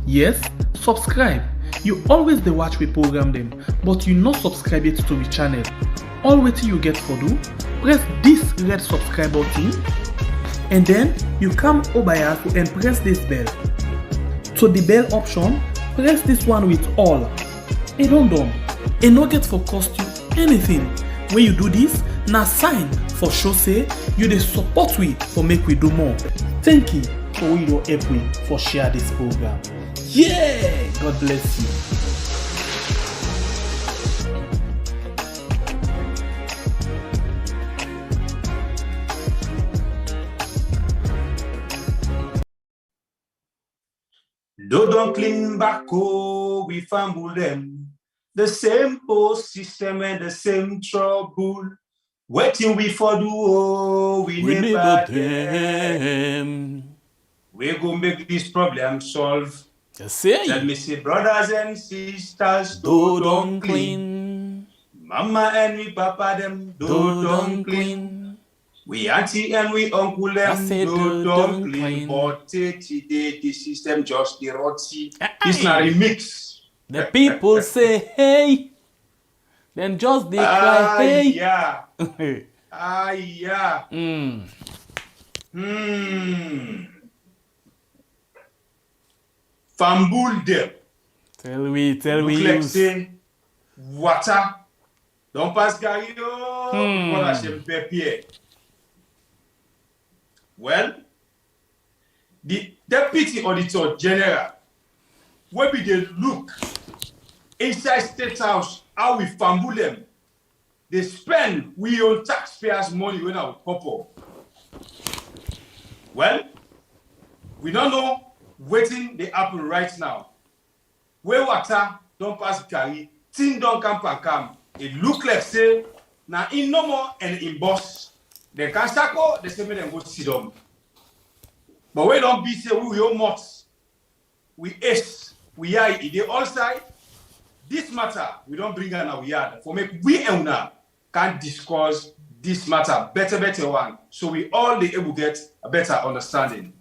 Yes, subscribe. You always dey watch we program them, but you not subscribe yet to the channel. All wetin you get for do, press this red subscribe button, and then you come over here and press this bell. To the bell option, press this one with all. And done. And no get for cost you anything. When you do this, na sign for show say you dey support we for make we do more. Thank you for we don help we for share this program. Yeah, God bless you. Don't clean back, oh, we fumble them. The same post system and the same trouble. Waiting we for do, oh, we never them. We go make this problem solve. Let me say, brothers and sisters, don't clean. Mama and we papa them, don't clean. We auntie and we uncle them, don't clean. But today the system just the rotty. It's not a mix. The people say, hey. Then just they cry, hey. Yeah. Yeah. Fambul them. Tell we. Like say, water. Don't pass Gary. Well, the Deputy Auditor General, where we they look inside State House, how we fumble them. They spend we own taxpayers' money when our couple. Well, we don't know waiting they happen right now. Where water don't pass carry, thing don't come. It look like say now in no more and in boss. They can shackle, they say me them go sit down. But we don't be say we owe much. We ace, we are in the all side. This matter, we don't bring on our yard. For make we owner can discuss this matter better one. So we all be able to get a better understanding.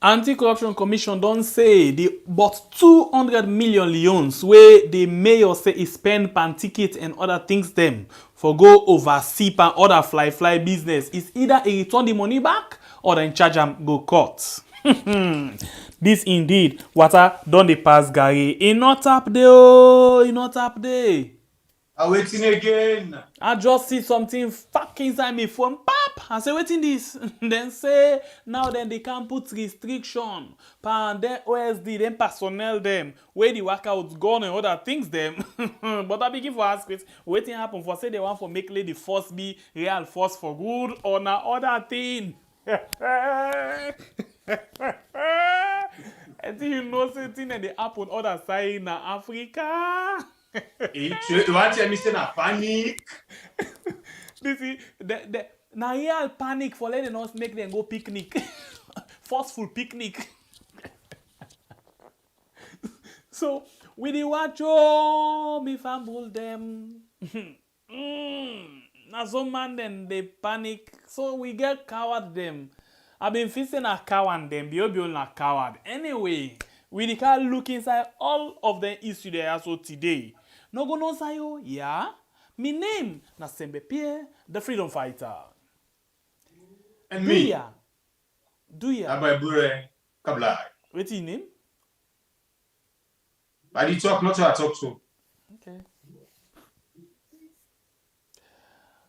Anti-Corruption Commission don't say the but 200 million leons where the mayor say he spend pan ticket and other things them for go oversee pan other fly business is either he return the money back or then charge them go court. This indeed water done the pass Gary. He not up there. I waiting again. I just see something fucking inside my phone. Pap! I say, waiting this. Then say, now then they can put restriction. Pan then OSD, then personnel them. Where the workouts gone and other things them. But I begin for ask it. Waiting happen for say they want for make lady force be real force for good or na other thing. I think you know something and they happen other side in Africa. You want to say na panic? This is the na real panic for letting us make them go picnic. Forceful picnic. So we dey watch me fumble them. Na some man then they panic. So we get coward them. I've been facing a coward them. Be na coward. Anyway, we can look inside all of the issue there so today. No go no sayo, yeah. Me name na Sembe Pierre, the freedom fighter. And me. Do ya? Abai Bure Kablai. What's your name? I did talk, not what I talk to. Okay.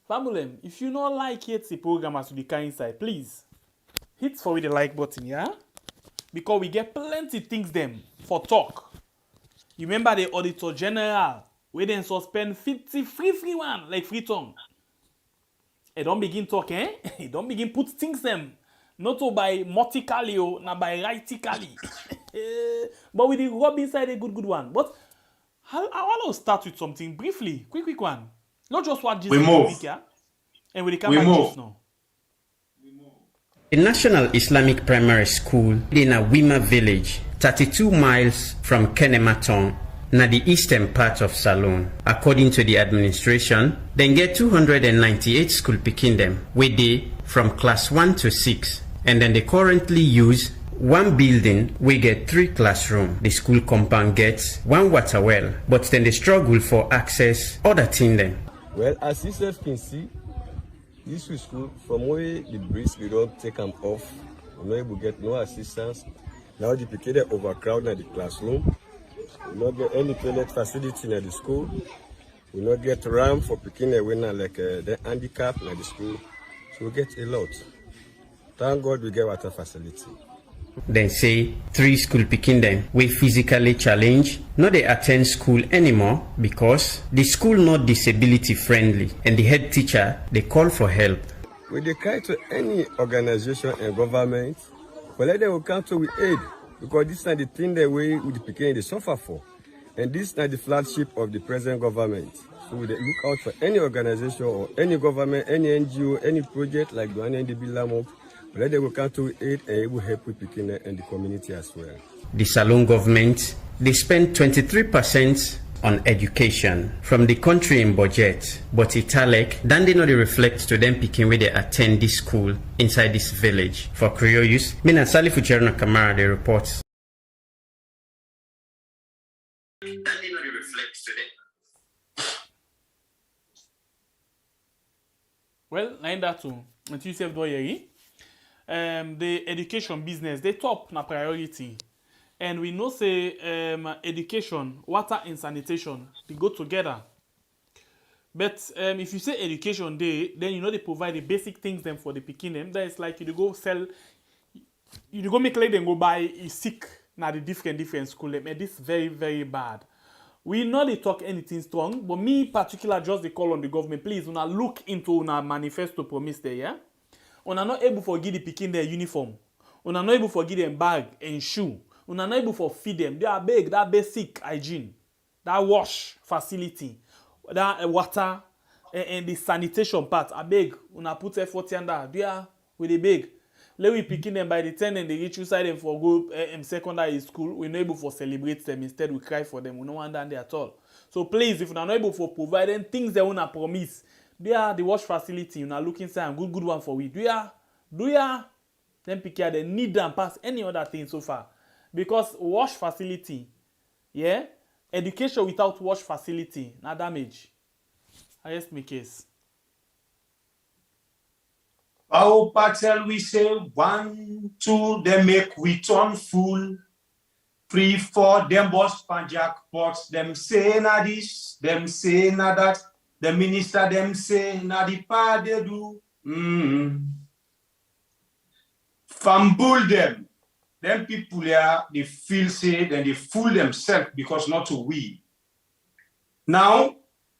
Famulem, if you not like yet the program as to the kind inside, please hit for the like button, yeah? Because we get plenty things them for talk. You remember the Auditor General? We then suspend 50 free one, like Freetown. It don't begin talk, eh? It don't begin put things them. Not to by mortically or not by rightically. But with the rub inside a good one. But I want to start with something briefly. Quick one. Not just what Jesus move. Yeah? And we come back just now. A National Islamic Primary School in a Wima village, 32 miles from Kenematon, na the eastern part of Salone. According to the administration, they get 298 school picking them, with they from class 1 to 6, and then they currently use One building we get 3 classrooms. The school compound gets 1 water well, but then they struggle for access other thing them. Well, as you self can see, this school, from where the breeze we don't take them off, we're not able to get no assistance. Now the people are overcrowded in the classroom. We not get any toilet facility in the school. We not get ramp for picking a winner like the handicap in the school. So we get a lot. Thank God we get water facility. Then say 3 school picking them we physically challenged, no they attend school anymore because the school not disability friendly and the head teacher they call for help. We they cry to any organization and government, but let them come to with aid because this is not the thing that we with the picking they suffer for. And this is not the flagship of the present government. So we look out for any organization or any government, any NGO, any project like the one in the Bilamo. Let them come to aid and it will help with picking and the community as well. The Salone government, they spend 23% on education from the country in budget, but Italek, then they not reflect to them picking where they attend this school inside this village. For Creole use, Mina Salifu Cherno Kamara, the reports. Well, like that too. Until you save the education business, they top na priority. And we know say education, water and sanitation, they go together. But if you say education day, then you know they provide the basic things them for the picking them. That is like you go sell, you go make like them go buy a sick na the different school. Them. And this very, very bad. We know they talk anything strong, but me particular just they call on the government. Please, una look into una manifesto promise there, yeah? Una not able for give the picking their uniform. Una not able for give them bag and shoe. Una not able for feed them. They are big, that basic hygiene, that wash facility, that water and the sanitation part. I beg, una put effort in that. They are with the big. Let we picking them by the 10 and they reach inside them for go secondary school. We're not able for celebrate them. Instead, we cry for them. We don't want that there at all. So please, if you're not able for providing things they wanna promise, they are the wash facility. You're not looking for a good one for we. Do ya? Then pick here, they need them pass any other thing so far. Because wash facility, yeah? Education without wash facility, not damage. I rest my case. Our patel we say 1, 2, they make we turn full. 3, 4, them boss pan jackpots, them say na this, them say na that. The minister them say na the part they do. Fumble them. Them people here, they feel say, then they fool themselves because not to we. Now,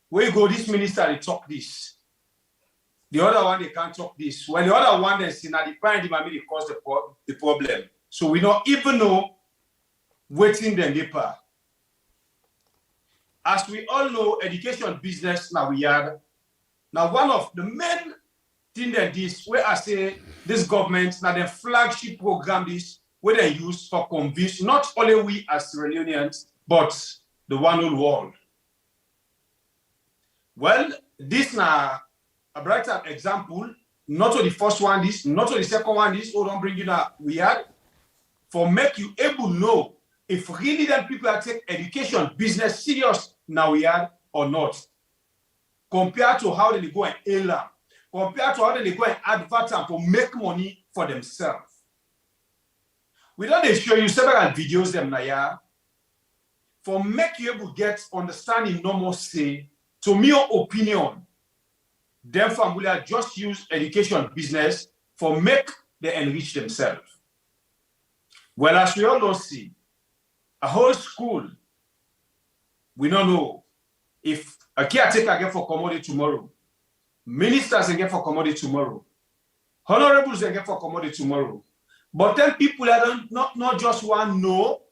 where go this minister, they talk this. The other one, they can't talk this. When the other one, they say, now the parent, they cause the problem. So we don't even know waiting them they part. As we all know, education business now we are. Now, one of the main things that this, where I say this government, now the flagship program this, where they use for convince not only we as Sierra Leoneans, but the one whole world. Well, this now a brighter example, not to the first one this, not to the second one this, or don't bring you that we had, for make you able to know if really them people are take education business serious now we are or not. Compared to how they go and ail them, compared to how they go and advert them to make money for themselves. We don't show you several videos them now for make you able to get understanding normal say to me your opinion. Them family just use education business for make they enrich themselves. Well, as we all don't see, a whole school, we don't know if a caretaker get for commodity tomorrow, ministers get for commodity tomorrow, honorables get for commodity tomorrow. But then people that not just want know,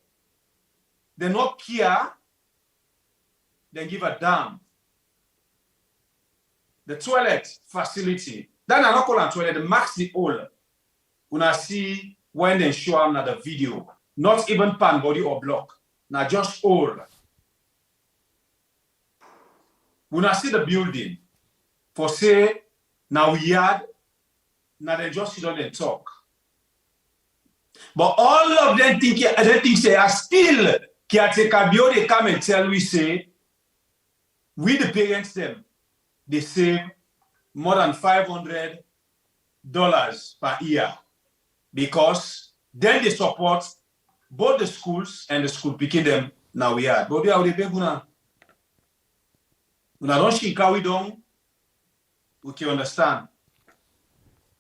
they not care, they give a damn. The toilet facility, that are not called a toilet, the max the hole. When see when they show another video, not even pan body or block, now just hole. When I see the building, for say, now we had, now they just sit down and talk. But all of them think they are still caretaker bio. They come and tell we say, we the parents them, they save more than $500 per year because then they support both the schools and the school picking them now we are. But we are the big una don't shika we don't. We can understand.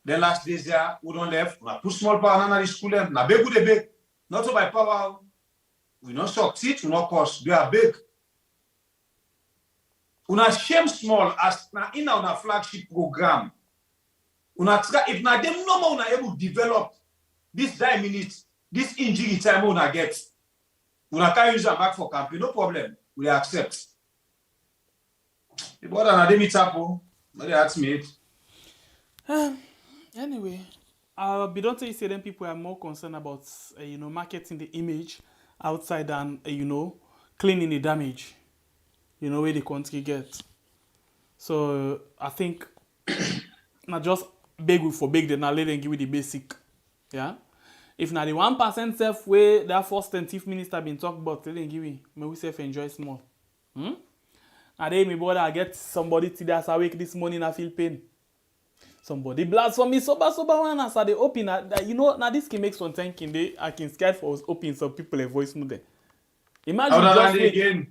Then last days there, we don't left. We put small power in the school them. Na big de big. Not so by power. We not succeed. We not cost. We are big. Una shame small as na in our flagship program. Una try if na them no more una able to develop this 9 minutes, this injury time una get. Una can use them back for campaign. No problem. We accept. The border na dem it happen. No dey ask me it. Anyway, don't you say then people are more concerned about marketing the image outside than cleaning the damage where the country gets. So I think not just beg for beg, then now let them give you the basic. Yeah. If now the 1% self way that first and chief minister been talking about, let them give me. May we self enjoy small. And then my brother I get somebody today as awake this morning I feel pain. Somebody blast for me sober one as they open now this can make some thinking I can scared for us open some people a voice note there. Imagine just wake, again.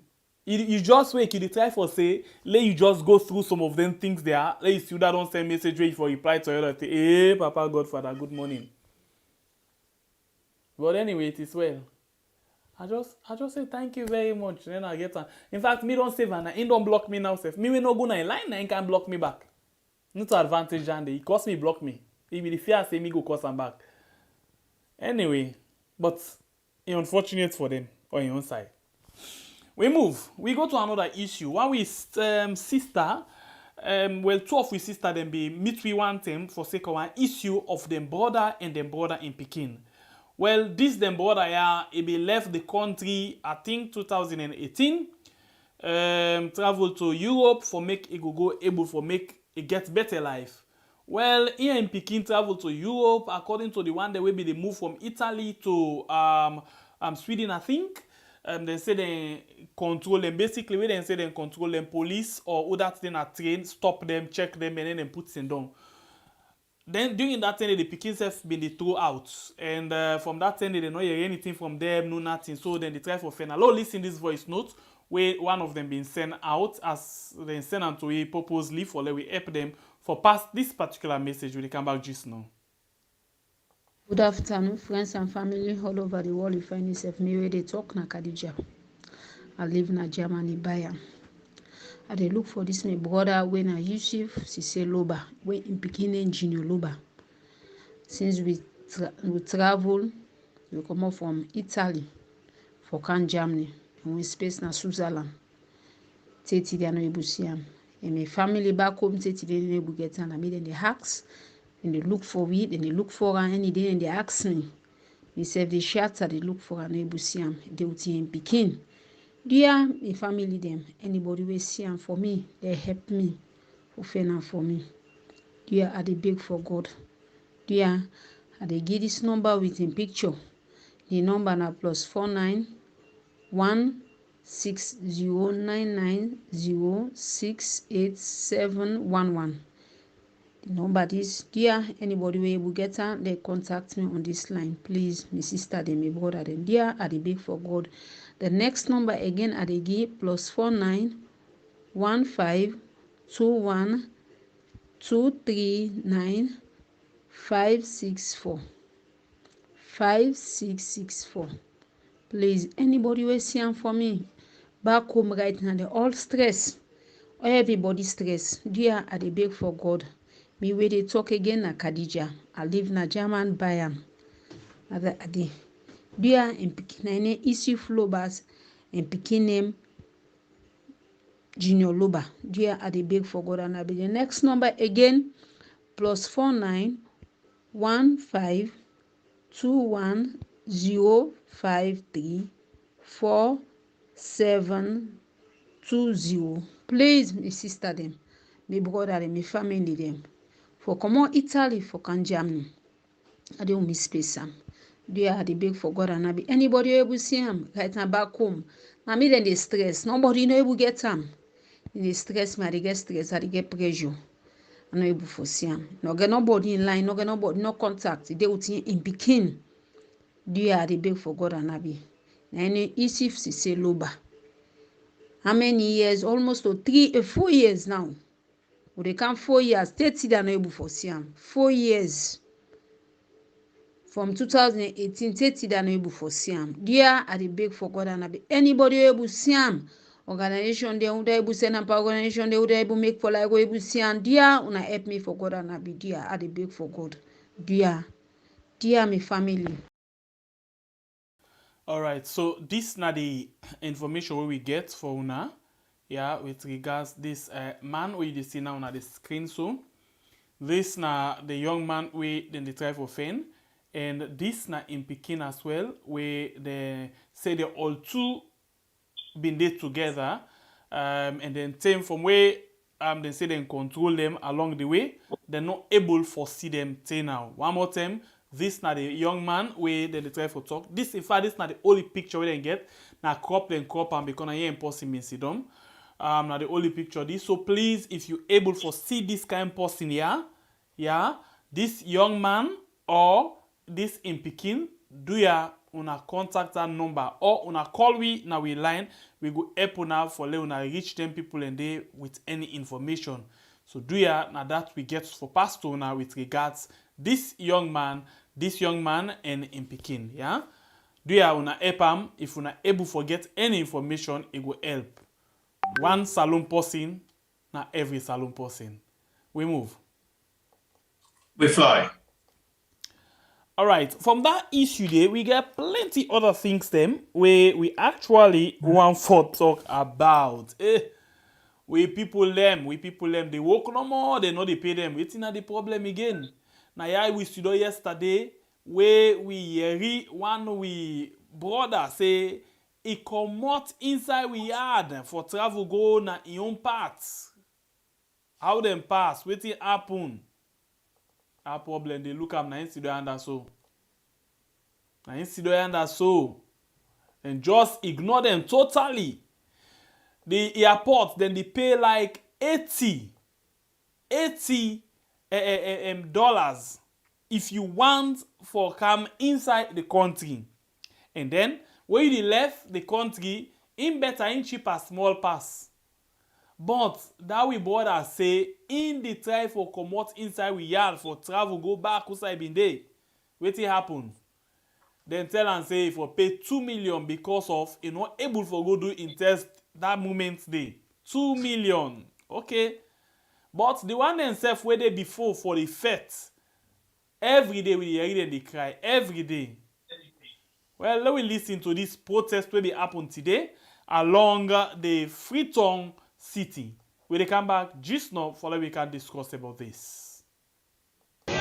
You just wake, you try for say, let you just go through some of them things there. Let you see that don't send message where you for reply to your say, hey Papa Godfather, good morning. But anyway, it is well. I just say thank you very much. Then I get on. In fact, me don't save and he don't block me now. Self. Me will not go na line, now he can block me back. Not to advantage and he cost me block me. If the fear say me go cost him back. Anyway, but it's unfortunate for them on your own side. We move. We go to another issue. One with sister, two of we sister them be meet we want them for sake of an issue of them brother and them brother in Pekin. Well, this them brother he be left the country I think 2018. Travel to Europe for make it go able for make it get better life. Well, here in Pekin travel to Europe according to the one that will be the move from Italy to Sweden I think. They say they control them. Basically, when they say they control them, police or other thing at train, stop them, check them, and then they put them down. Then during that time, the Pekin self been they throw out, and from that time they don't hear anything from them, no nothing. So then they try for final. Oh, listen this voice note where one of them been sent out as they send them to a purposely for let we help them for pass this particular message when they come back just now. Good afternoon, friends and family all over the world. You find yourself me where they talk na Khadija. I live in Germany, Bayern. I dey look for this my brother when I Yusuf Sise Loba, when in Pekin Junior Loba. Since we travel, we come up from Italy for Cannes, Germany, and we space na Switzerland. Teti they are not able to see him. And my family back home, Teti they are able to get and I made them the hacks. And they look for it, and they look for her any day, and they ask me. They say the shatter, they look for her, and they see him. They will see him Pekin. Dear, my family, them, anybody will see him for me, they help me, for fair for me. Dear, are they beg for God? Dear, are they give this number with a picture? The number now +49 16099068711. The number is dear. Anybody will able get her, they contact me on this line. Please, my sister, they my brother, then dear, are they big for God? The next number again are they give +49 1521239564 5664. Please, anybody will see them for me back home right now. They all stress. Everybody stress. Dear, are they big for God? Me where they talk again na Khadija. I live na German Bayern. Ade. Dear in Pekin issue flowbars in Pekin name Junior Loba. Dear are they big for God and I be the next number again +49 1521053472. Please, my sister them, my brother them, my family them. For come on Italy for can Germany. I don't miss space. Do you the big for God and I be anybody able see him right now back home? Now me then they stress. Nobody know able get him. They stress me, I get stress, I get pressure. I know able for see him. No get nobody in line, no get nobody, no contact. They would in Pekin. Do you the big for God and I be? Now any easy say loba. How many years? Almost to 4 years now. Well, they come 4 years. 30 they are not able for see him. 4 years. From 2018, 30 they are not able for see him. There are the big for God and I be anybody able see him. Organization they would able send up organization they would able make for like able see him. There una help me for God and I be there are the big for God. There my family. All right, so this na the information we get for una, yeah, with regards this man we you see now on the screen. So this na the young man we then they try for Fane, and this na in Pekin as well, where they say they all two been there together, and then same from where they say they control them along the way. They're not able to see them till now. One more time. This na the young man where they try for talk. This in fact this na the only picture we then get. Now crop and because I ain't impossible in see them. Now the only picture this. So please, if you able to see this kind of person here, yeah, this young man or this in Pekin, do ya una contact that number or una call we now we line. We go help una for let una reach 10 people and they with any information. So do ya now that we get for pastor now with regards this young man and in Pekin, yeah? Do ya una help am if una able to get any information, it will help. One salon person, not every salon person. We move. We fly. All right, from that issue there, we get plenty other things them where we actually want for talk about. We people them, they work no more, they know they pay them. It's not the problem again. Now yeah, we studied yesterday where we hear one we brother say he come out inside we yard for travel go na in own parts. How them pass? Wetin happen? Our problem they look up na studio under so. Na studio under so. And just ignore them totally. The airport then they pay like $80 dollars if you want for come inside the country. And then when you left the country, in better in cheaper small pass. But that we border say in the try for come out inside we yard for travel go back outside been there. Wetin happen? Then tell and say for pay 2 million because of you not able for go do in test that moment day. 2 million. Okay. But the one themselves where they before for the fete, every day we hear them they cry. Every day. Well, let me listen to this protest where they happen today along the Freetown city. When they come back just now, for we can discuss about this. You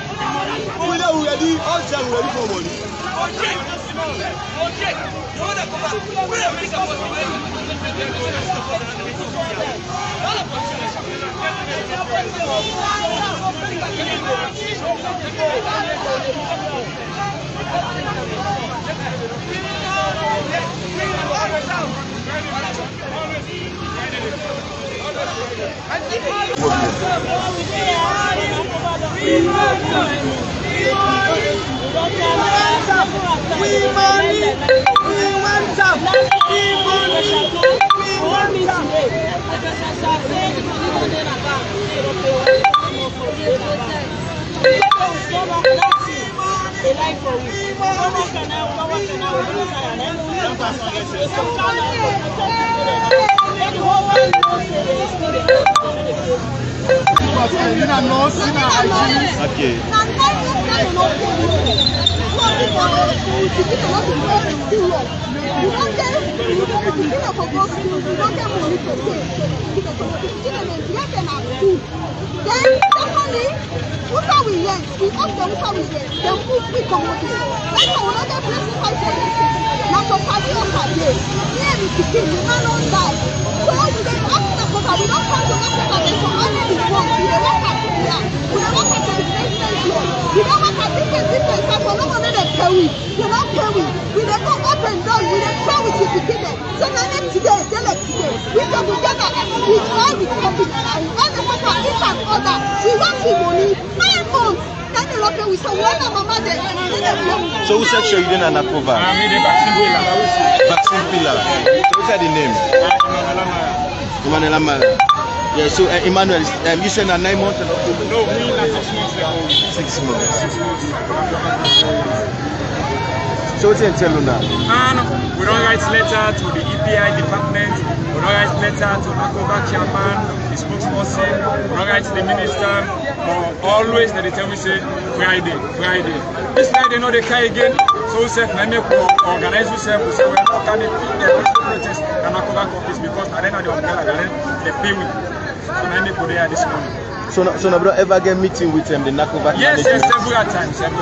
know what I think is different. we go together with all the companies and all the people each and other. She wants the money 9 months. Then they look we say when mama there. So who said you didn't NACOVERC? I mean the vaccine pillar. So what's the name? Emmanuel. Yeah, so Emmanuel, you said 9 months? No, we 6 months ago. 6 months. So what's in tell you now? No, we don't write letter to the EPI department, we don't write letter to NACOVERC chairman, the spokesperson, we don't write to the minister, but always they tell me say Friday. This night they know they carry again, so we say let me organize yourself, we say well how can they protest the NACOVERC office because at the end of the umbrella they pay me. So let me go there this morning. So no bro ever get meeting with them, the NACOVERC? Yes, several times. We don't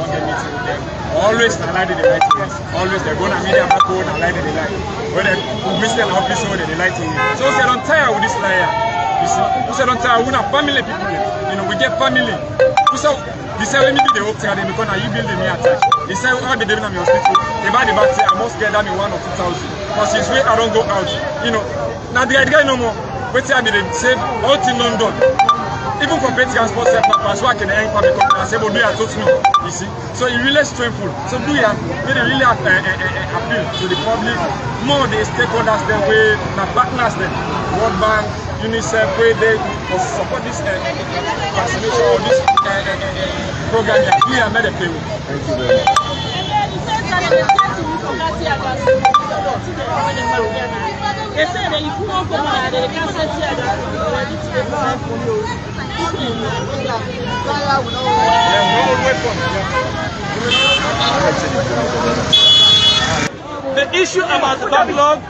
get meeting with them. Always they lie to the light to us. Always they're going to media back home and lie to the light. When they miss the office, they lie to you. So they don't tire with this liar. You see, we say don't tire. We have family people. You know, we get family. We say they say when me be the hope because now you building me attack. They say how they doing at my hospital. They buy the back say I must get that in 1 or 2,000. Because since I don't go out. You know, now the guy no more. Wait till I be the same out in London. Even compared to transport sector, so I can earn public company and say, but do you touch me? You see? So it really strengthful. So do you really appeal to the public, more the stakeholders them way, not partners them, World Bank, UNICEF, where they support this vaccination or this program that we are made a pay. Thank you very much. The issue about the backlog,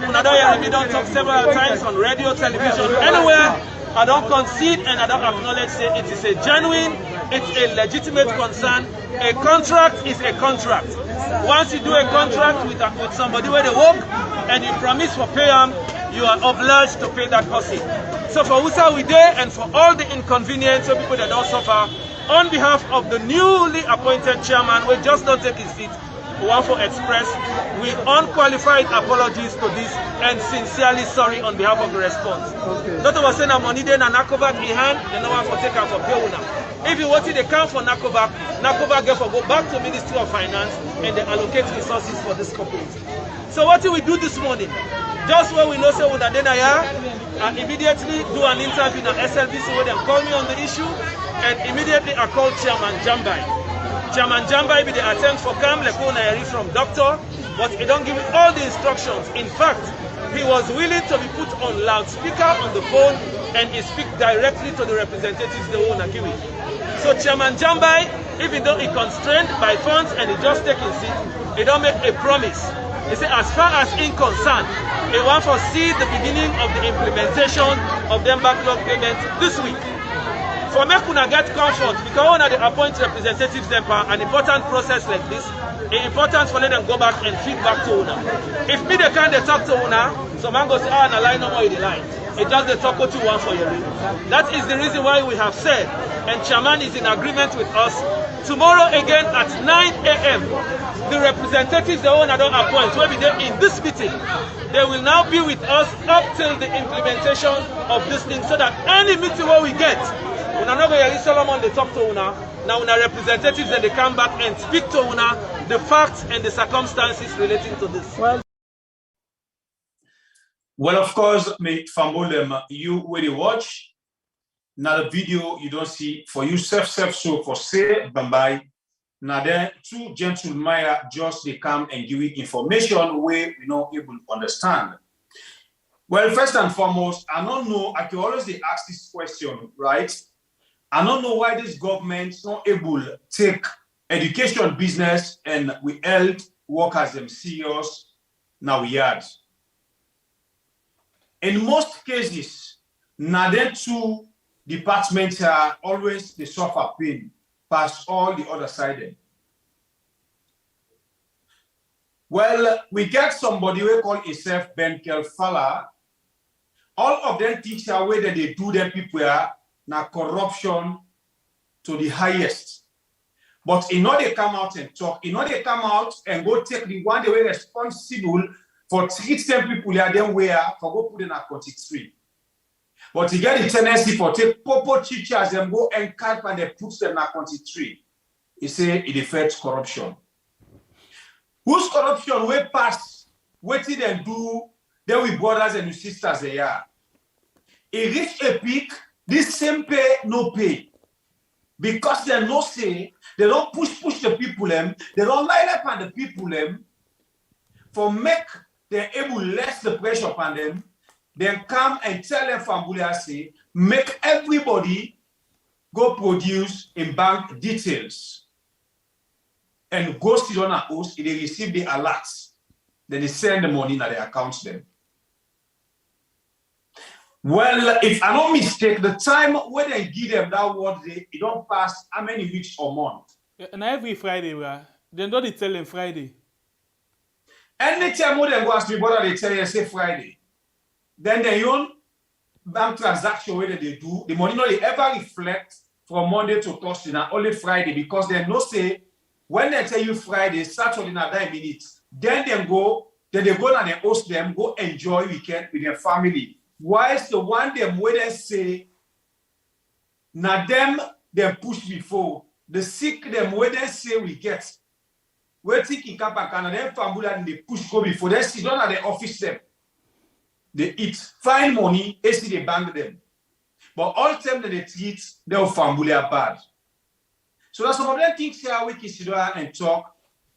we don't talk several times on radio, television, anywhere. I don't concede and I don't acknowledge say it is a genuine, it's a legitimate concern. A contract is a contract. Once you do a contract with somebody where they work and you promise for pay them, you are obliged to pay that person. So for USA we there and for all the inconvenience of people that don't suffer, on behalf of the newly appointed chairman, we just don't take his seat, we want to express we unqualified apologies to this and sincerely sorry on behalf of the response. Not of us saying that money then and NACOVERC in hand, they no one for take out for pay owner. If you want to they come for NACOVERC get for go back to Ministry of Finance and they allocate resources for this company. So what do we do this morning? Just when we know say with Adenaya, I immediately do an interview in SLBC where they call me on the issue, and immediately I call Chairman Jambai. Chairman Jambai be the attempt for Kam Lekona from doctor, but he don't give me all the instructions. In fact, he was willing to be put on loudspeaker on the phone and he speak directly to the representatives they want to give it. So Chairman Jambai, even though he constrained by funds and he just take his seat, he don't make a promise. He said as far as in concern, he want to see the beginning of the implementation of them backlog payments this week. For me, kuna get comfort because one of the appoint representatives them for an important process like this, it's important for them go back and feedback to owner. If me they can't talk to owner, so man go say, na line no more in the line. It does the talk what you want for your ring. That is the reason why we have said, and Chairman is in agreement with us, tomorrow again at 9 a.m. the representatives the owner don't appoint will be there in this meeting. They will now be with us up till the implementation of this thing so that any meeting where we get, we're not going to Solomon they talk to Una. Now Una representatives and they come back and speak to Una the facts and the circumstances relating to this. Well, of course, me fumble them. You when you watch now the video you don't see for you self so for say bye. Now then 2 gentlemen just they come and give you information where you know able to understand. Well, first and foremost, I don't know. I can always ask this question, right? I don't know why this government is not able to take education business and we held workers them serious now we had. In most cases, now the 2 departments are always the suffer pain past all the other side. Well, we get somebody we call himself Ben Kelfala. All of them teach the way that they do them people are now corruption to the highest. But in order they come out and talk, in order they come out and go take the one they were responsible for treat them people here, then where for go put in a 43. But you get the tendency for take popo teachers and go and cut and they put them in a 23. He say it affects corruption. Whose corruption will pass? What did they do? Then we brothers and sisters they are. It reach a peak, this same pay, no pay. Because they no say, they don't push the people them, they don't line up on the people them, for make them able less the pressure upon them, then come and tell them from Bulia say, make everybody go produce in bank details. And go sit on a host, they receive the alerts, then they send the money in their accounts them. Well, if I'm not mistaken, the time when they give them that word, it don't pass how many weeks or month. And every Friday, they don't tell them Friday. Anytime when they go ask me, brother, they tell you, say Friday. Then their own bank transaction where they do, the money not ever reflect from Monday to Thursday, now only Friday, because they no say, when they tell you Friday, Saturday, now 9 minutes, then they go and they host them, go enjoy weekend with their family. Whilst the one them where they say, now them they push before, the sick them where they say we get. We're thinking Kapakana, them family and they push go before, they sit down at the office them. They eat, find money, they see they bank them. But all the time that they treat, their family are bad. So that's some of them things here we can sit down and talk.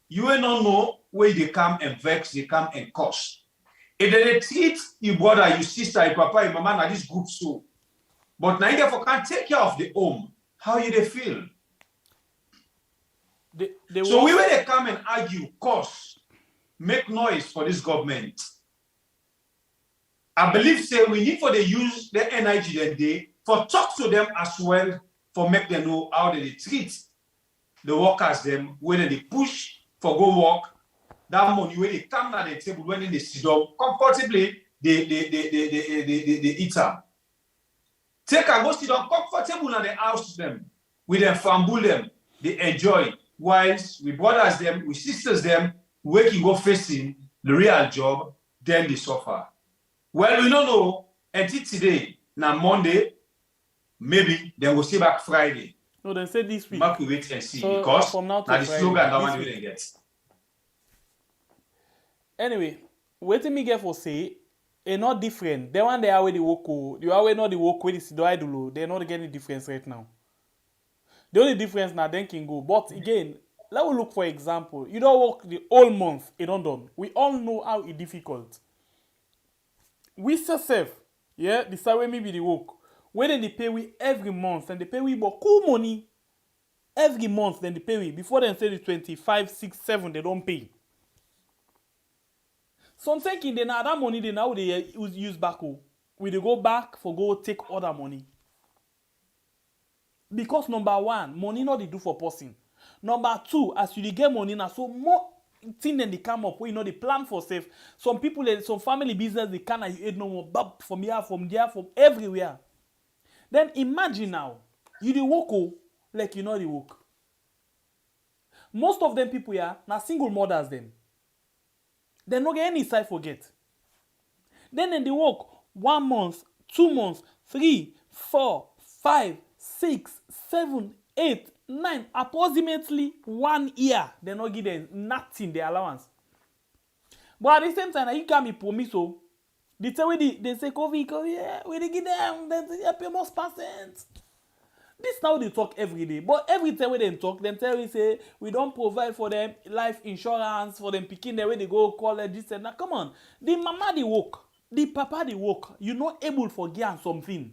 You will not know where they come and vex, they come and curse. If they treat your brother, your sister, your papa, your mama, and this group so, but now you can't take care of the home, how you they feel? So when they come and argue, curse, make noise for this government. I believe say we need for they use the energy that they for talk to them as well for make them know how they treat the workers them when they push for go work. That money when they come to the table, when they sit down comfortably, they eat up. Take and go sit down comfortable in the house them, with them famble them, they enjoy. Whilst we brothers them, we sisters them, waking go facing the real job, then they suffer. Well, we don't know until today, now Monday, maybe they will see back Friday. No, they say this week. Back we wait and see So, because from now to the Friday, slogan that one we didn't get. Anyway, waiting me get for say, it's not different. The one they are with the work, the are not the work with the idol, they're not getting difference right now. The only difference now then can go. But again, let's look for example. You don't work the whole month, it don't done. We all know how it's difficult. We self, yeah, the salary maybe the work. When they pay we every month, and they pay we but cool money every month, then they pay we. Before they say the 25, 6, 7, they don't pay. So I'm thinking they now that money they now they use back. We they go back for go take other money. Because number one, money not they do for person. Number two, as you get money now, so more thing than they come up where you know they plan for safe. Some people, some family business they can't you aid no more but from here, from there, from everywhere. Then imagine now, you the work like you know the work. Most of them people here now single mothers them. They no get any side forget. Then they work 1 month, 2 months, 3, 4, 5, 6, 7, 8, 9, approximately 1 year. They not give them nothing the allowance. But at the same time, you can't be promised so. They say COVID, yeah, we they give them, they pay most percent. This now they talk every day. But every time when they talk, they tell you say we don't provide for them life insurance for them picking the way they go college this and that. Come on, the mama they work, the papa they work. You're not able for give something.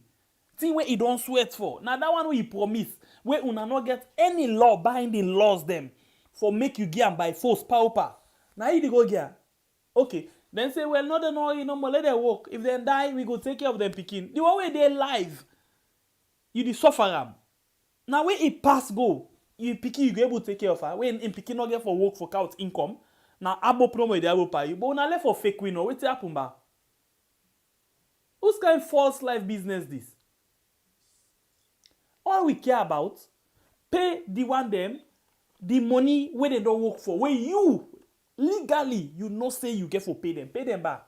See where he don't sweat for. Now that one we promise where una not get any law binding laws them for make you give by force power. Now you go give. Okay. Then say well no you know let them work. If they die we go take care of them picking. The one way they live. You the suffer am. Now when it pass go, you picky you go able to take care of her. When in picky not get for work for count income, now abo promo they able pay you. But una left for fake winner, what's happen ba? Who's kind of false life business this? All we care about, pay the one them, the money where they don't work for, where you Legally, you no say you get for pay them back.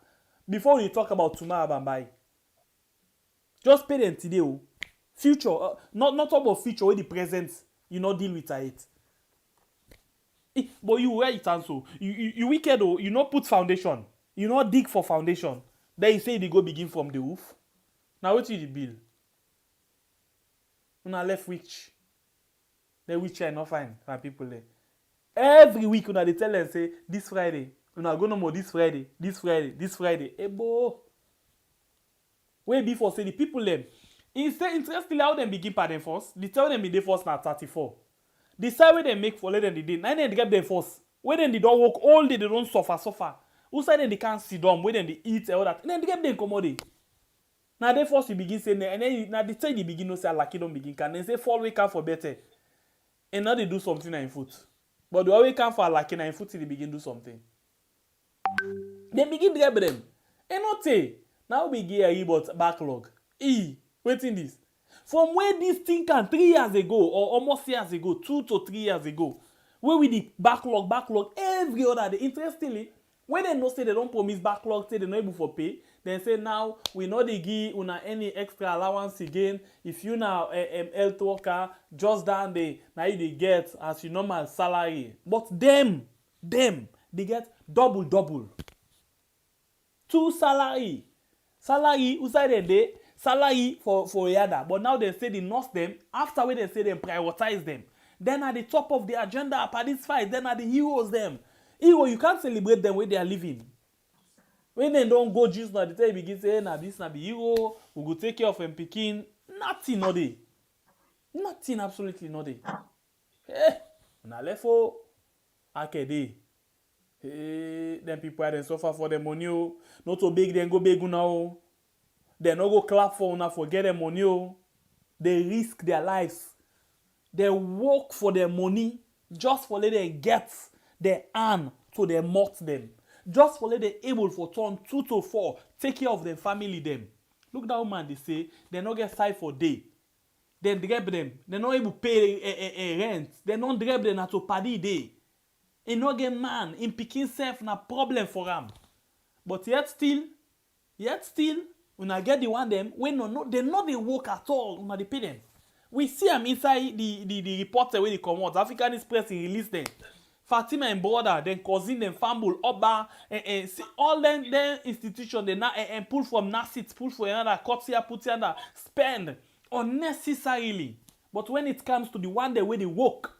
Before we talk about tomorrow and buy. Just pay them today. Oh. Future, not talk about future where the present, you not deal with it. But you wear it also. You wicked oh, you not put foundation. You not dig for foundation. Then you say they go begin from the roof. Now what is the bill? Una left which? The which I not find for people there. Every week una they tell them say this Friday. Una go no more this Friday. Hey bo. Way before say the people them. Interestingly how them begin par them first. They tell them they first now 34. The side where they make for later the day. Now they get them first. Where then they don't work all day, they don't suffer. Who side then they can't sit down, where then they eat all that. And then they get them commodity. Now they first you begin saying, and then now they say they begin to say lucky don't begin can. They say fall wake up for better. And now they do something in foot. But they always come for lucky in foot till they begin do something. They begin grab them. And not say, now we get a about backlog. Waiting this. From where this thing can 3 years ago, or almost years ago, 2 to 3 years ago, where we the backlog every other day. Interestingly, when they know say they don't promise backlog, say they're not able for pay, then say now we know they give una any extra allowance again. If you now health worker, just down there, now you they get as your normal salary. But them, they get double. 2 salary, who say they salary for yada. But now they say they nurse them. After when they say they prioritize them, then at the top of the agenda at this fight, then are the heroes them. Hero, you can't celebrate them where they are living. When they don't go just now, they tell you begin say, nah, this na be hero, we go take care of them picking. Nothing no day. Nothing, absolutely no day. Na lefo, akede. Them people they suffer for the money. Not so big, then go big now. They no go clap for una forget their money. They risk their lives. They work for their money just for let them get their hand so they mock them. Just for let them able for turn 2 to 4, take care of their family them. Look that woman they say, they not get side for day. Then grab them. They not able to pay a rent. They not grab them at to party day. And not get man in picking self na problem for them. But yet still, when I get the one them, when no, they not they work at all, when they pay them. We see them inside the reporter where they come out. African Express release them. Fatima and brother, then cousin, then family, Oba, and all them institutions, they and pull from NACIT, pull for another, cut here, put here, spend unnecessarily. But when it comes to the one day where they work,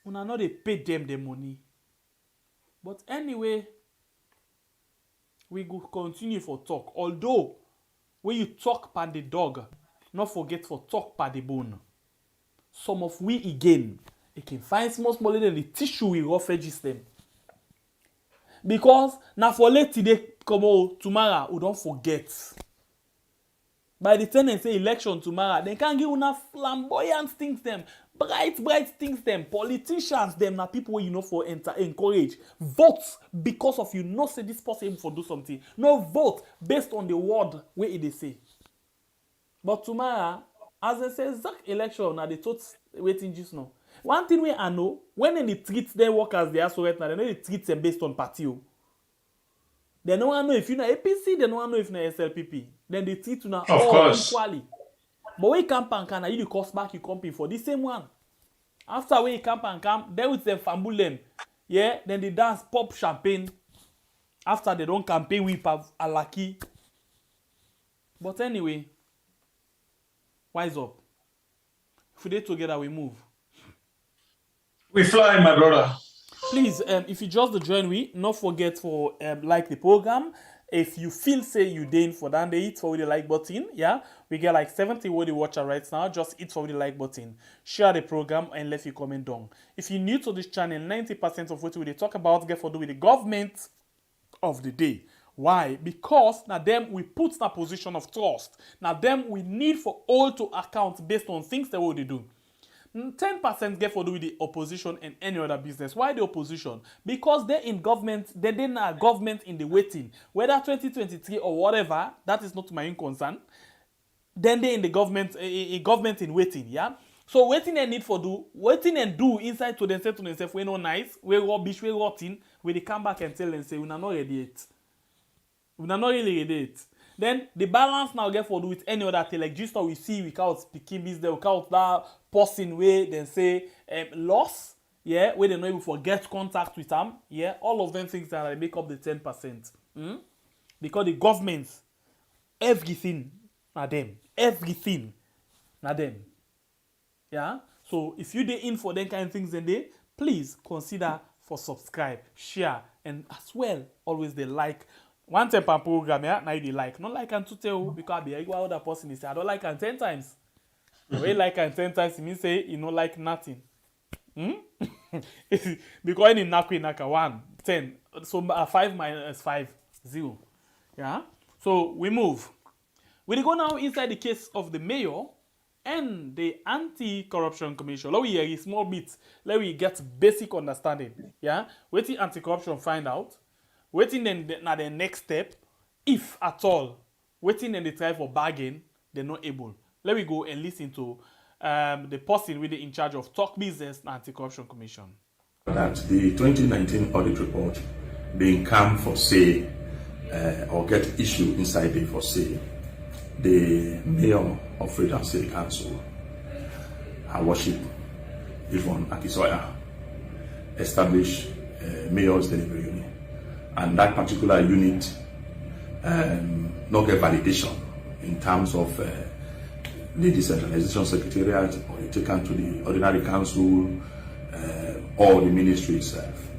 when I know they pay them the money. But anyway, we go continue for talk. Although, when you talk by the dog, not forget for talk by the bone. Some of we again, it can find small than the tissue we rough edges them. Because now for late today come out tomorrow, we don't forget. By the time they say election tomorrow, they can't give enough flamboyant things them, bright things them, politicians them, now people you know for encourage. Vote because of you not say this person for do something. No vote based on the word where they say. But tomorrow, as they say, exact election, now they thought waiting just now. One thing we I know, when they treat their workers they are so right now, they know they treat them based on party. They don't know if you're APC, they don't know if you're SLPP. Then they treat you now all equally. But when you camp and can, you the cost back you company for the same one. After when you camp and camp, they with them fambul them. Yeah, then they dance, pop champagne. After they don't campaign, we have a lucky. But anyway, wise up. If we did together, we move. We fly, my brother. Please, if you just join me, not forget for like the program. If you feel say you didn't for that, they hit for the like button. Yeah, we get like 70 what you watch right now. Just hit for the like button. Share the program and leave your comment down. If you're new to this channel, 90% of what we talk about get for do with the government of the day. Why? Because now them we put in a position of trust. Now them we need for all to account based on things that what they do. 10% get for do with the opposition and any other business. Why the opposition? Because they're in government, they're not government in the waiting. Whether 2023 or whatever, that is not my own concern. Then they're in the government, a government in waiting, yeah? So waiting they need for do, waiting and do inside to themselves, we no nice, we rubbish, we rotten, we dey come back and tell them say una not ready yet. Una not really ready yet. Then the balance now get for do with any other thing like just how we see without speaking business, without that person way then say loss, yeah, where they not able to get contact with them, yeah, all of them things that make up the 10%. Because the government, everything na them, everything na them, yeah. So if you dey in for them kind of things, then they please consider for subscribe, share, and as well always they like. One time per program, yeah, now they like. Not like and to tell because be a other person is say I don't like and 10 times. The way like and 10 times it means say you don't like nothing. Because in naka 1, 10. So 5 minus 5, 0. Yeah. So we move. We go now inside the case of the mayor and the Anti-Corruption Commission. Let we hear a small bit. Let we get basic understanding. Yeah. What the anti-corruption find out. Waiting then na the next step, if at all, waiting then they try for bargain, they're not able. Let me go and listen to the person really in charge of Talk Business and Anti-Corruption Commission. That the 2019 audit report being come for say or get issued inside the for say, the mayor of Freetown City Council, Her Worship Yvonne Akisoya, established Mayor's Delivery Unit. And that particular unit not get validation in terms of the decentralization secretariat or taken to the ordinary council or the ministry itself,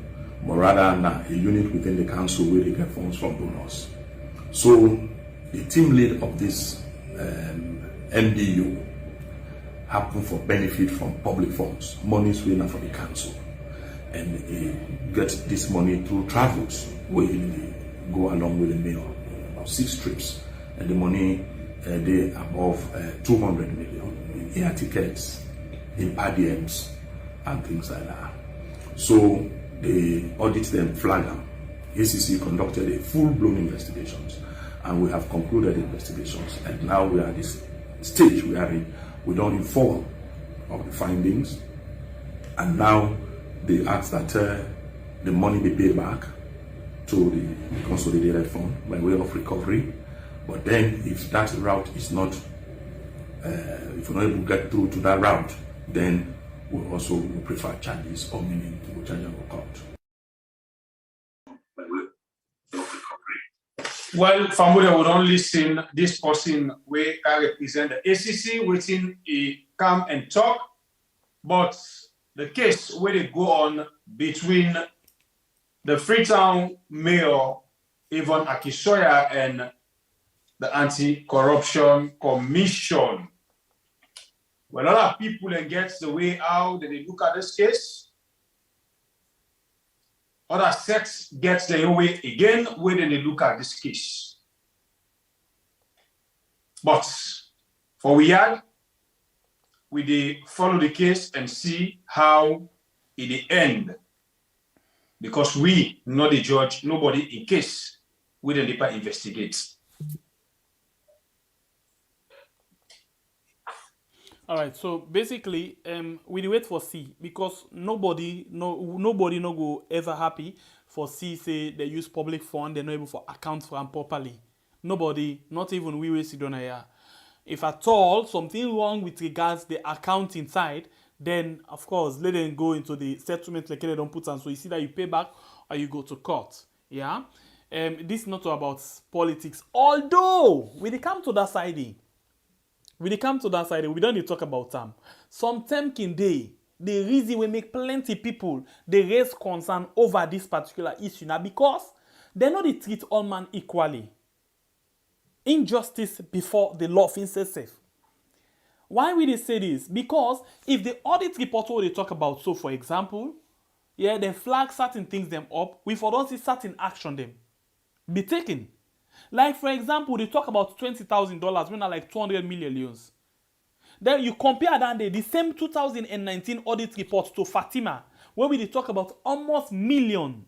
but rather a unit within the council where they get funds from donors. So the team lead of this MDU happen for benefit from public funds, monies winner for the council, and get this money through travels where they go along with the mayor, about 6 trips, and the money they above 200 million in air tickets, in RDMs, and things like that. So they audit them, flag them. ACC conducted a full-blown investigations, and we have concluded investigations. And now we are at this stage wherein we don't inform of the findings, and now they ask that the money be paid back to the consolidated fund by way of recovery. But then if that route is not, if we're not able to get through to that route, then we also prefer charges or meaning to charge our account. By way of recovery. Well, Famule would only listen this person where I represent the ACC waiting a come and talk, but the case where they go on between the Freetown Mayor Yvonne Akisoya and the Anti-Corruption Commission. Well, a lot of people then get the way out that they look at this case. Other sects get their way again when they look at this case. But for we had, we follow the case and see how it end. Because we, not the judge, nobody in case we the deeper investigate. All right, so basically, we wait for C because nobody no go ever happy for C say they use public fund, they're not able to account for them properly. Nobody, not even we sit down here. If at all something wrong with regards the accounting side, then of course let them go into the settlement like they don't put on. So you see that you pay back or you go to court. Yeah. This is not about politics. Although when they come to that side, we don't need to talk about them. Some time can they the reason we make plenty people they raise concern over this particular issue now because they know they treat all men equally. Injustice before the law feels safe. Why will they say this? Because if the audit report what they talk about, so for example, yeah, they flag certain things them up, we for don't see certain action them be taken. Like for example, they talk about $20,000 when are like 200 million. Then you compare that day, the same 2019 audit report to Fatima, where we talk about almost billion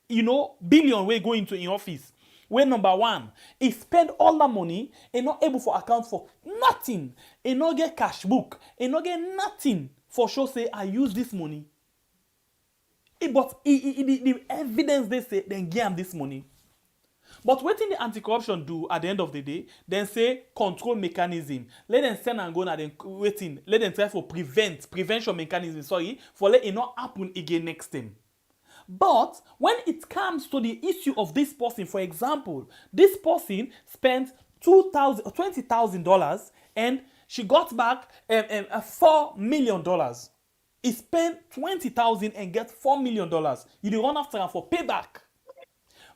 way going to in office. Where number one, he spend all the money and not able to account for nothing. And not get cash book. And not get nothing for sure say I use this money. But the evidence they say, then give them this money. But what the anti-corruption do at the end of the day, then say control mechanism. Let them send and go and then waiting. Let them try for prevention mechanism, for let it not happen again next time. But when it comes to the issue of this person, for example, this person spent $20,000 and she got back $4 million. He spent $20,000 and get $4 million. You don't run after her for payback.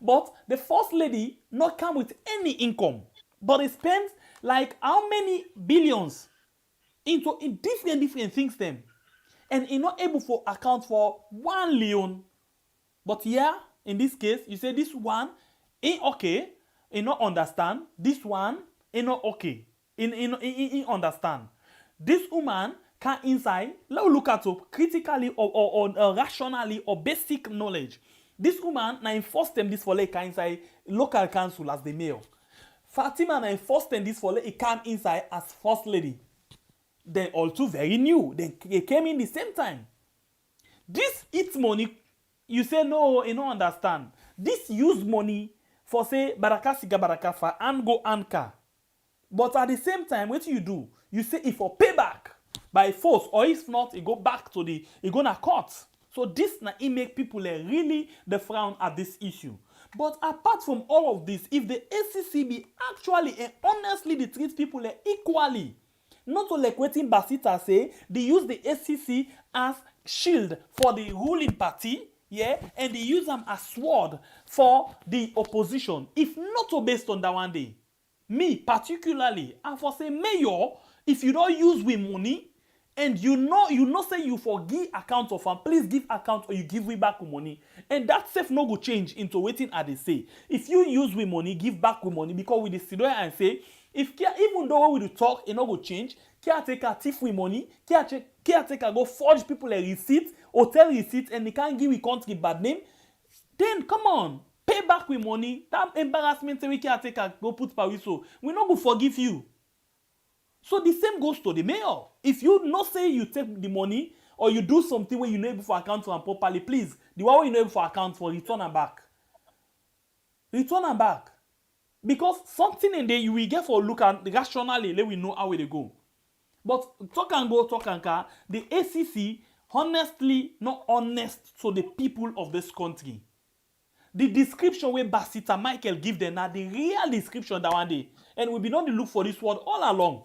But the first lady not come with any income. But they spent like how many billions in different things them. And he not able to account for 1 million. But yeah, in this case, you say this one ain't okay. He not understand. This one ain't not okay. He understand. This woman can inside, let's look at it critically or rationally or basic knowledge. This woman na enforce them this for like inside local council as the mayor. Fatima na enforce them this for like come inside as first lady. Then also very new. Then they came in the same time. This eat money, you say no, you don't understand. This use money for say baraka siga baraka for and go anka. But at the same time, what you do? You say if for payback by force, or if not, it go back to it gonna court. So this na it make people really the frown at this issue. But apart from all of this, if the ACC be actually and honestly they treat people equally, not to like what Basita say, they use the ACC as shield for the ruling party, yeah, and they use them as sword for the opposition. If not so based on that one day, me particularly, I for say mayor, if you don't use with money, and you know say you forgive account of them, please give account or you give we back with money. And that safe no go change into waiting at they say. If you use with money, give back with money because we the sit and say, if even though we do talk, it no go change, caretaker thief with money, caretaker go forge people a receipt, hotel receipt, and they can't give we country bad name, then come on, pay back with money. That embarrassment we caretaker go put pariso. We not go forgive you. So the same goes to the mayor. If you not say you take the money or you do something where you know able for account for properly, please, the one where you know able for account for, return them back. Return them back. Because something in there you will get for look at rationally, let we know how they go. But talk and go, talk and car, the ACC honestly not honest to the people of this country. The description where Basita Michael give them now the real description that one day. And we be not to look for this word all along.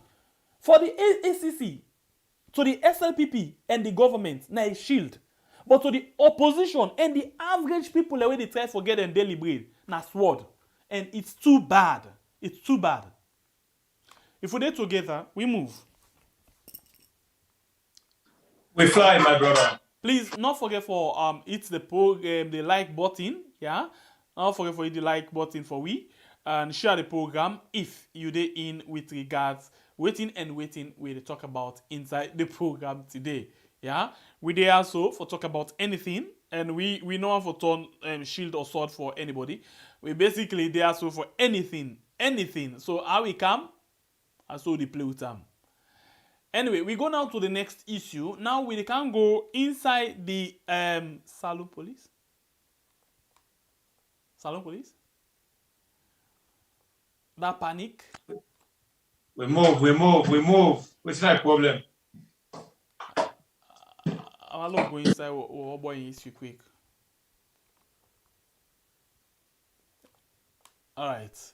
For the ACC, to the SLPP and the government, na a shield. But to the opposition and the average people, the way they try to forget them daily bread, na sword. And it's too bad. It's too bad. If we do together, we move. We fly, my brother. Please, not forget for hit the like button, yeah. Not forget for hit the like button for we. And share the program if you dey in with regards waiting we talk about inside the program today. Yeah, we dey also for talk about anything, and we know how for turn shield or sword for anybody. We basically dey also for anything. So how we come, and so they play with them. Anyway, we go now to the next issue. Now we can go inside the Salon Police. That panic. We move. What's that problem? I'll go inside what boy issue quick. Alright.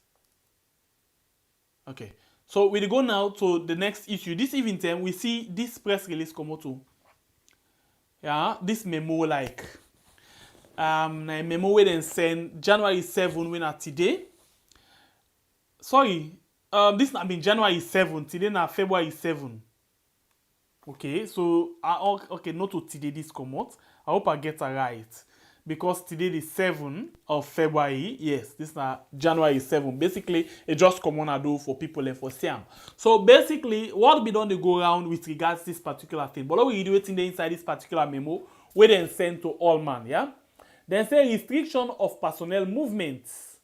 Okay. So we go now to the next issue. This evening time we see this press release come out too. Yeah, this memo like a memo where they send January 7 when at today. Sorry, this not been January 7, today na February 7. Okay, so okay, not to today this come out. I hope I get it right. Because today is 7 of February. Yes, this is January 7. Basically, it just come on a do for people and for Siam. So basically, what we done they go around with regards to this particular thing. But what we do it in the inside this particular memo, we then send to all man, yeah? Then say restriction of personnel movements,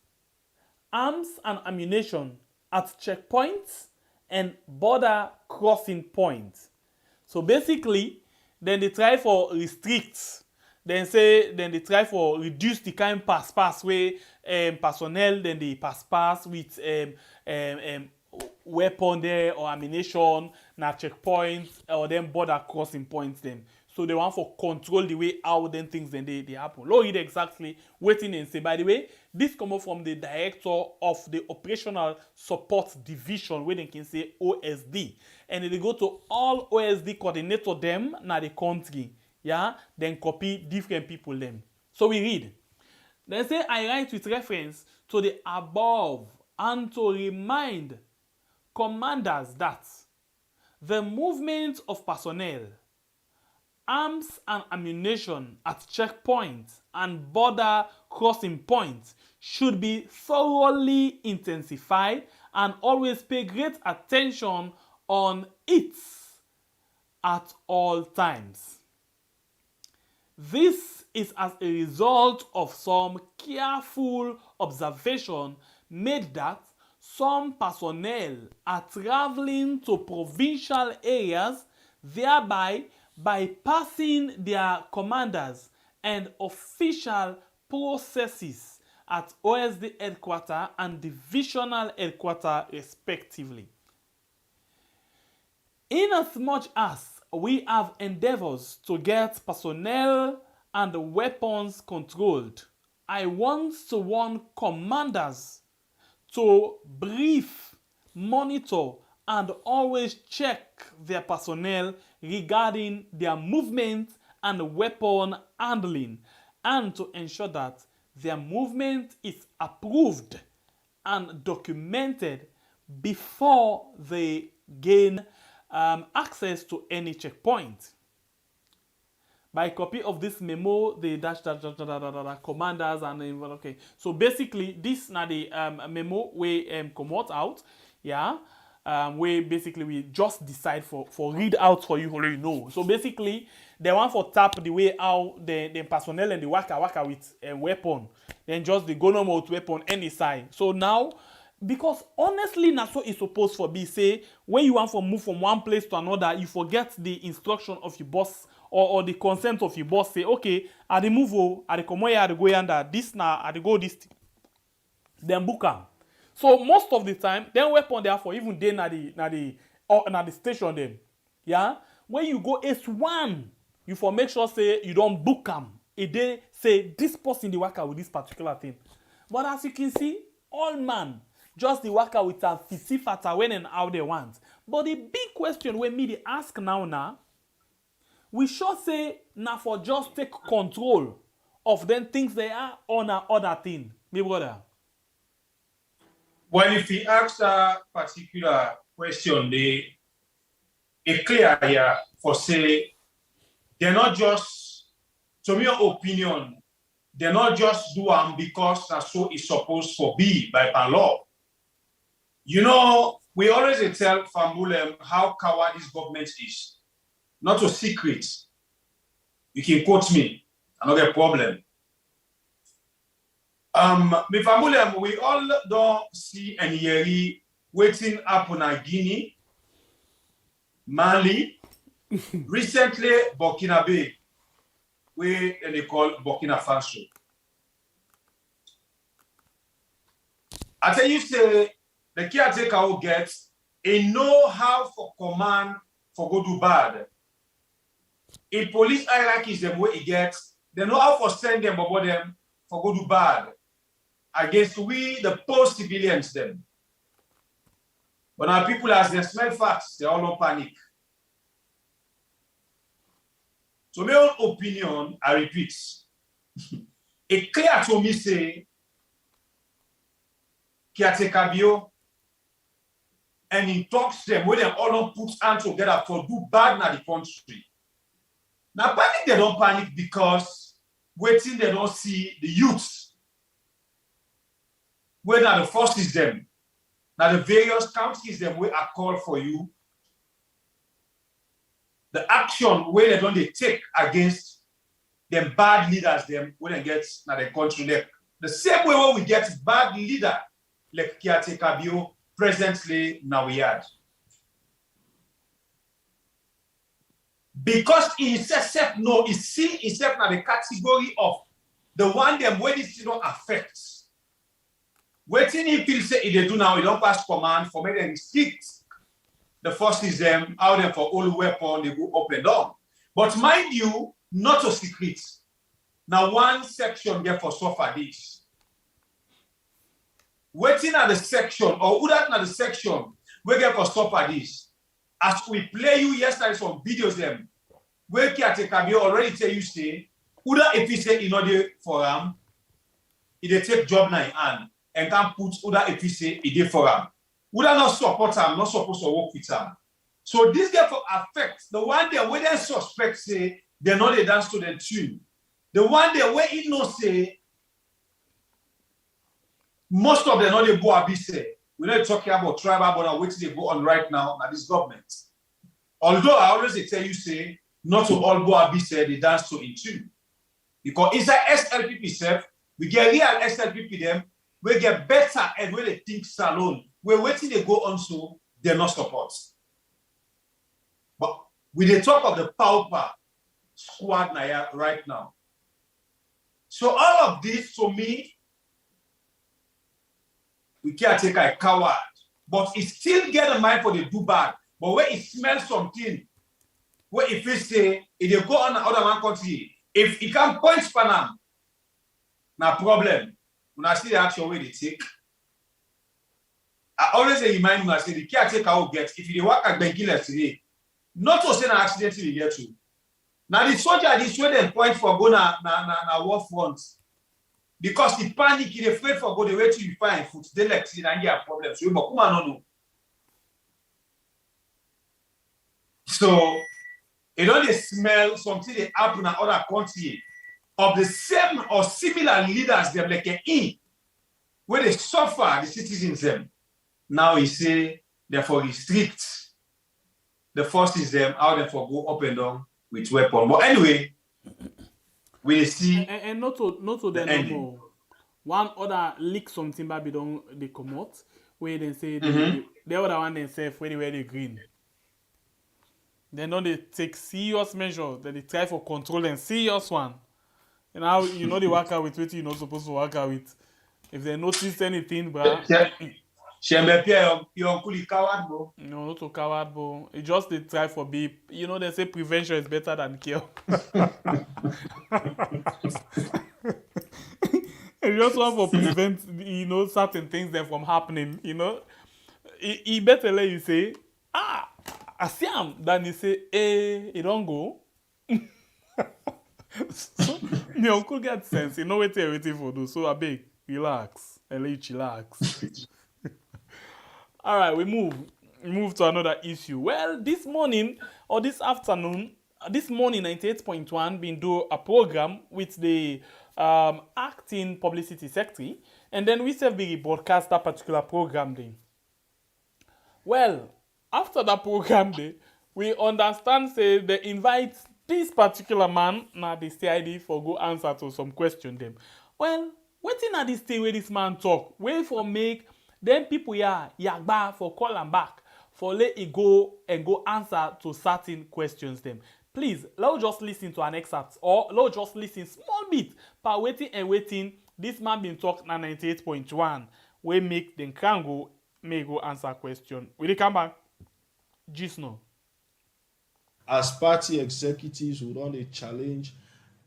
arms and ammunition at checkpoints and border crossing points. So basically, then they try for restrict Then say then they try for reduce the kind pass way personnel then they pass with weapon there or ammunition na checkpoints or then border crossing points them. So they want for control the way how then things then they happen. Low read exactly waiting and say, by the way, this come up from the director of the operational support division where they can say OSD. And they go to all OSD coordinator them na the country. Yeah, then copy different people them. So we read. They say I write with reference to the above and to remind commanders that the movement of personnel, arms and ammunition at checkpoints and border crossing points should be thoroughly intensified and always pay great attention on it at all times. This is as a result of some careful observation made that some personnel are traveling to provincial areas, thereby bypassing their commanders and official processes at OSD headquarters and divisional headquarters respectively. Inasmuch as we have endeavors to get personnel and weapons controlled, I want to warn commanders to brief, monitor, and always check their personnel regarding their movement and weapon handling, and to ensure that their movement is approved and documented before they gain access to any checkpoint. By copy of this memo, the commanders and okay. So basically, this na the memo we come out, yeah. Where basically we just decide for read out for you already know. So basically, they want for tap the way how the personnel and the worker with a weapon, then just the go normal with weapon any side. So now, because honestly, na so it's supposed to be. Say when you want to move from one place to another, you forget the instruction of your boss or the consent of your boss. Say okay, I the move, I the come here, I the go yonder. This now, I the go this. Then book am. So most of the time, then weapon therefore even then na the station them. Yeah, when you go S1, you for make sure say you don't book am. It they say this person the worker with this particular thing. But as you can see, all man just the worker with a fata when and how they want. But the big question when me they ask now, we sure say now for just take control of them things they are on a other thing, me brother. Well, if we ask a particular question, they clear here for say they're not just, to my opinion, they're not just do them because that's so it's supposed to be by law. You know, we always tell Fambulem how coward this government is. Not a secret. You can quote me, another problem. We all don't see any hear waiting happen in Guinea, Mali, recently Burkina Faso, where they call Burkina Faso. I tell you, say the caretaker will get a know-how for command for go do bad. In police hierarchies, them way it gets, they know how for send them about them for go do bad. Against we, the post-civilians, them. But now people, as they smell facts, they all don't panic. So my own opinion, I repeat, it clear to me say, caretaker bio, and he talks to them where they all don't put hands together for do bad in the country. Now panic, they don't panic because waiting they don't see the youths. Where now the forces them, now the various counties them where are called for you, the action where they don't they take against them bad leaders them when they get now the country like the same way when we get bad leader like caretaker bio presently now we had. Because he self no, he see himself na the category of the one them when it don't affect. Waiting he feel say if they do now, he don't pass command for me then restrict the forces them out there for all weapon, they go up and down. But mind you, not a secret. Now one section get for suffer this. Waiting at the section or who that at the section we get for suffer this. As we play you yesterday some videos them where caretaker be already tell you say who that if he say in order for him, he they take job na in hand and can put who that if he say he did for him. Who that not support him, not supposed to work with him. So this get for affect the one day where they suspect say they know they dance to the tune. The one day where he know say most of them know they go abi say. We're not talking about tribal, but what they go on right now at this government. Although I always tell you say not to all go abi say they dance to in tune. Because inside SLPP self, we get real SLPP them, we get better and when they think salon, we're waiting they go on so they're not support. But we they talk of the pauper squad right now. So all of this to me, we can't take a coward, but it still get a mind for the do bad. But when it smells something, where if it say if they go on another one country, if it can point Panam, no problem. When I see the action where they take, I always remind me, I say the caretaker will get if you work at Benkiles today, not to say an accident you get to. Now the soldier this way they point for go na war front. Because the panic, he's afraid for go the way to you find food, they like see and get problems. So you come on. So it only smell something they happen in other countries of the same or similar leaders them like where they suffer the citizens them. Now he say therefore restrict the forces them out there for go up and down with weapon. But anyway, we see and not to the number. One other leak something baby don't they come out where they say the other one themselves where they wear the green. Then don't they take serious measures, then they try for control and serious one. And now you know they work out with what you're not supposed to work out with. If they notice anything, bruh. No, not to coward, bro. It just they try for be. You know they say prevention is better than cure. You just want to prevent, you know, certain things there from happening. You know, he better let you say, I see him. Then he say, he don't go. So, my uncle get sense. You know what they're waiting for do. So I beg, relax. I let you chillax. All right, we move to another issue. Well, this morning or this afternoon, this morning 98.1 been do a program with the Acting Publicity Sectary, and then we have be broadcast that particular program day. Well, after that program day, we understand say they invite this particular man na the CID for go answer to some question them. Well, waiting at this thing where this man talk, wait for make then people yagba for call and back for let it go and go answer to certain questions them. Please, let's just listen to an excerpt or let's just listen small bit. But waiting, this man been talk na 98.1 we make them can go may go answer question. Will they come back? Just no. As party executives, we don't challenge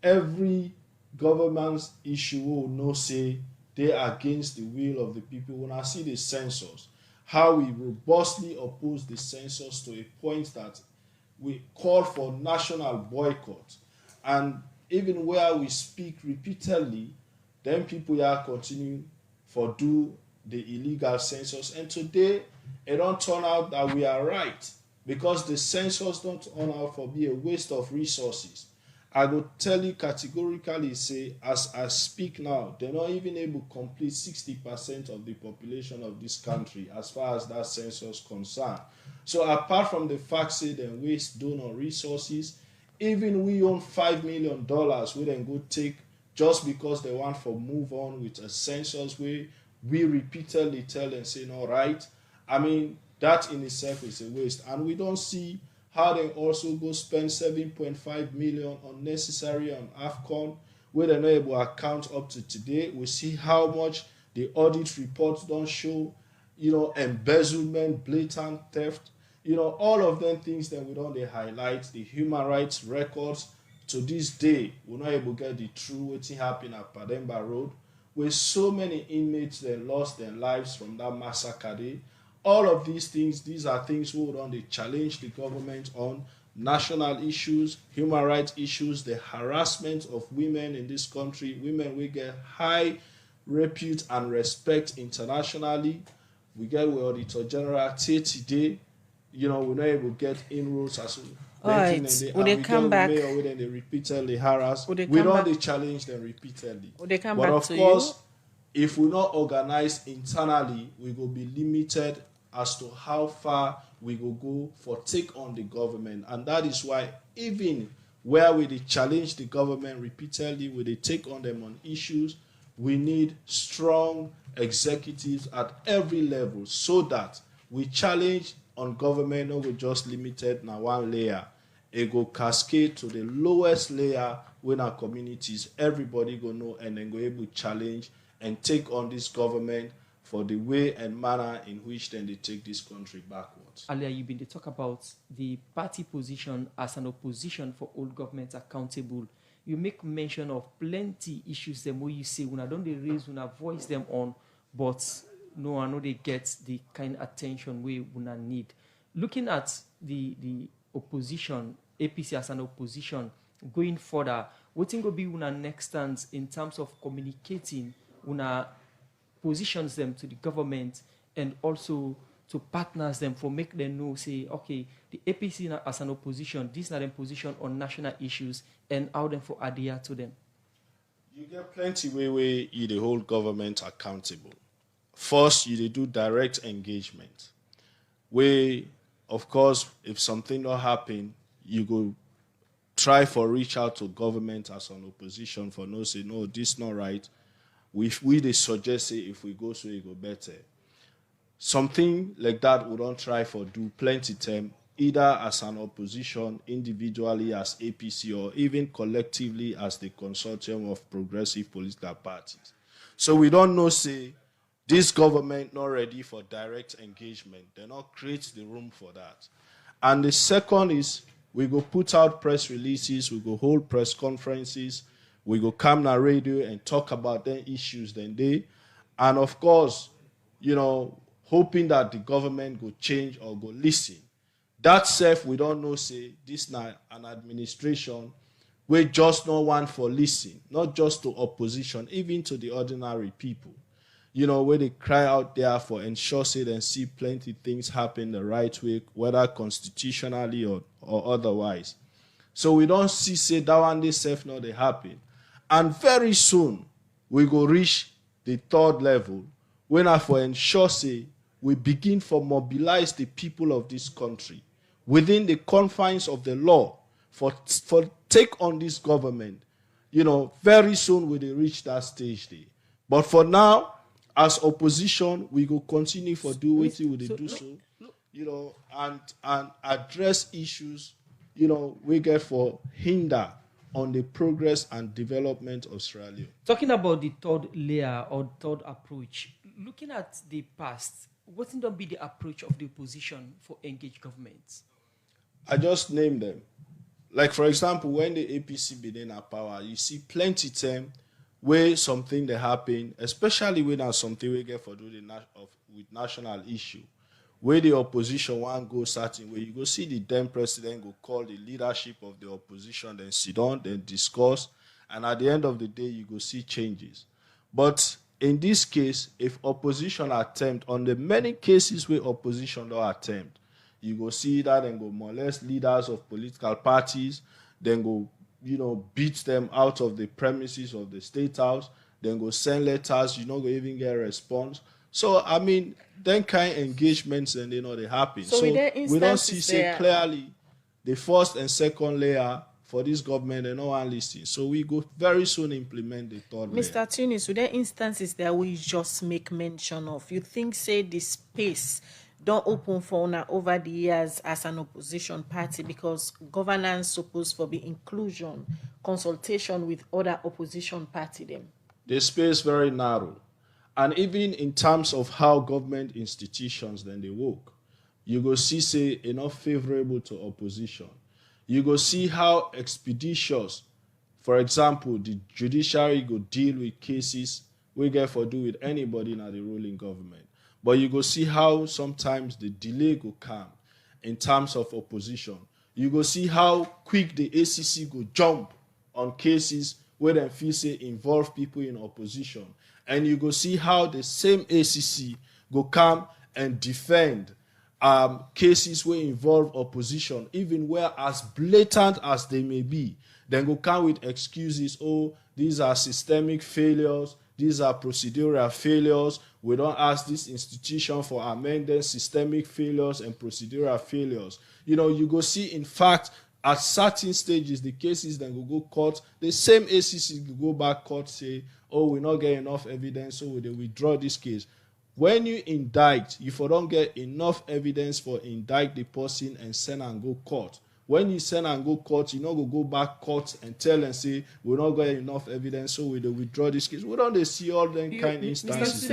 every government's issue will no say they are against the will of the people. When I see the census, how we robustly oppose the census to a point that we call for national boycott. And even where we speak repeatedly, then people are continuing for do the illegal census. And today, it don't turn out that we are right because the census don't turn out for be a waste of resources. I will tell you categorically, say, as I speak now, they're not even able to complete 60% of the population of this country as far as that census concerned. So apart from the fact, say, they waste donor resources, even we own $5 million, we then go take just because they want to move on with a census where we repeatedly tell and say, no, right? I mean, that in itself is a waste. And we don't see how they also go spend 7.5 million unnecessary on AFCON, where they're not able to account up to today. We see how much the audit reports don't show, embezzlement, blatant theft, all of them things that we don't they highlight, the human rights records. To this day, we're not able to get the true what happened at Pademba Road, where so many inmates that lost their lives from that massacre day. All of these things, these are things we would challenge the government on national issues, human rights issues, the harassment of women in this country. Women, we get high repute and respect internationally. We get with Auditor General today, we're not able to get inroads as well. All right, would they come back? When they repeatedly harass, we don't challenge them repeatedly. Would they come but back of to course, if we not organize internally, we will be limited as to how far we will go for take on the government. And that is why even where we challenge the government repeatedly, we they take on them on issues, we need strong executives at every level so that we challenge on government, not we just limited now one layer. It go cascade to the lowest layer when our communities, everybody go know and then go able to challenge and take on this government for the way and manner in which then they take this country backwards. Earlier, you've been to talk about the party position as an opposition for old government accountable. You make mention of plenty issues them where you say when I don't they raise, when I voice them on, but no, I know they get the kind of attention we would need. Looking at the opposition, APC as an opposition, going further, what think will be una next stance in terms of communicating una positions them to the government and also to partners them for make them know, say, okay, the APC as an opposition, this is not a position on national issues and how them for adhere to them? You get plenty way you the whole government accountable. First, you do direct engagement. Where, of course, if something don't happen, you go try for reach out to government as an opposition for no say, no, this not right. We they suggest say if we go so it go better. Something like that we don't try for do plenty time, either as an opposition, individually as APC, or even collectively as the consortium of progressive political parties. So we don't know say this government not ready for direct engagement. They not create the room for that. And the second is we go put out press releases, we go hold press conferences, we go come on radio and talk about their issues then they. And of course, hoping that the government go change or go listen. That self, we don't know, say, this now an administration we just not want for listen, not just to opposition, even to the ordinary people. Where they cry out there for ensure say and see plenty things happen the right way, whether constitutionally or otherwise. So we don't see say that one day self not they happen. And very soon we go reach the third level when I for ensure say we begin for mobilize the people of this country within the confines of the law for take on this government. Very soon we will reach that stage there. But for now, as opposition, we will continue for do what we will do so, and address issues, we get for hinder on the progress and development of Australia. Talking about the third layer or third approach, looking at the past, what would be the approach of the opposition for engaged governments? I just named them. Like, for example, when the APC been in power, you see plenty time where something that happen, especially when there's something we get for do with national issue, where the opposition want go certain way, you go see the then president go call the leadership of the opposition, then sit down, then discuss, and at the end of the day, you go see changes. But in this case, if opposition attempt, on the many cases where opposition don't attempt, you go see that and go molest leaders of political parties, then go beat them out of the premises of the State House, then go send letters, you not go even get a response. So, then kind of engagements and they happen. So we don't see say clearly the first and second layer for this government, they no one listen. So we go very soon implement the third layer. Mr. Tunis, so there are instances that we just make mention of. You think, say, the space don't open for una over the years as an opposition party, because governance supposed to be inclusion, consultation with other opposition party them? The space very narrow. And even in terms of how government institutions then they work, you go see say enough favorable to opposition. You go see how expeditious, for example, the judiciary go deal with cases we get for do with anybody in the ruling government. But you go see how sometimes the delay go come in terms of opposition. You go see how quick the ACC go jump on cases where they feel say involve people in opposition. And you go see how the same ACC go come and defend cases where involve opposition, even where as blatant as they may be, then go come with excuses. Oh, these are systemic failures. These are procedural failures. We don't ask this institution for amending systemic failures and procedural failures. You know, you go see, in fact, at certain stages, the cases then go court. The same ACC go back court, say, oh, we not get enough evidence, so we withdraw this case. When you indict, if you don't get enough evidence for indict the person and send and go court. When you send and go court, you not go back court and tell and say, we not got enough evidence, so we withdraw this case. We don't see all them kind of instances.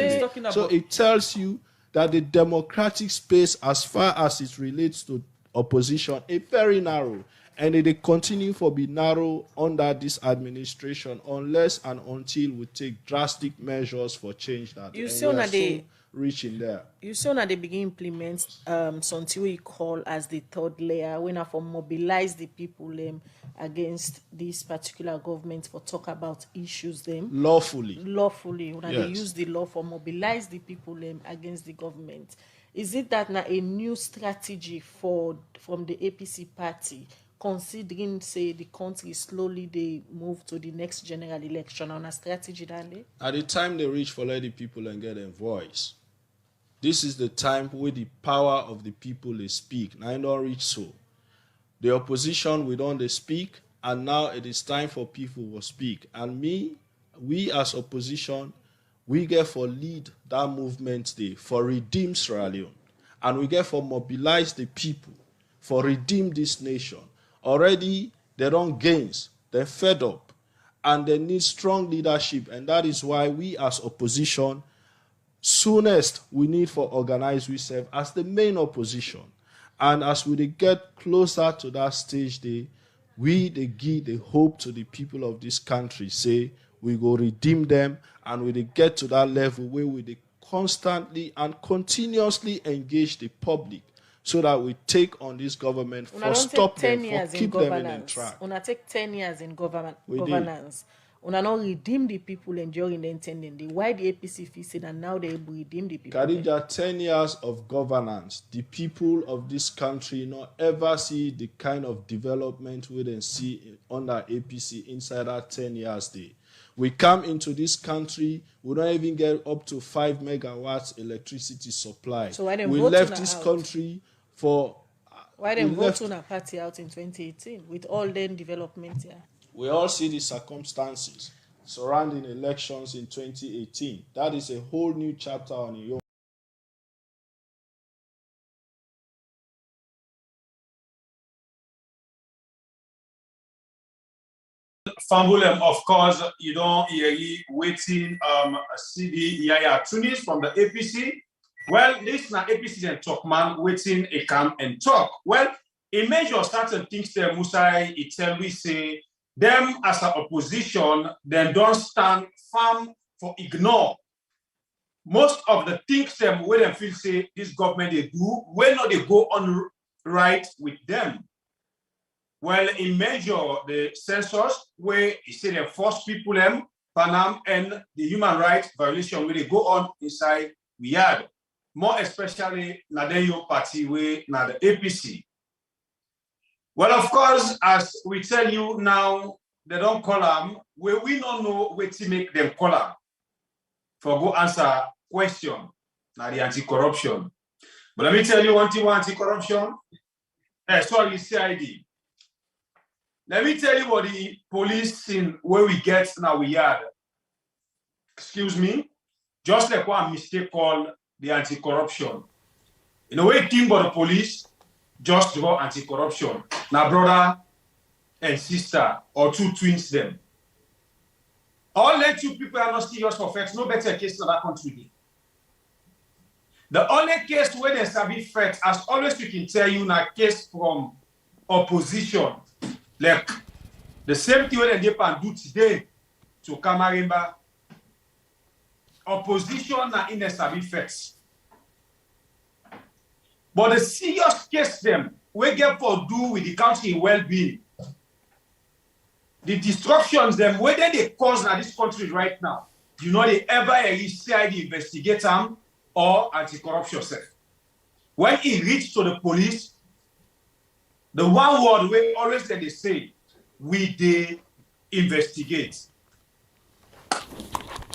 So it tells you that the democratic space, as far as it relates to opposition, is very narrow. And it continue to be narrow under this administration unless and until we take drastic measures for change that. You see on the reaching there. You see when they begin implement something we call as the third layer, when I for mobilize the people against this particular government for talk about issues them lawfully. When they use the law for mobilize the people against the government. Is it that now a new strategy from the APC party, considering say the country slowly they move to the next general election on a strategy that at the time they reach for let the people and get a voice? This is the time where the power of the people they speak. Now I don't reach so. The opposition we don't they speak, and now it is time for people to speak. And we as opposition, we get for lead that movement day for redeem Sierra Leone. And we get for mobilize the people for redeem this nation. Already they don't gains, they're fed up, and they need strong leadership. And that is why we as opposition, soonest we need for organize ourselves as the main opposition. And as we get closer to that stage day, we give the hope to the people of this country, say we go redeem them, and we get to that level where we constantly and continuously engage the public so that we take on this government for stop them, for keep them in track. Una take 10 years in governance. Una not redeem the people enduring the intended. Why the APC feel and now they redeem the people? Khadija, 10 years of governance, the people of this country not ever see the kind of development we then see under APC inside that 10 years day. We come into this country, we don't even get up to 5 megawatts electricity supply. So why we left this country for... Why they vote on a party out in 2018 with all them development here? We all see the circumstances surrounding elections in 2018. That is a whole new chapter on your own. Fambulem, of course, you don't hear waiting CD Yaya Tunis from the APC. Well, this na APC and talk man waiting a come and talk. Well, a major certain things there, Musai, it tell we say them as an opposition, then don't stand firm for ignore. Most of the things them where they feel say this government they do, when not they go on right with them. Well, in measure the census where you say they force people them, Panam and the human rights violation where they go on inside we had. More especially Nadeyo party where na the APC. Well, of course, as we tell you now, they don't call them, where we don't know where to make them call them. For go answer question, now the anti-corruption. But let me tell you one thing, anti-corruption. Sorry, CID. Let me tell you what the police in where we get now we had. Excuse me, just like one mistake called the anti-corruption. You know, when you think about the police, just draw anti-corruption. Now, brother and sister, or two twins them. All let you people are not serious for facts. No better case in that country. The only case where there's a big facts, as always, we can tell you, na case from opposition. Like the same thing when they can do today to Kamarimba. Opposition na in a sabi facts. But the serious case them we get for do with the country well-being. The destructions them whether they cause in this country right now, you know they ever CID investigate them or anti-corruption self. When it reach to the police, the one word we always they say, we they investigate.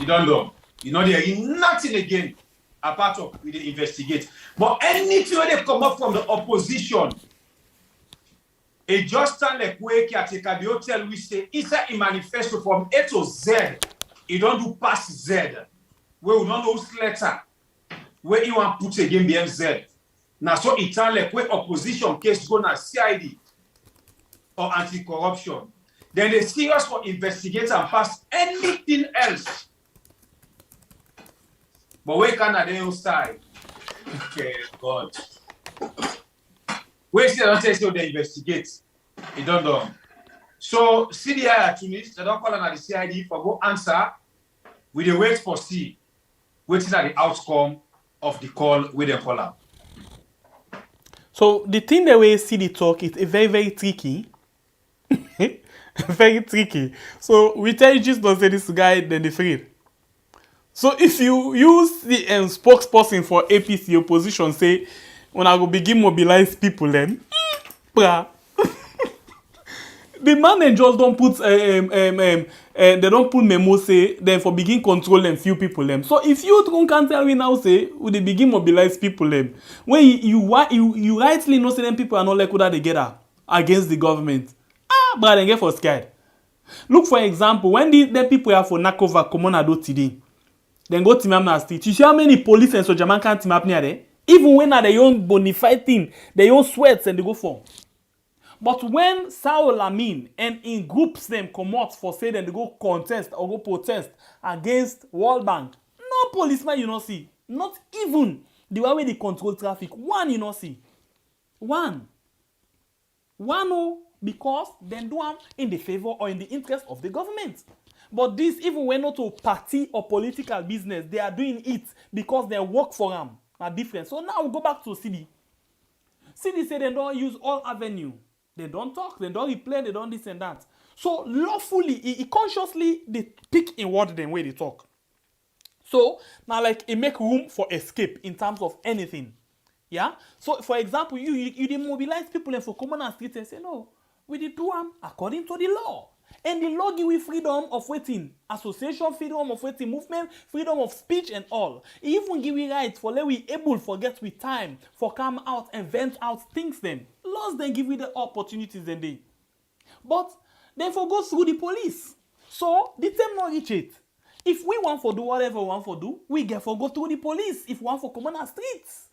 You don't know. You know there is nothing again apart of we they investigate. But anything when they come up from the opposition, it just stand like where caretaker the hotel we say it's a manifesto from A to Z. It don't do past Z. Where we don't know whose letter. Where you want put again behind Z. Now so it sound like where opposition case go na CID or anti-corruption. Then they serious for investigate and pass anything else. But where can they side? Okay, God. Where say don't say they investigate. It don't know. So CDI Tunis, they don't call on the CID for go answer. We dey wait for C. Waiting at the outcome of the call with the caller. So the thing that we see the talk is very, very tricky. Very tricky. So we tell you just don't say this guy, then they free. So if you use the spokesperson for APC opposition, say, when I go begin mobilize people, then, the man and just don't put, they don't put memo say, then for begin control them few people them. So if you can't tell me now, say, would they begin mobilize people them? When you rightly know say them people are not like that together against the government. But they get for scared. Look for example, when the people are for NACOVERC come on a do today. Then go team up na street. You see how many police and soldier man can't team up near there? Even when they own bonafide thing, they own sweats and they go for. But when Saul Amin and in groups them come out for say then they go contest or go protest against World Bank, no policeman you not see. Not even the way they control traffic. One you not see. One because they do them in the favor or in the interest of the government. But this, even when not a party or political business, they are doing it because they work for them. Are different. So now we go back to CD. CD say they don't use all avenue. They don't talk, they don't replay, they don't this and that. So lawfully, consciously, they pick in what them way they talk. So now like it make room for escape in terms of anything. Yeah? So for example, you demobilize people and for common and streets and say, no, we did do them according to the law. And the law give you freedom of waiting, association, freedom of waiting, movement, freedom of speech and all. It even give you rights for let we able for get with time, for come out and vent out things then. Laws then give you the opportunities then they. But then for go through the police. So the term not reach it. If we want for do whatever we want for do, we get for go through the police. If we want for come on our streets.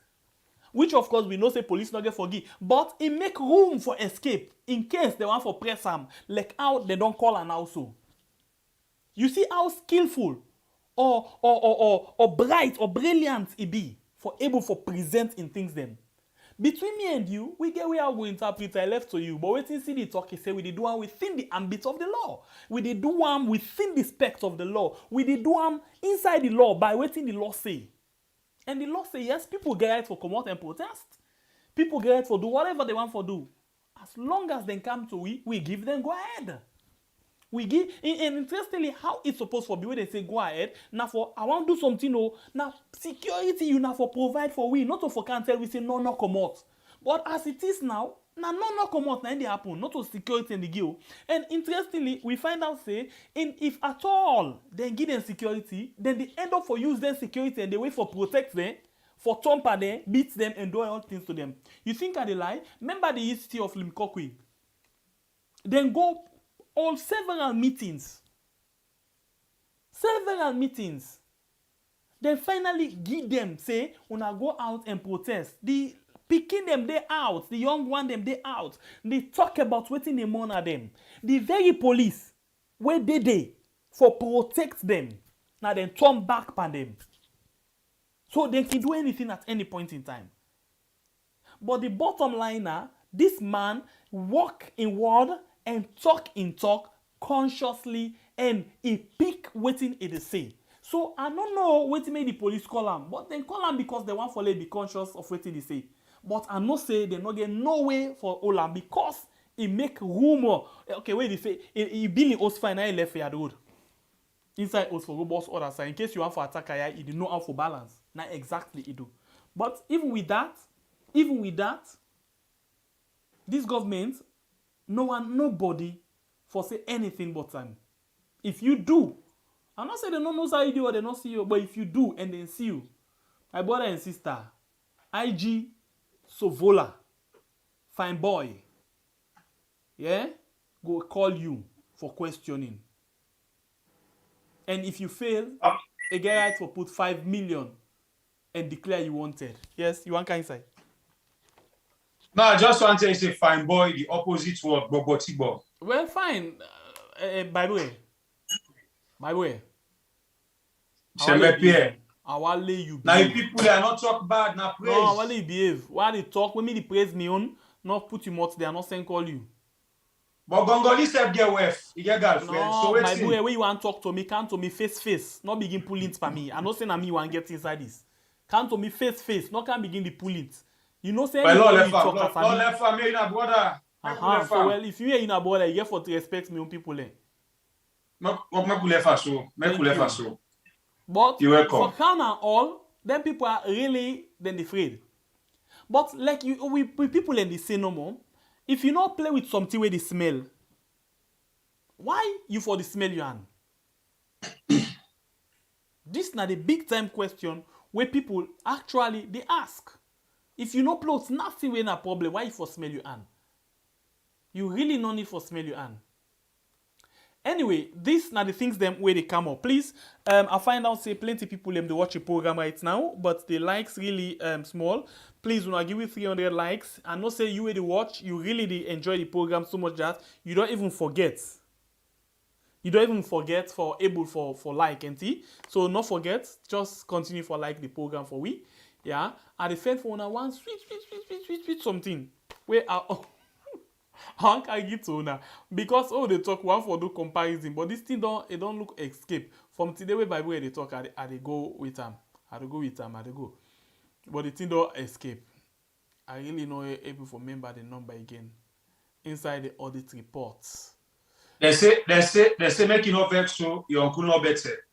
Which of course we know say police not get forgive, but it make room for escape in case they want for press them, like how they don't call an also. You see how skillful or bright or brilliant it be for able for present in things them. Between me and you, we get where we interpret I left to you, but waiting see the talk say we did do one within the ambit of the law. We did do one within the spectrum of the law. We did do one inside the law by waiting the law say. And the law say, yes, people get right for come out and protest. People get right for do whatever they want for do. As long as they come to we give them go ahead. We give, and interestingly, how it's supposed to be when they say go ahead. Now for, I want to do something, no, now security you now for provide for we, not to for can tell we say no come out. But as it is now, no come out, now they happen, not to security and the give. And interestingly, we find out say, if at all they give them security, then they end up for use them security and they wait for protect them, for tamper them, beat them, and do all things to them. You think I lie? Remember the history of Limkokwe? Then go on several meetings. They finally give them, say, una go out and protest. The picking them they out, the young one them they out. They talk about waiting the money at them. The very police, where they for protect them, now then turn back on them. So they can do anything at any point in time. But the bottom line now, this man walk in word and talk in talk consciously, and he pick waiting it say. So I don't know what made the police call him, but they call him because they want for be conscious of what they say. But I know say they not get no way for Olam because he make rumor. Okay, wait, they say he been in host fine, I left here the road. Inside host for robots other side. In case you want for attack, he did know how for balance. Not exactly he do. But even with that, this government, nobody for say anything but time. If you do, I'm not saying they don't know how you do or they don't see you, but if you do and they see you, my brother and sister, IG, Sovola, fine boy, yeah, go call you for questioning. And if you fail, a guy right for put 5 million and declare you wanted. Yes, you want kind side? No, I just want to say fine boy, the opposite word, bobotibo. Well, fine. By the way. I will lay you behave. Now, if people are not talk bad, now praise. No, I will lay you behave. Why they talk? When me the praise me on, not put you out there, not send call you. But Gongoli said get wife, he get girlfriend. No, so my boy, when you want to talk to me, come to me face. Not begin pulling it for me. I not saying that me want get inside this. Come to me face. Not can begin the pull it. You know say. Well, Lord left me in a brother. So well, if you hear in a brother, you get for to respect me on people. But you're welcome. For crown and all, then people are really then afraid. But like we people in the say no more. If you not play with something where they smell, why you for the smell you hand? This is not the big time question where people actually they ask. If you not play with nothing with a problem, why you for smell your hand? You really no need for smell your hand. Anyway, these are the things them where they come up. Please, I find out say plenty people them they watch the program right now, but the likes really small. Please, when I give you 300 likes, and not say you where they watch, you really enjoy the program so much that you don't even forget. You don't even forget for able for like and see. So not forget, just continue for like the program for we. Yeah. At the first one, I want sweet something. Where how can I get to now? Because they talk one for do comparison, but this thing don't look escape. From today way by way they talk, I they go with them. I they go. But the thing don't escape. I really know able to remember the number again. Inside the audit reports. They say make you no vex so your uncle no better.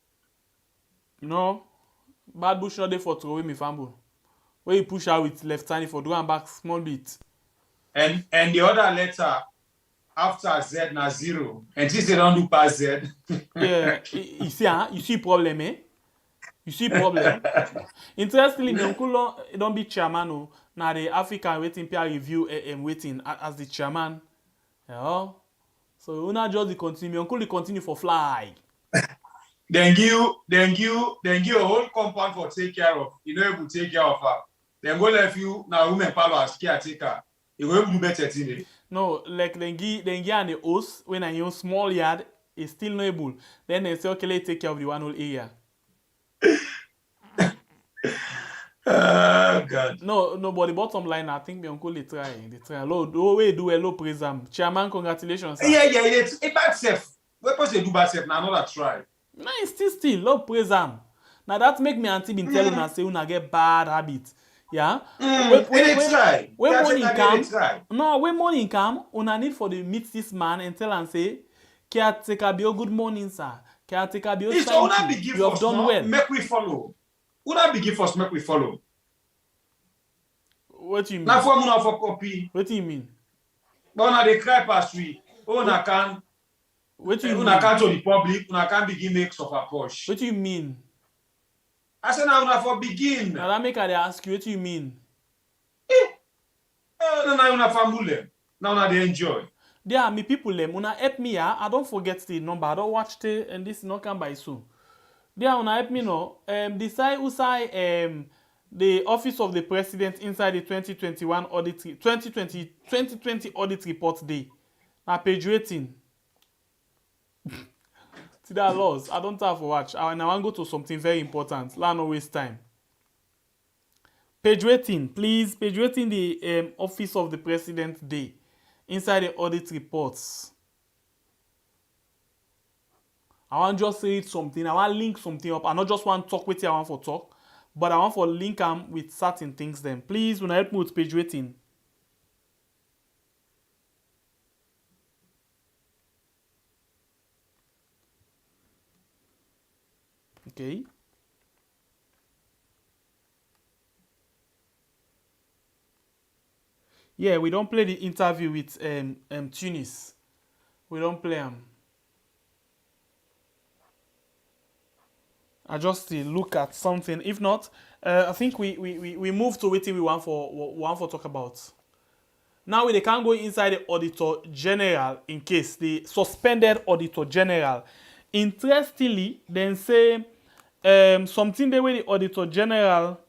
No. Bad bush not there for throw away me famble. Where you push out with left hand for do and back small bit. And the other letter after Z na 0. And since they don't do past Z. Yeah, you see problem, eh? You see problem. Interestingly, my uncle don't be chairman now the African waiting peer review waiting as the chairman. Yeah. So you not just continue. My uncle continue for fly. Then give a whole compound for take care of. You know able to take care of her. Then go left you now women power as caretaker. You will do better today. No, like then give an the host when I use small yard is still not able. Then they say okay, let's take care of the one whole area. Oh God. No, but the bottom line, I think my uncle they try. Low way do a low praise chairman, congratulations. Sir. Yeah, it's a bad self. What supposed to do bad self now? Another try. No, it's still low praise Now that make me auntie been telling her say una get bad habit. Yeah. When morning come, una need for the meet this man and tell and say, caretaker be good morning, sir. Caretaker be thank you. You have done well. Make we follow. Una begin first, make we follow. What do you mean? Now for copy. What do you mean? But now they cry past we. Una can. What do you mean? Una can to the public. Una can begin make suffer push. What do you mean? I said now una for begin. Now that make I ask you. What do you mean? Now una famule. Now una they enjoy. There are me people them. Una help me. I don't forget the number. I don't watch the and this not come by soon. There, una help me know. Decide usai the Office of the President inside the 2021 audit 2020 audit report day. Na page 18. See that laws. I don't have to watch. I want to go to something very important. Let's not waste time. Page 18, please. Page 18, the Office of the President day inside the audit reports. I want just read something. I want link something up. I not just want talk with you. I want for talk, but I want for link them with certain things. Then please, when I help me with page 18. Okay. Yeah, we don't play the interview with Tunis. We don't play them. I just look at something. If not, I think we move to what we want for talk about. Now they can't go inside the Auditor General in case the suspended Auditor General. Interestingly, then say something the way the Auditor General.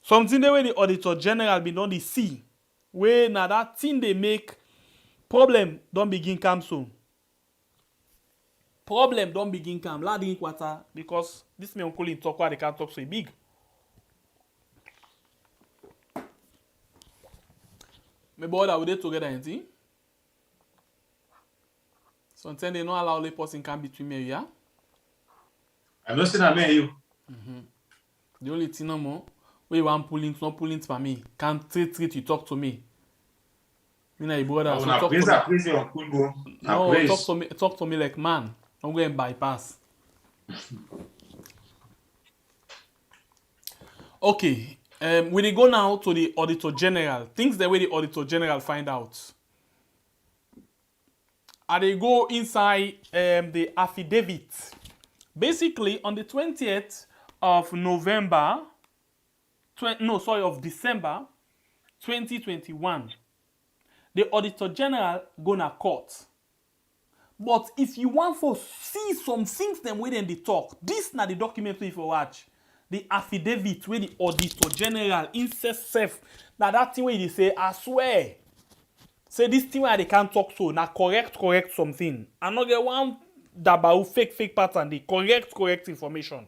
Something the way the Auditor General be done the see. Where now that thing they make problem don't begin come soon. Problem don't begin come. La drink water because this me uncle in talk why they can't talk so big. Me brother we dey together anything. Sometimes they don't allow the person come between me and you. I'm not saying I mean you. The only thing no more. We want pulling, not pulling for me. Can't treat you talk to me. Me na your brother. So talk to me. No, talk to me like man. Don't go and bypass. Okay. We go now to the Auditor General. Things the way the Auditor General find out. And they go inside the affidavit. Basically, on the 20th of November. Of December 2021, the Auditor General gonna court. But if you want to see some things them where they talk, this na the document if you watch. The affidavit where the Auditor General insist self that thing where they say, I swear. Say this thing where they can't talk so, na correct something. And not get one dabao fake pattern, the correct information.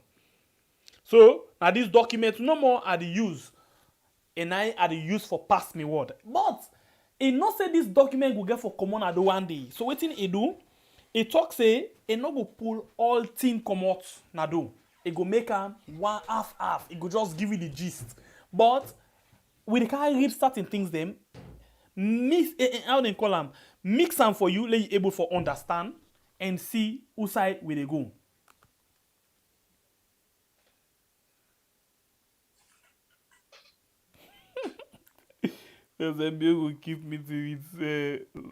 So, now this document no more are the use. And I are the use for pass me word. But, it not say this document will get for common at the one day. So, what thing it do? It talk say, it not go pull all thing come out na do. It go make them one half. It go just give you the gist. But, we can read certain things them. How they call them? Mix them for you, let you able for understand and see who side where they go. The MBA will keep me to its.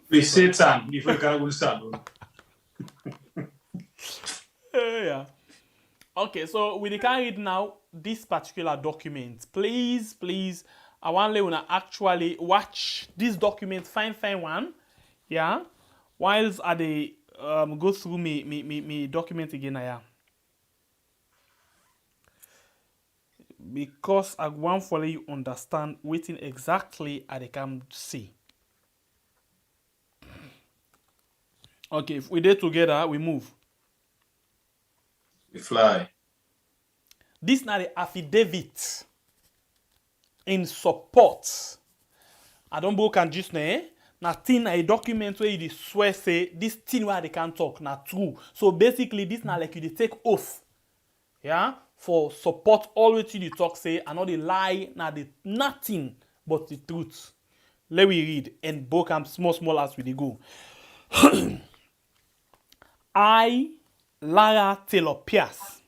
We Satan before you can go start. Yeah. Okay, so we can read now this particular document. Please, I want you to actually watch this document. Fine one. Yeah. Whilst I go through me document again. Yeah. Because I want for you understand waiting exactly at the can see. Okay, if we did together, we move. We fly. This now the affidavit in support. I don't book and just na thing a document where you swear say this thing where they can talk na true. So basically this now like you take oath. Yeah. For support all what you talk say and not the lie now the nothing but the truth. Let me read and book am small as we go. I, Lara Taylor Pierce,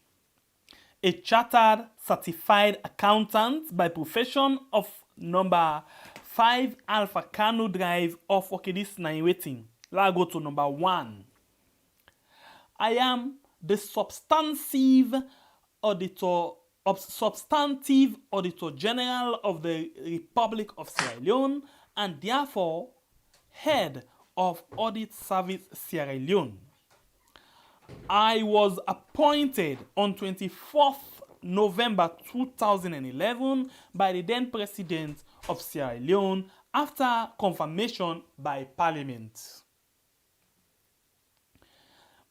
a chartered certified accountant by profession of number 5 Alpha Kano Drive of this 9 waiting. Let's go to number 1. I am the substantive Auditor General of the Republic of Sierra Leone and therefore head of Audit Service Sierra Leone. I was appointed on 24th November 2011 by the then President of Sierra Leone after confirmation by Parliament.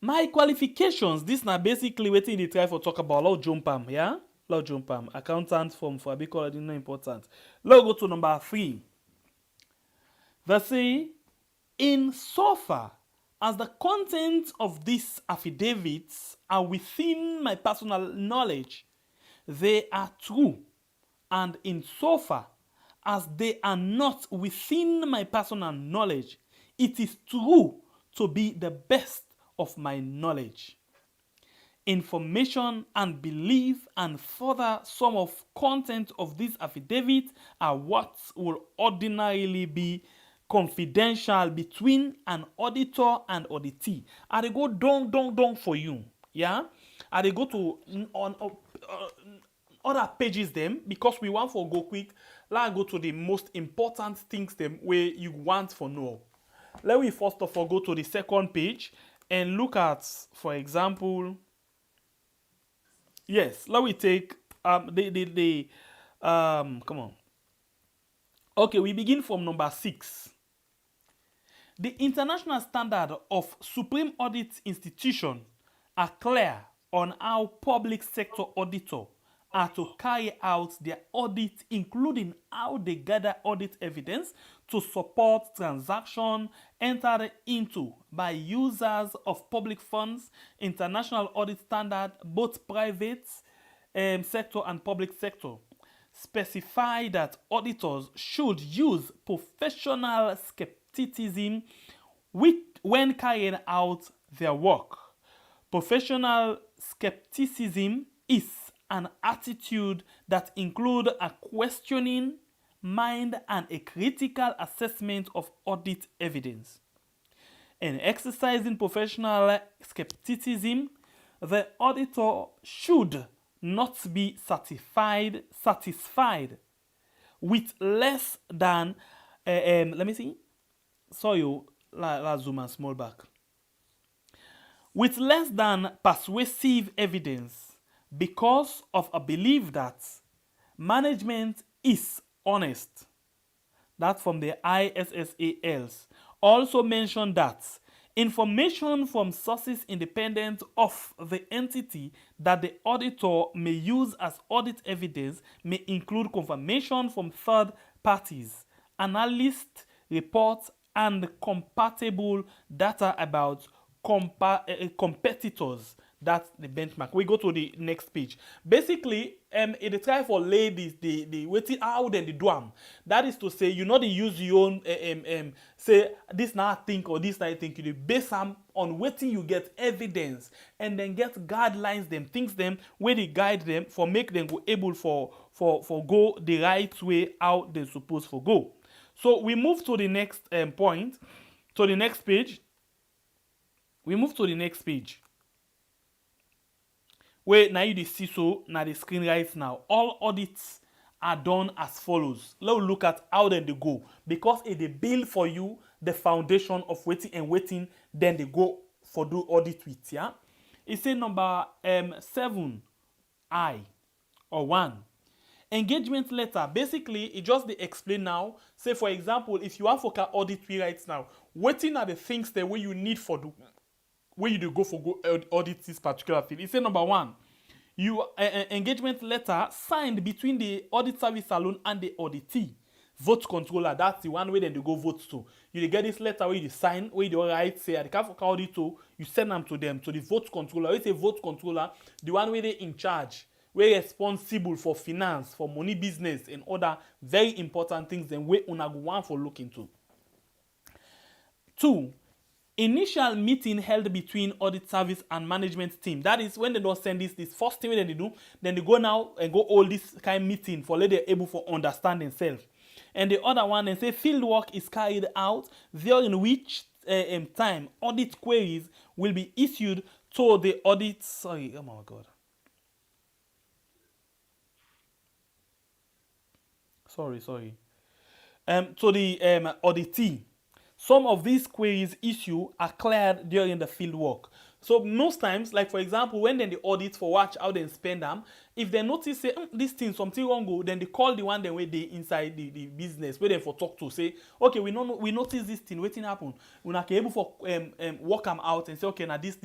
My qualifications, this now basically waiting the try for talk about Lord Jumpam, yeah? Lord Jumpam, accountant from Fabico, it's not important. Let's go to number 3. They say, in so far as the contents of these affidavits are within my personal knowledge, they are true, and in so far as they are not within my personal knowledge, it is true to be the best of my knowledge. Information and belief and further some of content of this affidavit are what will ordinarily be confidential between an auditor and auditee. I go down for you, yeah. I go to on other pages them because we want for go quick. Let's go to the most important things them where you want for know. Let me first of all go to the second page and look at, for example, yes, let me take come on. Okay, we begin from number 6. The international standard of Supreme Audit Institution are clear on how public sector auditors are to carry out their audit, including how they gather audit evidence to support transactions entered into by users of public funds. International audit standard, both private sector and public sector, specify that auditors should use professional skepticism when carrying out their work. Professional skepticism is an attitude that includes a questioning mind and a critical assessment of audit evidence. In exercising professional skepticism, the auditor should not be satisfied with less than let me see. Sorry, let's zoom and small back. With less than persuasive evidence, because of a belief that management is honest. That's from the ISSALs. Also mentioned that information from sources independent of the entity that the auditor may use as audit evidence may include confirmation from third parties, analyst reports, and compatible data about competitors. That's the benchmark. We go to the next page. Basically, it try for ladies the waiting how they do them. That is to say, you know, they use your own say this now think or this I think you base them on waiting you get evidence and then get guidelines them things them where they guide them for make them go able for go the right way how they're supposed to go. So we move to the next point, to the next page. We move to the next page. Where now you see so now the screen right now. All audits are done as follows. Let's look at how then they go. Because it they build for you the foundation of waiting, then they go for do audit with, yeah. It say number 7I or 1. Engagement letter. Basically, it just they explain now. Say for example, if you have for audit right now, waiting are the things that way you need for do. Where you do go for go audit this particular thing. It say number 1, you engagement letter signed between the audit service alone and the auditee. Vote controller, that's the one way then they go vote to. You get this letter where you sign, where you write, say at the cap for auditor, you send them to them, to the vote controller. Where say vote controller, the one where they in charge, where responsible for finance, for money business, and other very important things then we una go one for look into. 2. Initial meeting held between audit service and management team. That is when they don't send this first thing that they do, then they go now and go all this kind of meeting for let they able for understand themselves. And the other one and say field work is carried out during which time audit queries will be issued to the audit. Sorry, oh my God. Sorry. To the auditee. Some of these queries issue are cleared during the field work. So most times, like for example, when then they audit for watch how they spend them, if they notice say this thing something wrong go, then they call the one then where they inside the business where they for talk to say, okay, we notice this thing, waiting happen. We not able for work them out and say, okay, now this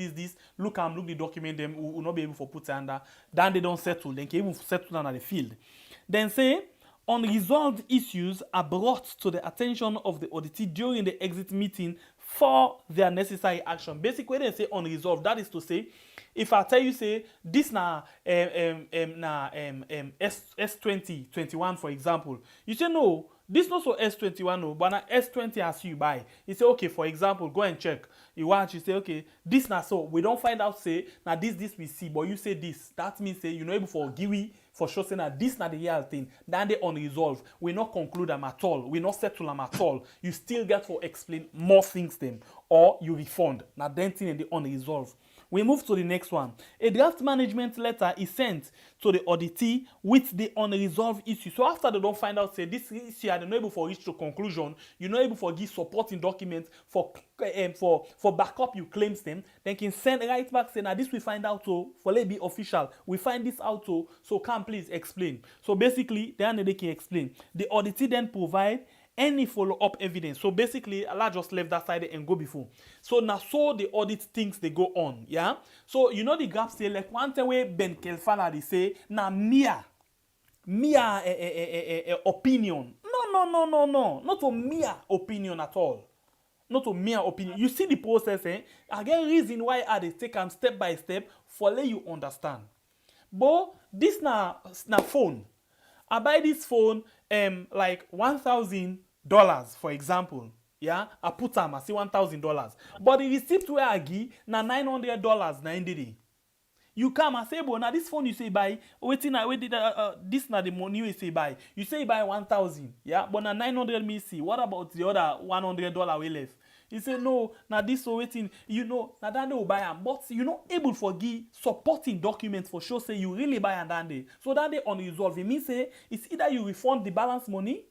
look the document them we will not be able for put under. Then they don't settle, then can even settle down at the field. Then say unresolved issues are brought to the attention of the auditee during the exit meeting for their necessary action. Basically, when they say unresolved, that is to say, if I tell you say this na S20 21 for example, you say no, this not so S21 no, but na S20 as you buy. You say okay, for example, go and check. You watch, you say okay, this na so we don't find out say now this we see, but you say this. That means say you know able for give for sure saying that this not the real thing. Then they unresolved. We not conclude them at all. We not settle them at all. You still get to explain more things them, or you refund. Now then thing and the unresolved. We move to the next one. A draft management letter is sent to the auditee with the unresolved issue. So after they don't find out, say this issue are not able for reach to conclusion, you're not able for give supporting documents for backup you claims them, then can send right back say now this we find out to for let be official. We find this out to, so can please explain. So basically then they can explain. The auditee then provide any follow-up evidence. So basically, Allah just left that side and go before. So now, so the audit things they go on, yeah. So you know the gap say like one time where Ben Kelfala they say na mere opinion. No, not a mere opinion at all. Not a mere opinion. You see the process, eh? Again, reason why I they take them step by step for let you understand. But this na phone. I buy this phone like $1,000 for example. Yeah, I put them, I see $1,000. But the receipt where I give na $900 na day. You come and say, but now this phone you say buy, this na the money you say buy. You say buy 1,000, yeah, but now 900 me see. What about the other $100 we left? You say no, now this so waiting, you know, now that they will buy them, but you're not able to give supporting documents for sure say you really buy and then they. So that they unresolved. It means say it's either you refund the balance money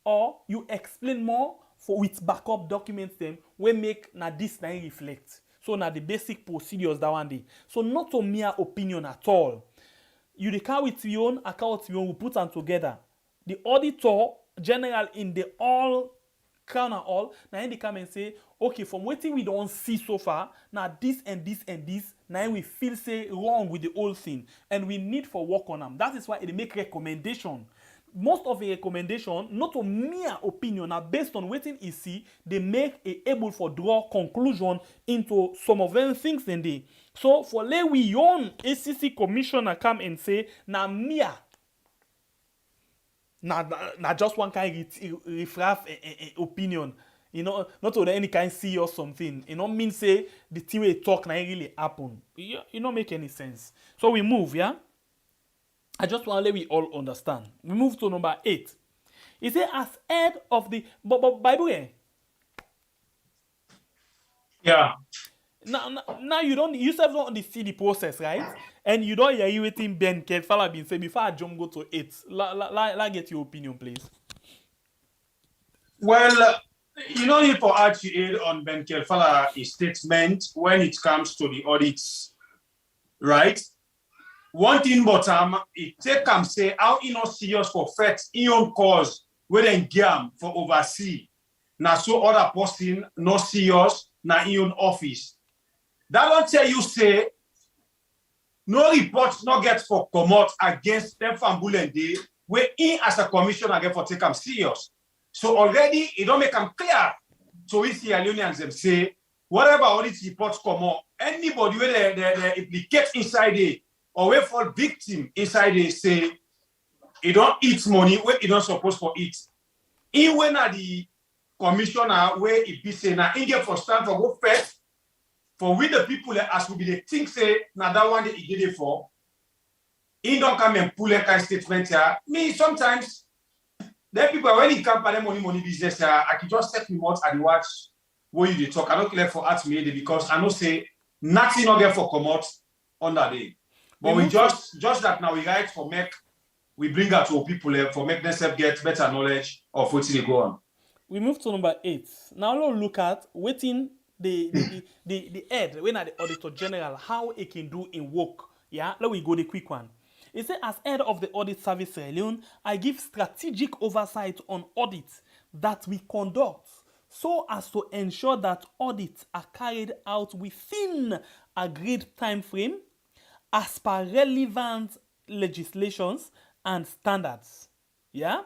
or you explain more for with backup documents them we make now this now reflect. So now the basic procedures that one day. So not a mere opinion at all. You the car with your own account you will put them together. The Auditor General in the all crown and all, now they come and say, okay, from what we don't see so far, now this and this and this, now we feel say wrong with the whole thing, and we need for work on them. That is why they make recommendation. Most of the recommendation, not a mere opinion, are based on what you see, they make able for draw conclusion into some of them things in they. So for let we own ACC commissioner come and say, na mere. Not just one kind riff-raff opinion. You know, not to any kind see or something. You know, mean say the thing we talk now really happen. You don't make any sense. So we move, yeah? I just want to let we all understand. We move to number 8. It says as head of the by the way. Yeah. Now you self don't see the process, right? And you don't hear waiting Ben Kelfala been say before I jump go to 8. La get your opinion, please. Well, you know, need for RTA on Ben Kelfala's statement when it comes to the audits, right? One thing but it take him say how he not serious for facts in own cause where then gam for oversee. Now so other person not serious na in own office. That don't tell you say no reports not get for come out against them from Bulende where he as a commissioner get for take him serious. So already it don't make them clear. So we see Alionians them say whatever audit reports come out, anybody where they implicate inside it or where for victim inside they say he don't eat money where he don't supposed for eat. He when at the commissioner where he be say now he get for stand for go first for with the people as will be the thing say now that one that he get it for. He don't come and pull a kind of statement here. Me sometimes then people when he come for them money business I can just set me out and watch what you talk. I don't care for art me because I know say nothing not get for come out on that day. But we just that now we write for make we bring that to people for make themselves get better knowledge of what they go on. We move to number 8. Now let's look at waiting the head when at the Auditor General how it can do in work. Yeah, let me go the quick one. It says, as head of the Audit Service Sierra Leone, I give strategic oversight on audits that we conduct so as to ensure that audits are carried out within agreed time frame as per relevant legislations and standards. Yeah?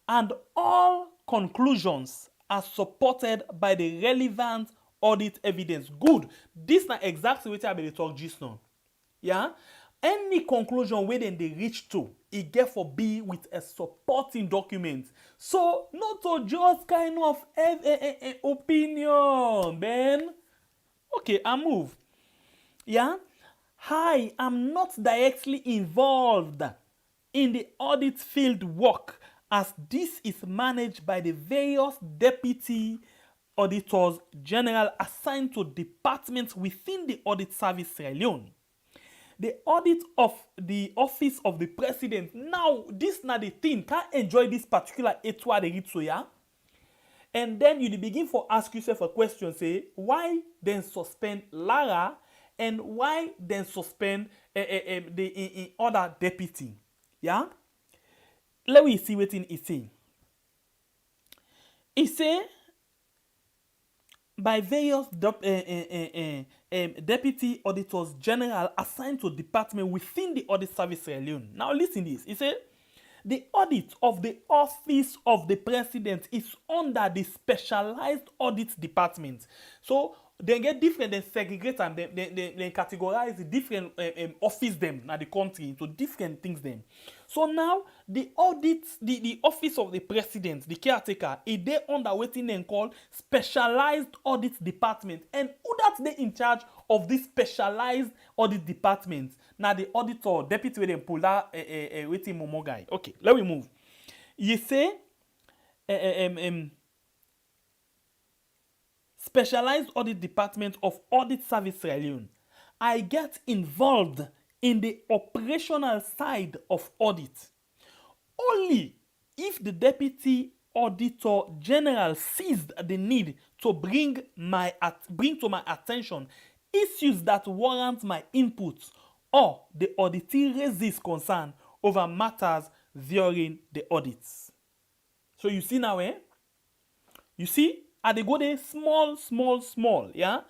And all conclusions are supported by the relevant audit evidence. Good. This is exactly what I will talk just now. Yeah? Any conclusion where then they reach to, it get for be with a supporting document. So, not to just kind of have an opinion, Ben. Okay, I move. Yeah? I am not directly involved in the audit field work as this is managed by the various deputy auditors general assigned to departments within the Audit Service Sierra Leone. The audit of the office of the president. Now, this not the thing. Can't enjoy this particular etwa they read so, yeah? And then you begin for ask yourself a question, say, why then suspend Lara and why then suspend the other deputy? Yeah? Let me see what it say. It say, by various deputy auditors general assigned to department within the Audit Service Sierra Leone. Now listen this. It said, the audit of the office of the president is under the specialized audit department. So they get different, they segregate and they categorize the different office them in the country into different things them. So now the audit, the office of the president, the caretaker, is they under what they call specialized audit department. And who that's they in charge of this specialized audit department? Now the auditor, deputy with them pull that waiting momo guy. Okay, let me move. You say Specialized Audit Department of Audit Service Sierra Leone. I get involved in the operational side of audit only if the Deputy Auditor General sees the need to bring to my attention issues that warrant my input or the auditee raises concern over matters during the audits. So you see now, You see? And they go there small, yeah?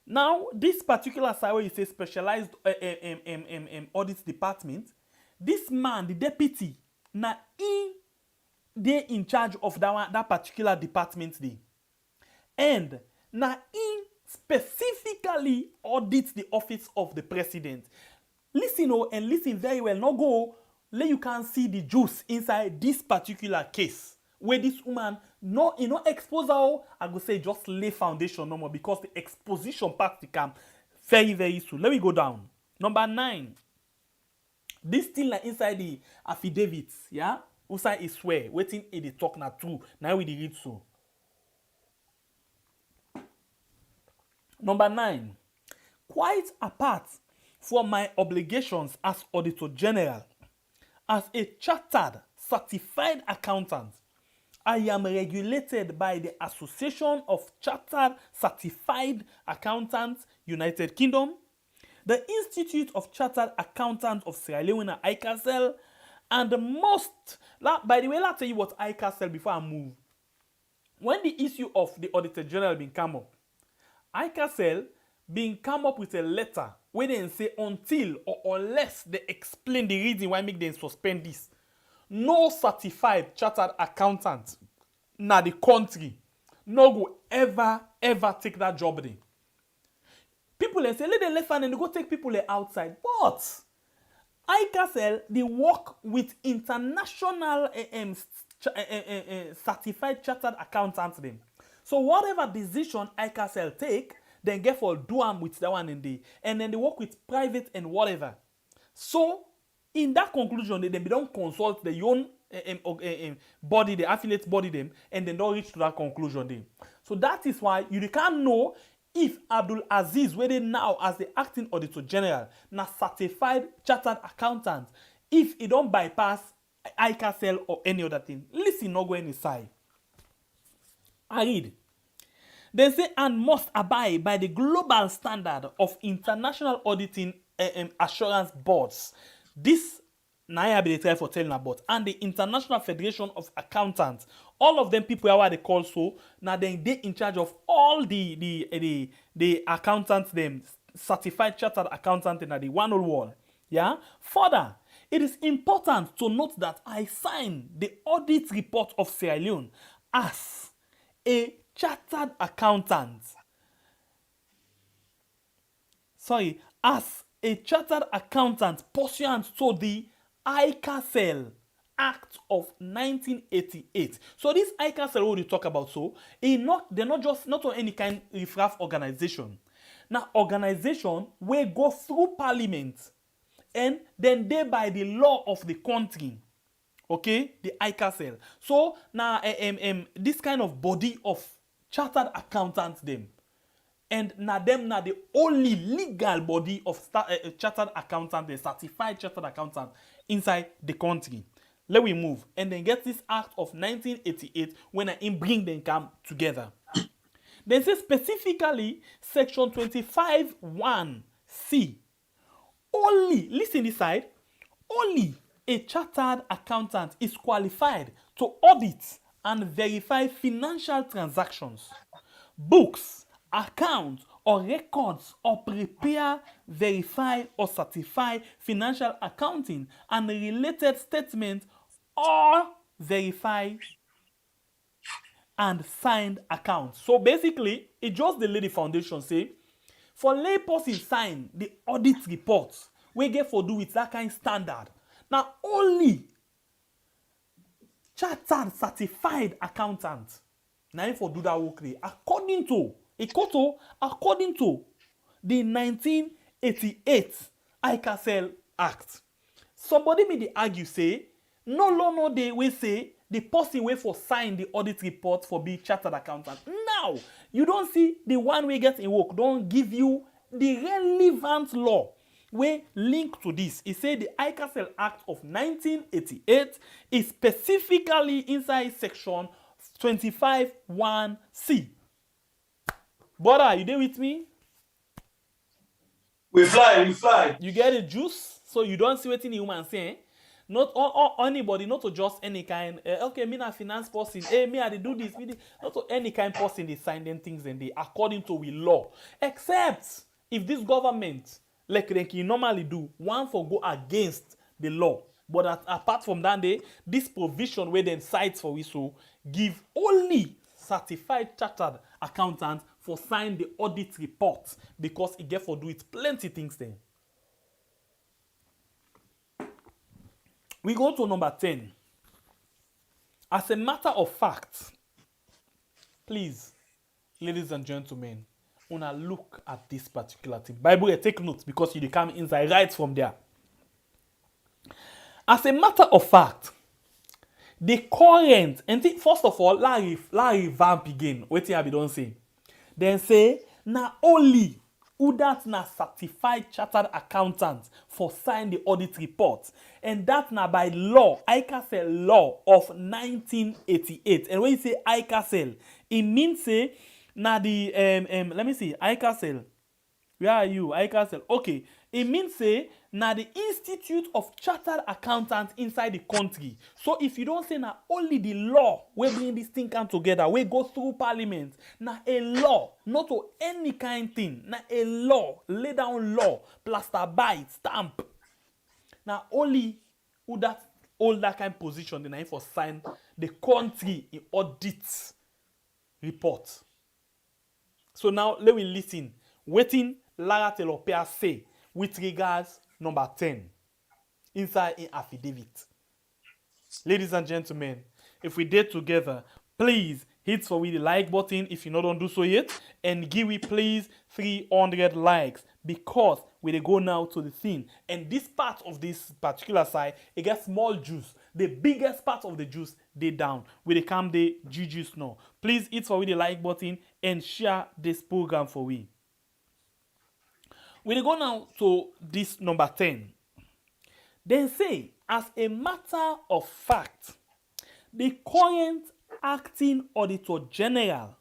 Now, this particular side where you say specialized audit department, this man, the deputy, now they in charge of that particular department there. And now he specifically audits the office of the president. Listen and listen very well. Now go, let you can see the juice inside this particular case. Where this woman, expose her, I go say just lay foundation no more because the exposition part will come very, very soon. Let me go down. Number 9. This thing like inside the affidavits, yeah? Outside is swear, waiting in the talk now true. Now we read so. Number 9. Quite apart from my obligations as Auditor General, as a chartered, certified accountant, I am regulated by the Association of Chartered Certified Accountants, United Kingdom, the Institute of Chartered Accountants of Sierra Leone, ICASL, and the most, by the way, let's tell you what ICASL before I move. When the issue of the Auditor General been come up, ICASL been come up with a letter where they say until or unless they explain the reason why make them suspend this. No certified chartered accountant na the country no go ever take that job there. People they say let them left hand and they go take people outside. But ICASL they work with international certified chartered accountants them. So whatever decision ICASL take, then get for do am with that one in there. And then they work with private and whatever. So in that conclusion, they don't consult the own body, the affiliate body them, and then don't reach to that conclusion then. So that is why you can't know if Abdul Aziz, whether now as the acting Auditor General, na certified chartered accountant, if he don't bypass ICASL or any other thing. Listen, not go any side. I read. They say and must abide by the global standard of international auditing assurance boards. This I be the try for telling about, and the International Federation of Accountants. All of them people are what they call so. Now they in charge of all the accountants, them certified chartered accountant in the one whole world. Yeah. Further, it is important to note that I signed the audit report of Sierra Leone as a chartered accountant. As a chartered accountant pursuant to the ICASL Act of 1988. So this ICASL what we talk about, so they're not just not on any kind of riffraff organization. Now organization will go through parliament and then they by the law of the country. Okay, the ICASL. So now this kind of body of chartered accountants them. And now them now the only legal body of chartered accountant, the certified chartered accountant inside the country. Let we move and then get this Act of 1988 when I bring them come together. They say specifically section 25(1)(c). Only, listen this side, only a chartered accountant is qualified to audit and verify financial transactions, books, accounts, or records, or prepare, verify, or certify financial accounting and related statements, or verify and signed accounts. So basically, it just the lady foundation say, for lay person sign the audit reports, we get for do with that kind of standard. Now only chartered certified accountant now for do that work according to the 1988 ICASL Act. Somebody may argue say no they will say the person way for sign the audit report for be chartered accountant. Now you don't see the one way get in work don't give you the relevant law we link to this. It say the ICASL Act of 1988 is specifically inside section 25(1)(c). Brother, you there with me? We fly. You get the juice, so you don't see what any human saying. Not or anybody, not to just any kind. Okay, me na finance person. Hey, me I dey do this. Not to any kind person they sign them things and they according to we law. Except if this government like you normally do, one for go against the law. But apart from that, this provision where then cites for we so give only certified chartered accountant for sign the audit report because it get for do it plenty things then. We go to number 10. As a matter of fact, please, ladies and gentlemen, wanna look at this particular thing. Bible, take notes because you come inside right from there. As a matter of fact, the current, and first of all, let revamp again. What you have don't say. Then say, na only who that na certified chartered accountant for sign the audit report. And that na by law, ICASL law of 1988. And when you say ICASL, it means say, na the, let me see, ICASL. Where are you? ICASL. Okay. It means say, na the Institute of Chartered Accountants inside the country. So if you don't say na only the law we bring this thing come together, we go through parliament, na a law, not to any kind thing, na a law, lay down law, plaster by stamp. Now only who that all that kind of position then I for sign the country in audit report. So now let me listen. Waiting Lara Telopea say with regards number 10 inside in affidavit. Ladies and gentlemen, if we did together, please hit for the like button if you not don't do so yet, and give me please 300 likes because we go now to the thing. And this part of this particular side, it gets small juice. The biggest part of the juice they down. We come the juice now. Please hit for the like button and share this program for we. We go now to this number 10. They say, as a matter of fact, the current acting Auditor General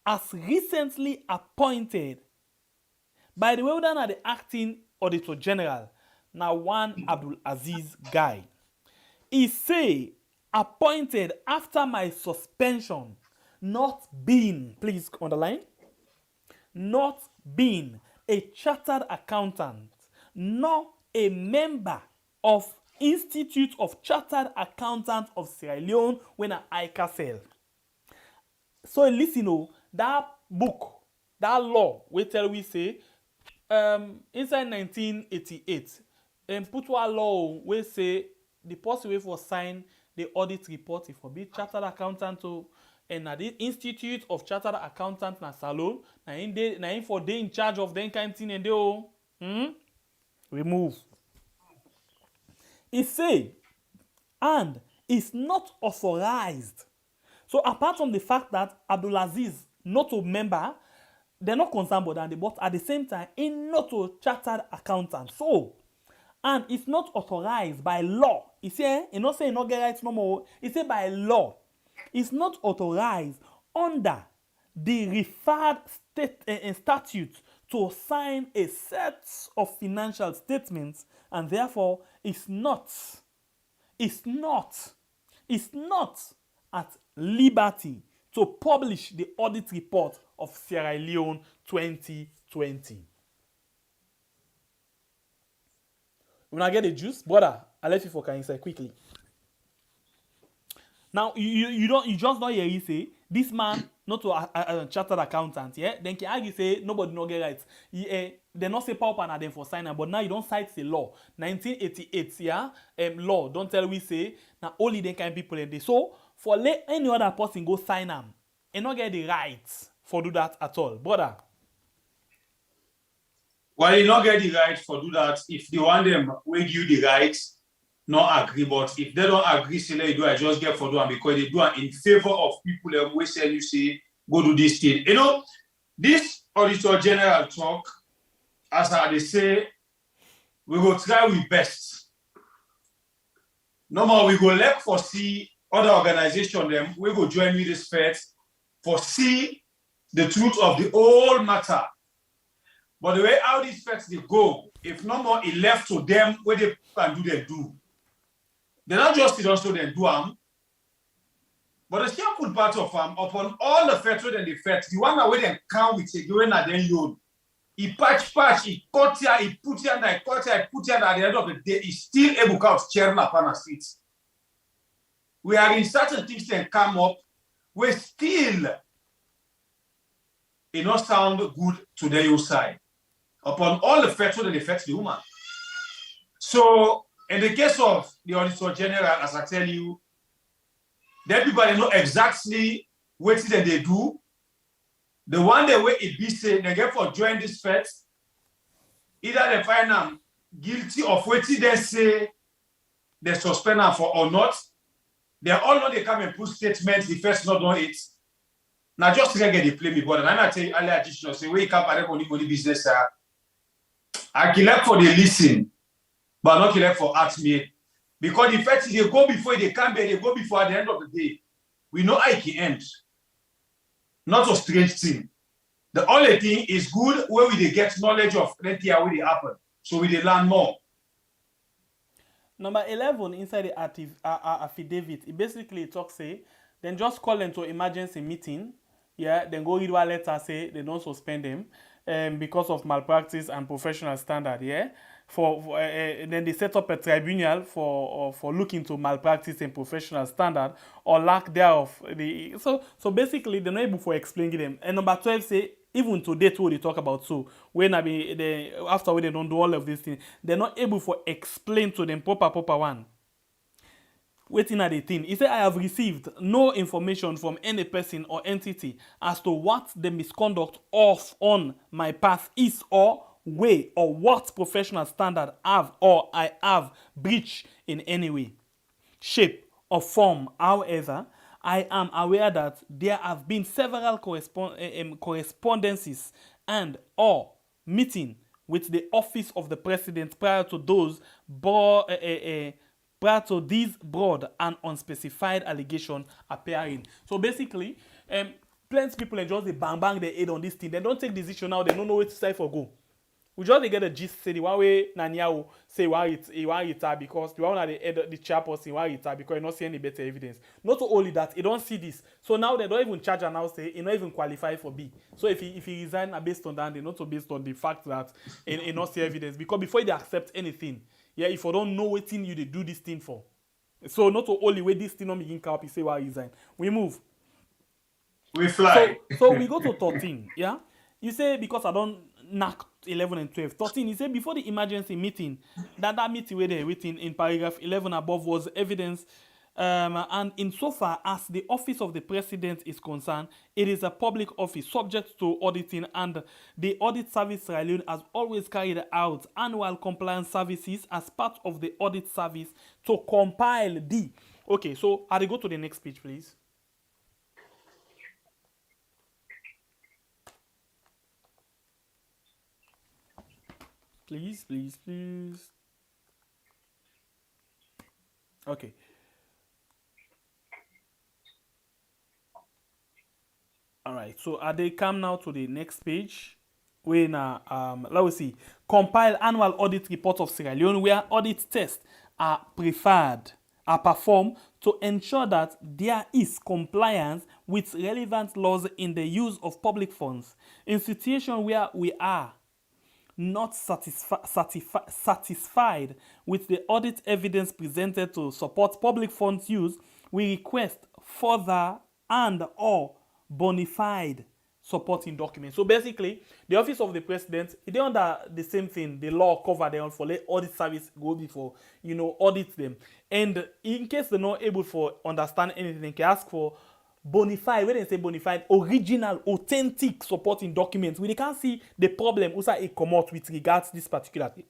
as recently appointed by the way done at the acting Auditor General, now one Abdul Aziz guy. He say appointed after my suspension, not being, please underline, not being a chartered accountant, nor a member of Institute of Chartered Accountants of Sierra Leone when I ICASL. So listen, that book, that law, we tell we say, inside 1988, put one law we say the person way for sign the audit report if for be chartered accountant to and at the Institute of Chartered Accountants na Salon, na in for they in charge of them kind thing and they remove. He say, and is not authorized. So apart from the fact that Abdulaziz not a member, they're not concerned about that, but at the same time, he's not a chartered accountant. So, and it's not authorized by law. He say, he not say he not get rights no more. He say by law, it's not authorized under the referred statute to sign a set of financial statements, and therefore it's not at liberty to publish the audit report of Sierra Leone 2020. When I get the juice, brother, I'll let you for inside quickly. Now you just don't hear you say this man not a chartered accountant, yeah? Then can argue say nobody no get rights. They not say power and them for signing, but now you don't cite the law 1988, yeah? Law don't tell we say now only them kind people in this. So for let any other person go sign them and not get the rights for do that at all, brother. Well, you not get the right for do that if they want them will give you the rights. Not agree, but if they don't agree, say they do, I just get for do and because they do it in favor of people that we say you say go do this thing. You know, this Auditor General talk, as they say, we go try we best. No more we go look for see other organization them, we go join with this first for see the truth of the whole matter. But the way how these facts they go, if no more it left to them where they can do they do. They're not just also they do them, but the still put part of them upon all the facts and the facts. The one that where they count with a going at then you he patch, he cut here, he put here, and I cut here, I put here, and at the end of the day, he's still able to chair upon a seat. We are in certain things that come up, we still it not sound good to the your side. Upon all the facts that affect the woman. So in the case of the Auditor General, as I tell you, everybody know exactly what it they do. The one the way it be say they get for join this first, either they find them guilty of what they say they suspend them for or not. They all know they come and put statements, the first not done it. Now just to get the play me, but I tell you earlier additional say where you come para money business I kill up for the listen, but not kill up for act me. Because the fact is they go before they come back, they go before at the end of the day. We know I can end. Not a strange thing. The only thing is good where we get knowledge of plenty where they happen. So we learn more. Number 11 inside the affidavit, it basically talks say, then just call them to emergency meeting. Yeah, then go read one letter say they don't suspend them because of malpractice and professional standard. Yeah, then they set up a tribunal for looking to malpractice and professional standard or lack thereof. So basically they're not able to explain them. And number 12 say even today too they talk about so when after they don't do all of these things they're not able to explain to them proper one. Waiting at the thing. He said, I have received no information from any person or entity as to what the misconduct of on my path is or way or what professional standard I have breached in any way, shape or form. However, I am aware that there have been several correspondences and or meeting with the office of the president prior to these broad and unspecified allegations appearing. So basically, plenty people and just they bang their head on this thing. They don't take decision now. They don't know where to say for go. We just they get a gist say the one way Nanyao say why it because the one at the head the chairperson why it because you not see any better evidence. Not only that, you don't see this. So now they don't even charge and now say you not even qualify for B. So if he resign based on that, they not based on the fact that you not see evidence. Because before they accept anything, yeah, if you don't know what thing you they do this thing for. So not only way this thing not making cap, you say why resign. We move. We fly. So we go to 13, yeah? You say because I don't NAC 11 and 12. 13, he said before the emergency meeting, that meeting where they written in paragraph 11 above was evidence, and insofar as the office of the president is concerned, it is a public office subject to auditing, and the audit service Sierra Leone has always carried out annual compliance services as part of the audit service to compile the. Okay, so I'll go to the next page, please. Please. Okay. All right. So they come now to the next page. When let us see. Compile annual audit report of Sierra Leone, where audit tests are performed to ensure that there is compliance with relevant laws in the use of public funds. In situations where we are not satisfied with the audit evidence presented to support public funds use, we request further and or bona fide supporting documents. So basically, the office of the president, they under the same thing. The law cover them for let audit service go before audit them. And in case they're not able to understand anything, they can ask for bona fide, when they say bona fide, original, authentic supporting documents. We can't see the problem also it come out with regards to this particular thing.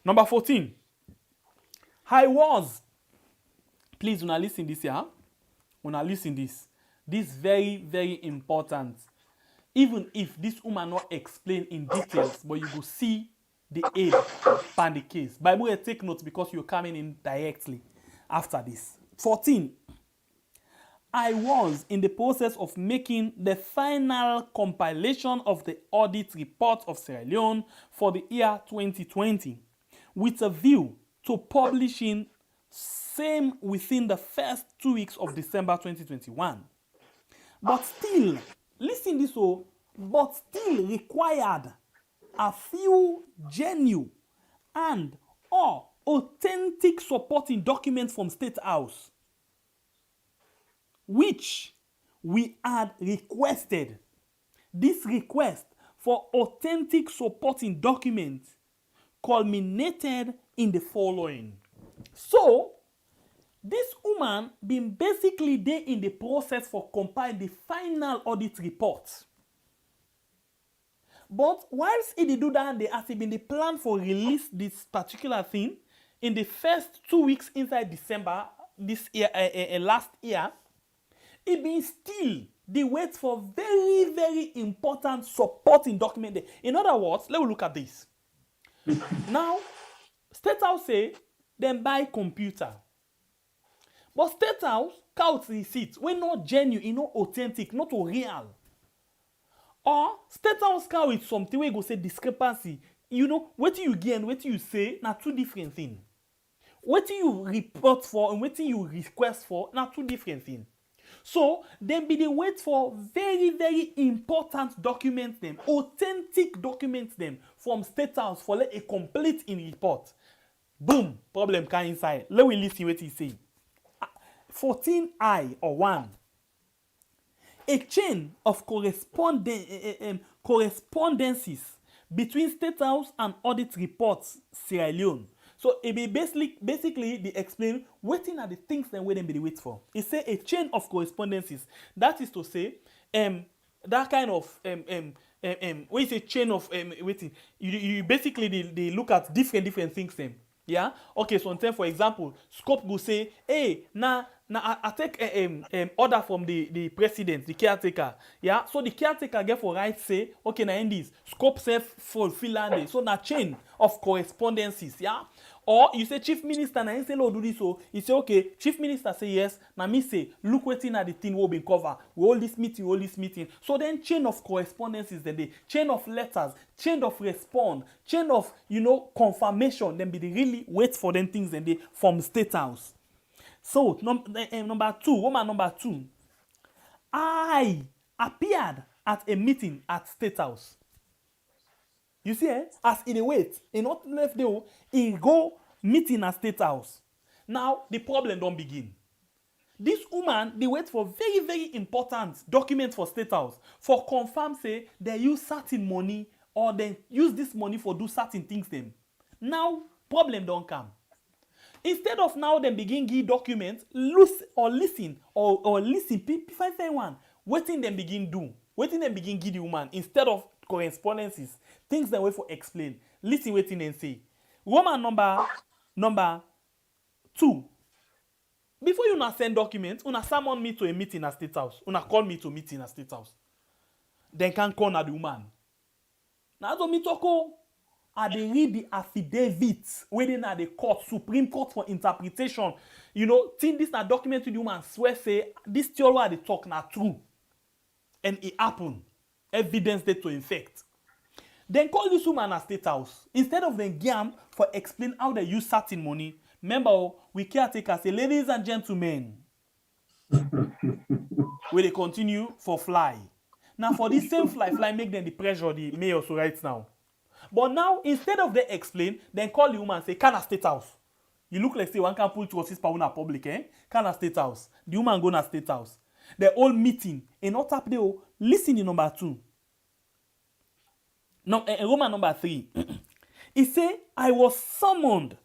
Number 14. Please, when I listen this here, this very, very important. Even if this woman not explain in details, but you will see the aid pan the case. Bible will take notes because you're coming in directly after this. 14. I was in the process of making the final compilation of the audit report of Sierra Leone for the year 2020 with a view to publishing same within the first 2 weeks of December 2021. But still, listen this but still required a few genuine and or authentic supporting documents from State House, which we had requested. This request for authentic supporting documents culminated in the following. So, this woman been basically there in the process for compiling the final audit report. But whilst he did do that, they has been the plan for release this particular thing in the first 2 weeks inside December this year, last year. It been still the wait for very, very important supporting document there. In other words, let's look at this. Now, State House say then buy computer. But State House count receipts when not genuine, not authentic, not real. Or State House count with something where you go say discrepancy. What you get and what you say, now two different things. What you report for and what you request for, now two different things. So, then be the wait for very, very important documents them, authentic documents them from State House for a complete in report. Boom, problem can inside. Let me listen what he say. 14I or 1. A chain of correspondences between State House and audit reports Sierra Leone. So it be basically they explain what are the things that we be wait for. It say a chain of correspondences. That is to say, that kind of when you say chain of waiting, you basically they look at different things them. Yeah. Okay. So for example, scope will say, hey, now I take order from the president, the caretaker. Yeah. So the caretaker get for right say, okay, now in this scope self fulfill and so na chain of correspondences. Yeah. Or you say chief minister, na him say, do this, so you say, okay, chief minister say yes, now me say, look waiting at the thing will be covered. We hold this meeting. So then chain of correspondence is the chain of letters, chain of response, chain of, confirmation, then be the really wait for them things then they from State House. So, number 2, woman number 2, I appeared at a meeting at State House. You see, as in a wait, in not left there, he go meeting at State House. Now, the problem don't begin. This woman, they wait for very, very important documents for State House. For confirm, say, they use certain money or they use this money for do certain things them. Now, problem don't come. Instead of now them begin give documents, listen, P551, waiting them begin do. Waiting them begin give the woman instead of correspondences. Things that way for explain. Listen, waiting and say. Woman number 2. Before you not send documents, una summon me to a meeting at State House. Una call me to a meeting at State House. Then can call na the woman. Now do me talk. I they read the affidavits waiting at the court, Supreme Court for interpretation. Think this na document to the woman swear say this theory at the talk na true. And it happened. Evidence that to infect. Then call this woman at State House. Instead of them gam for explain how they use certain money. Remember, we caretaker say, ladies and gentlemen, will they continue for fly. Now for this same fly make them the pressure the mayor so right now. But now, instead of they explain, then call the woman and say, can a State House? You look like say one can pull to office power in public, eh? Can a State House? The woman go na State House. The whole meeting, and not up there, listen to number 2. No, Roman number 3. He say, I was summoned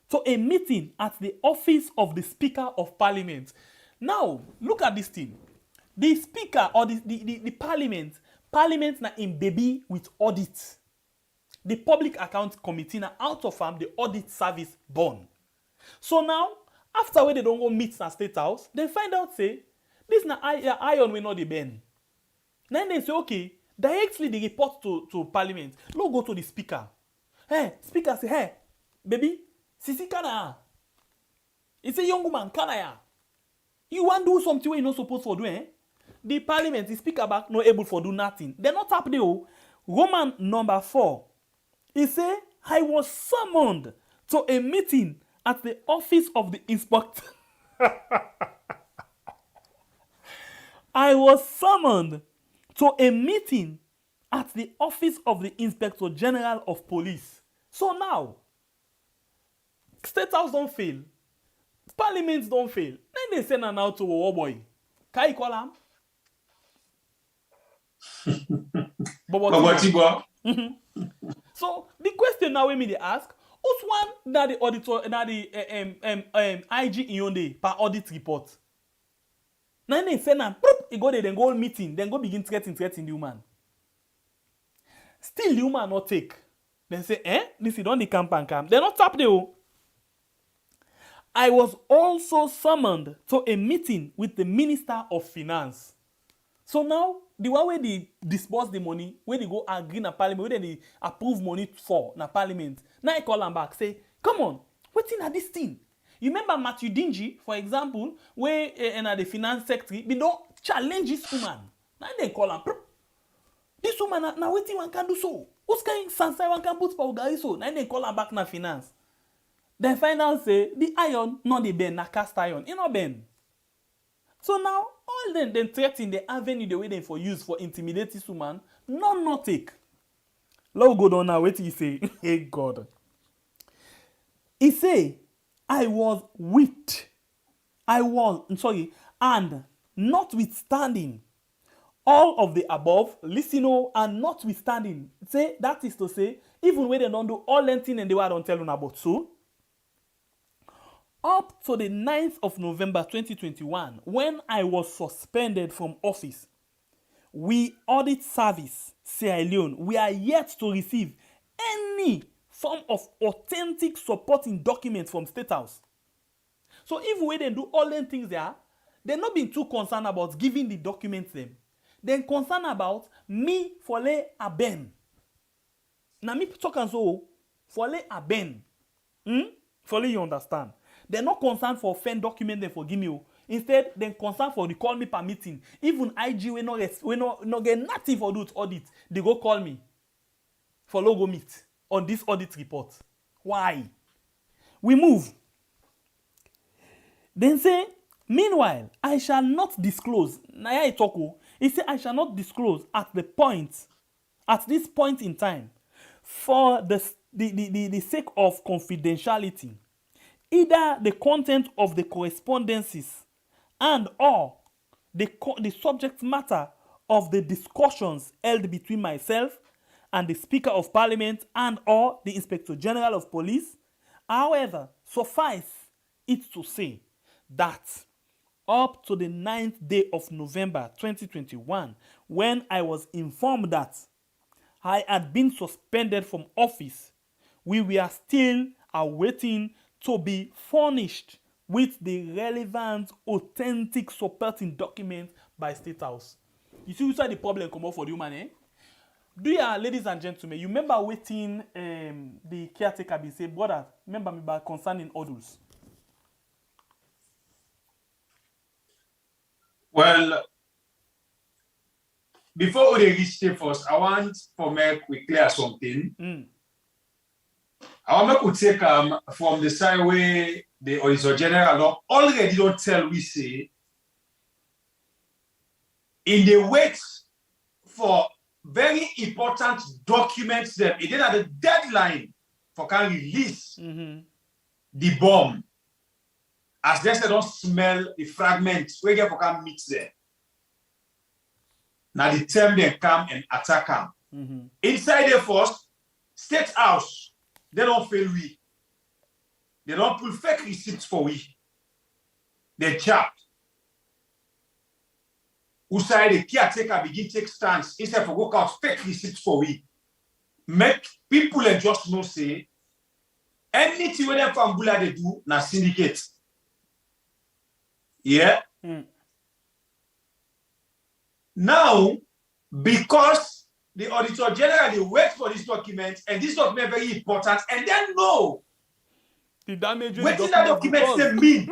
to a meeting at the office of the Speaker of Parliament. Now, look at this thing. The Speaker or the Parliament na in baby with audit. The Public Account Committee na out of the audit service born. So now, after when they don't go meet na State House, they find out say, this na iron we know the bend. Then they say, okay, directly they report to Parliament. No go to the Speaker. Hey, Speaker say, hey, baby, Sisi kana. He say, young woman, kana ya. You want to do something you're not supposed to do, eh? The Parliament, the Speaker back, not able to do nothing. They're not up there. Roman number 4. He say, I was summoned to a meeting at the office of the inspector. I was summoned to a meeting at the office of the Inspector General of Police. So now, State House don't fail. Parliaments don't fail. Then they send an out to a boy. Can you call him? So the question now we may ask, who's one that the auditor, that the IG in Yonde per audit report? Now they send them, he go there, then go meeting, then go begin threatening the woman. Still the woman not take. Then say, this is on the camp and camp. They're not tap there. I was also summoned to a meeting with the Minister of Finance. So now, the one where they disburse the money, where they go agree na Parliament, where they approve money for na Parliament. Now I call them back, say, come on, what's in this thing? You remember Matthew Dingy, for example, where in the Finance Secretary, they don't challenge this woman. Now they call them, this woman, now what one can do so? What's kind of sansa one can put for Ugari so? Now they call them back na Finance. Then find out say, the iron, not the bend, na cast iron, it not bend. So now, all them threaten the avenue they waiting for use for intimidate this woman, not take. Let's go down now, what he say? Hey God. He say, and notwithstanding all of the above, listen, and notwithstanding, say, that is to say, even when they don't do all them things and they were don't tell you about so, up to the 9th of November 2021, when I was suspended from office, we Audit Service, Sierra Leone, we are yet to receive any form of authentic supporting document from State House. So if we then do all them things there, they're not being too concerned about giving the documents them. They're concerned about me for lay a ben. Now me talk and so for lay a ben. Follow you understand. They're not concerned for offend document them for give me. Instead, they're concerned for the call me per meeting. Even IG we no get nothing for do audit. They go call me for logo meet on this audit report. Why? We move. Then say, meanwhile, I shall not disclose. Naya Itoko, he said, I shall not disclose at this point in time, for the sake of confidentiality, either the content of the correspondences and or the subject matter of the discussions held between myself and the Speaker of Parliament and or the Inspector General of Police. However, suffice it to say that up to the 9th day of November 2021, when I was informed that I had been suspended from office, we were still awaiting to be furnished with the relevant, authentic supporting document by State House. You see, which are the problem come up for you, man, eh? Do you, ladies and gentlemen, you remember waiting the caretaker be say, brother, remember me about concerning odors? Well, before we reach there first, I want for me we clear something. I want to take from the side where the Auditor General already don't tell we say in the wait for very important documents them. It did at the deadline for can release the bomb. As they say, don't smell the fragments. We get for can meet there. Now the time they come and attack them. Inside the first, State House, they don't fail we. They don't pull fake receipts for we. They chapped. Usai the caretaker begin take stance instead of work out fake receipts for we. Make people and just know say anything when them from Bula they do na syndicate. Yeah. Now, because the Auditor General they wait for this document, and this document very important, and then know the damage. What did that document they mean?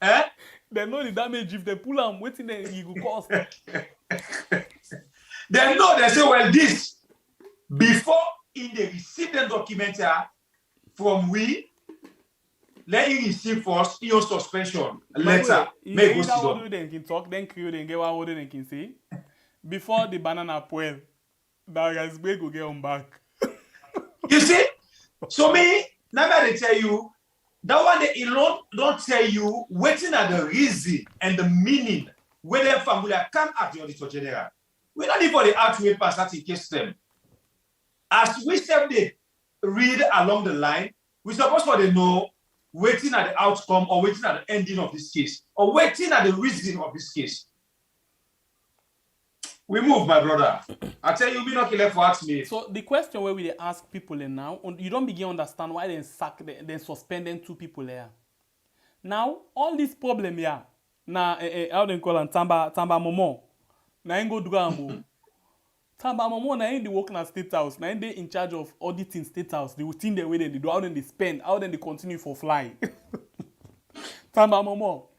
Eh? They know the damage if they pull them. Waiting then it will cost. They know. They say, well, this before in the receive the document from we. Let you receive first your suspension letter. Make go sit down. Then can talk, then create, then get what they can say. Before the banana poil, that guys go get on back. You see? So me, now they tell you, that one they alone don't tell you waiting at the reason and the meaning where their family come at the Auditor General. We don't need for the outway pass that in case them. As we said they read along the line, we supposed to they know waiting at the outcome or waiting at the ending of this case or waiting at the reason of this case. We move, my brother. I tell you, we not kill for ask me. So the question where we ask people now, you don't begin to understand why they suspending 2 people there. Now, all this problem here, now how they call them Tamba Momo. Now ain't go do ambo. Tamba Momo now ain't the work in State House. Now ain't they in charge of auditing State House. The routine the way they do, how then they spend, how then they continue for fly. Tamba Momo.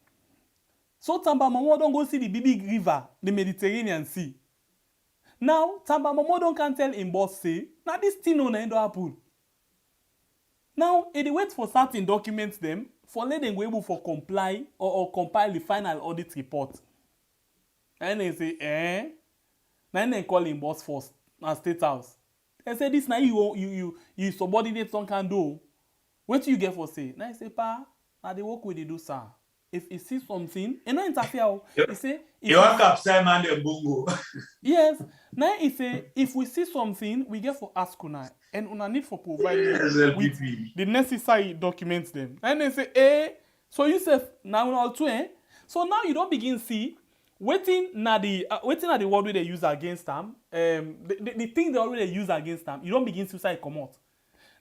So Tamba Momo don't go see the big river, the Mediterranean Sea. Now, Tamba Momo don't can tell him boss say, now this thing on end happen. Now, they wait for certain documents them, for let them go able for comply or compile the final audit report. And they say, Then they call him boss first at State House. They say this now you subordinate some can do. What you get for say? Now I say, pa, now they work with the do sir. If he sees something, and not interfere. He say, you want capsule man the bungo. Yes. Now he say, if we see something, we get for ask una, and una need for provide with the necessary documents them. And they say, so you say now all two, So now you don't begin see. Waiting at the word where they use against them, the thing they already use against them, you don't begin to say come out.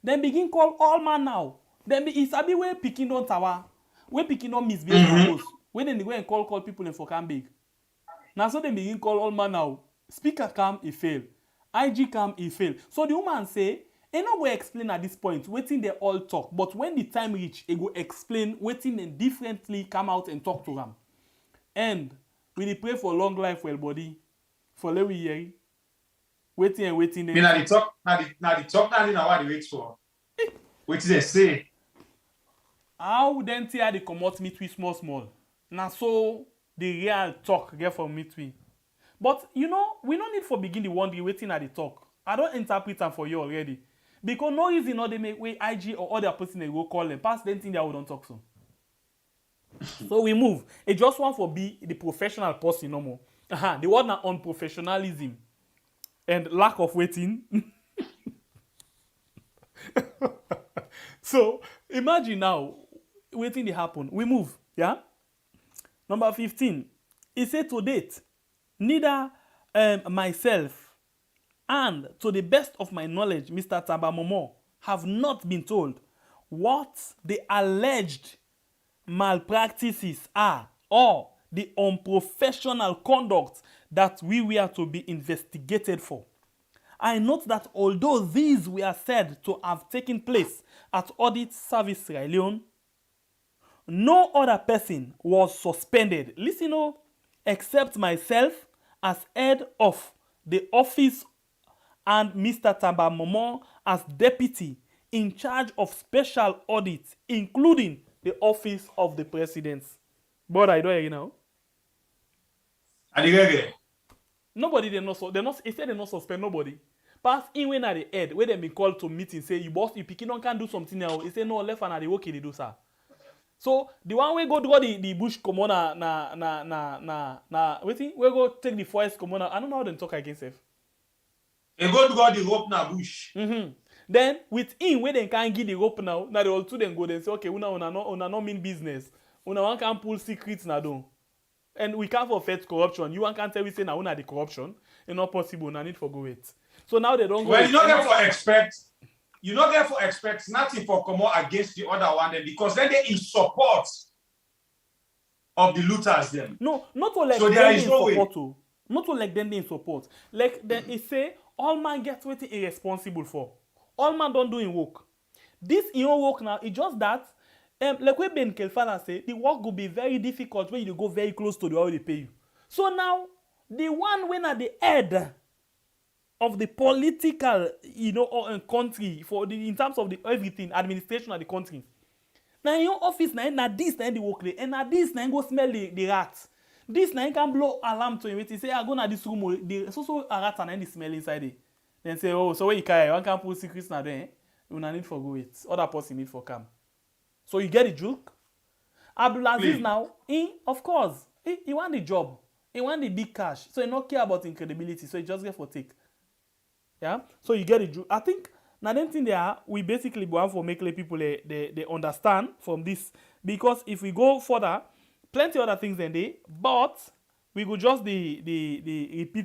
Then begin call all man now. Then it's a bit where picking on tower, where picking on misbehavior. When then they go and call people in for come big. Now so they begin call all man now. Speaker come he fail. IG come he fail. So the woman say, e no go explain at this point wetin they all talk, but when the time reach, e go explain wetin dem differently come out and talk to am. And we dey pray for long life for body, for let we hear waiting and waiting. Me na the talk, na the talk na what they wait for. Wetin they say? How then tear the comot meet with small. Na so the real talk get from meet with. But you know, we no need for begin the wonder waiting at the talk. I don't interpret am for you already. Because no reason no they make way IG or other person they go call them. Pass them thing that we don't talk so. So we move. It just want for be the professional person no more. The word na unprofessionalism and lack of waiting. So imagine now waiting to happen. We move. Yeah. Number 15. He said to date, neither myself and to the best of my knowledge, Mr. Tambamomo, have not been told what the alleged malpractices are or the unprofessional conduct that we were to be investigated for. I note that although these were said to have taken place at Audit Service Sierra Leone, no other person was suspended, listen, except myself as head of the office and Mr. Tambamomo as deputy in charge of special audits, including the office of the president. But I don't hear you now. Nobody they not he said they not suspend nobody. Pass in when at the head where they been called to meeting say you boss you picking on can do something now. He say no left and at the work they do sir. So the one we go draw the bush commoner na waiting we go take the forest commoner. I don't know how they talk against it. They go draw the rope na bush. Then with him when they can't give the rope now they all two then go then say okay una no mean business. Una one can pull secrets na do. And we can't forfeit corruption. You one can't tell we say na una the corruption. It's not possible. Na need for go it. So now they don't go. Well, you not get for expect. You not get for expect nothing for come out against the other one then because then they in support of the looters them. No, not to like so them in support. No not to like them in support. Like then he say all man gets what he irresponsible for. All man don't do in work. This in your work now, it's just that like when Ben Kelfana say, the work will be very difficult when you go very close to the way they pay you. So now, the one when at the head of the political, country in terms of the everything, administration of the country. Now in your office, now this now the work there, and now this now go smell the rats. This now can blow alarm to him. He say, I go na this room, the so a rat and the smell inside it. Then say, oh, so where you carry, one can put secrets now there. You need for go it. Other person need for come. So you get the joke. Abdulaziz now, of course, he want the job. He want the big cash. So he not care about incredibility. So he just get for take. Yeah. So you get the joke. I think now them thing there, we basically want for make people they understand from this because if we go further, plenty other things than they, but we go just the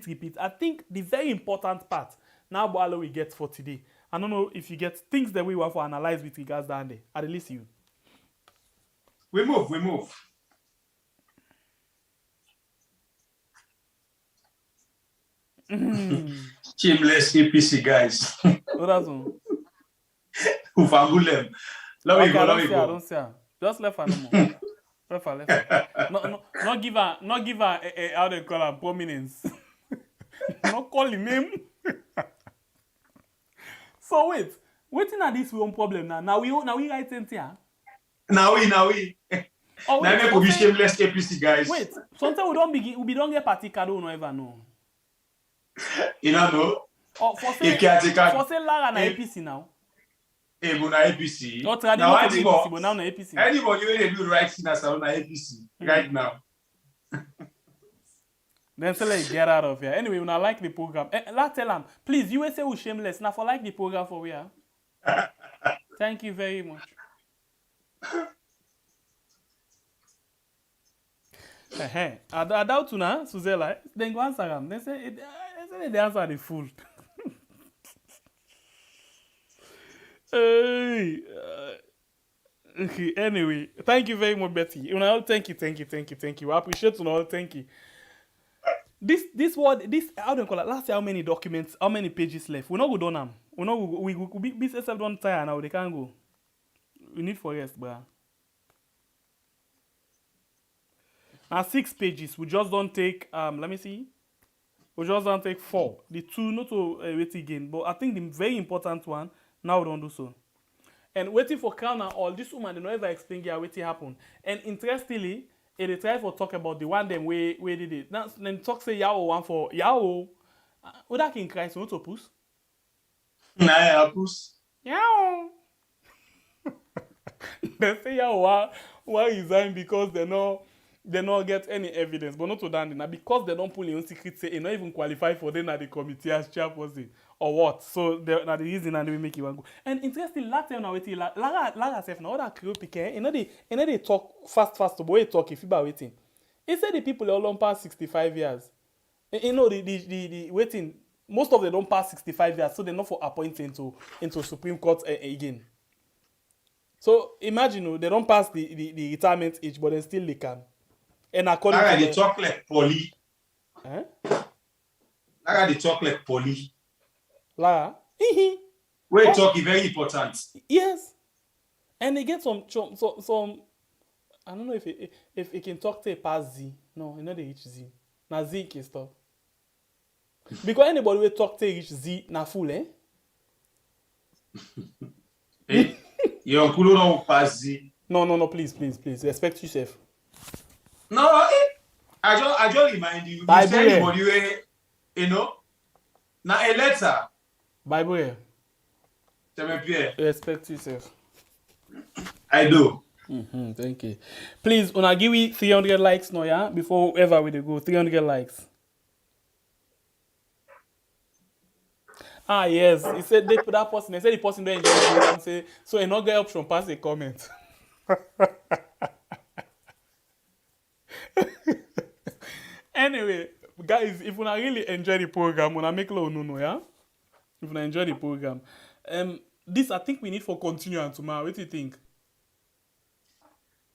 repeat. I think the very important part now Boalo we get for today. I don't know if you get things that we want to analyze with regards down there. At least you. We move. Shameless APC guys. What that's one? Ufangulem. Let me go. I don't see her. Just left her no more. Left her. Not give her how they call her prominence. Not call him name. So waiting at this one problem now. Now we write in here. Now we. Oh, wait, now we be shameless APC guys. Wait, sometimes we don't get party card, we don't ever know. You know? Oh, for say Lara na APC now. But na APC. Not now APC, but now na APC. Anybody when they do right thing as na APC right now. Then say like get out of here. Anyway, when I like the program, let's tell them, please, USA will shameless. Now for like the program for we are. Thank you very much. I doubt to now, Suzella. Then go answer them. They say they answer the fool. Okay, anyway, thank you very much, Betty. Thank you. I appreciate you all. Thank you. This how do you call it? Last year, how many documents, how many pages left? We're not go done them. We know we business don't tire now. They can't go. We need for rest, bruh. Now 6 pages. We just don't take. Let me see. We just don't take 4. The 2 not to wait again. But I think the very important one now we don't do so. And waiting for crown and all, this woman, they never explain here what happened. And interestingly, they try to talk about the one them where did it. Now, then talk say Yao one for Yao. What that in Christ, not to push? Nah, push. Yao. They say Yao why resign because they not get any evidence, but not to that now because they don't pull in secret say they not even qualify for them at the committee as chairperson or what. So now the reason and they make you go. And interesting, last time now waiting, Lara self now that crew piquet, they talk fast, but they talk if you about waiting. He said the people all don't pass 65 years. The waiting, most of them don't pass 65 years, so they're not for appointing into Supreme Court again. So imagine they don't pass the retirement age, but then still they can. And according to they talk like poly. They talk like poly. Lara, where talk is very important. Yes, and they get some. I don't know if it can talk to a pass Z. No, you know the HZ. Now Z can stop. Because anybody will talk to reach Z na full, eh? Hey, your uncle don't pass Z. No, please. Respect yourself. No, I just remind you. You say anybody way, now a letter. Bible here. Respect yourself. I do. Thank you. Please, una give me 300 likes now, yeah? Before ever we go, 300 likes. Ah, yes. He said they put that person. He said the person don't enjoy the program. Say, so he not get option pass a comment. Anyway, guys, if you really enjoy the program, when I make low no, yeah? If you enjoy the program. This I think we need for continue and tomorrow. What do you think?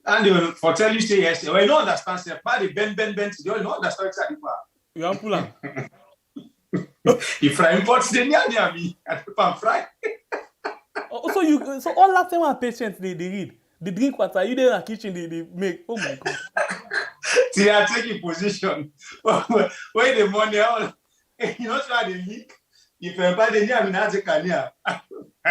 And for tell you say yes, well, you don't understand, sir. But the bend, you don't understand exactly what. You want pull on? If I import the near me, I can fry. So all that time our patients they read, they drink water, you there in the kitchen, they make. Oh my God. They are taking position. Where the money all you know try the leak. If you buy the near me, now take a near. I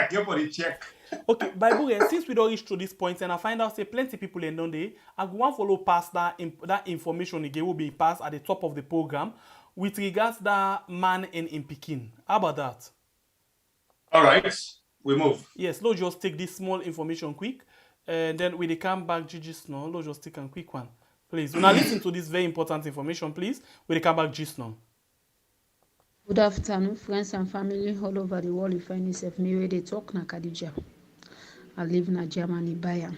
get for the check. Okay, Bible, since we don't reach to this point and I find out say plenty people in Donde, I go and follow past that information again will be passed at the top of the program with regards that man in Pekin. How about that? All right, we move. Yes, let's just take this small information quick, and then when they come back, just now, let's just take a quick one, please. Now listen to this very important information, please. When they come back, just now. Good afternoon, friends and family all over the world. You find yourself me where they talk na Khadija. I live in Germany, Bayern.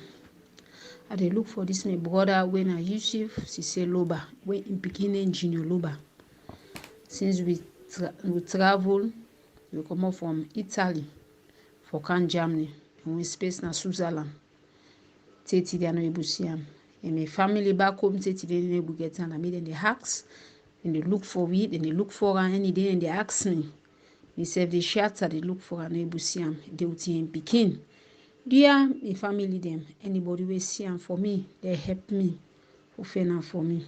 I dey look for this my brother when I Yusuf Sise Loba, when in Pekin Junior Loba. Since we travel, we come up from Italy for Cannes, Germany, and we space na Switzerland. Teti they are no able to see him. And my family back home, Teti they no able to get him. I made them the hacks. And they look for it, and they look for her any day, and they ask me. They say they shatter, they look for her, and they see him. They will see him Pekin. Dear, my family them, anybody will see him for me, they help me, who fail for me.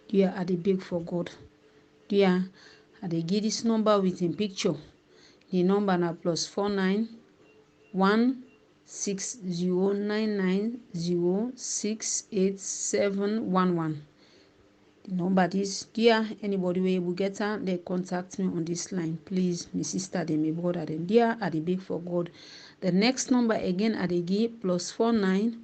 Dear, I they beg for God. Dear, I they give this number with a picture. The number na +49 16099068711. The number is dear. Anybody will able get her, they contact me on this line. Please, my sister, they my brother, then dear, I they beg for God. The next number again, I they give +49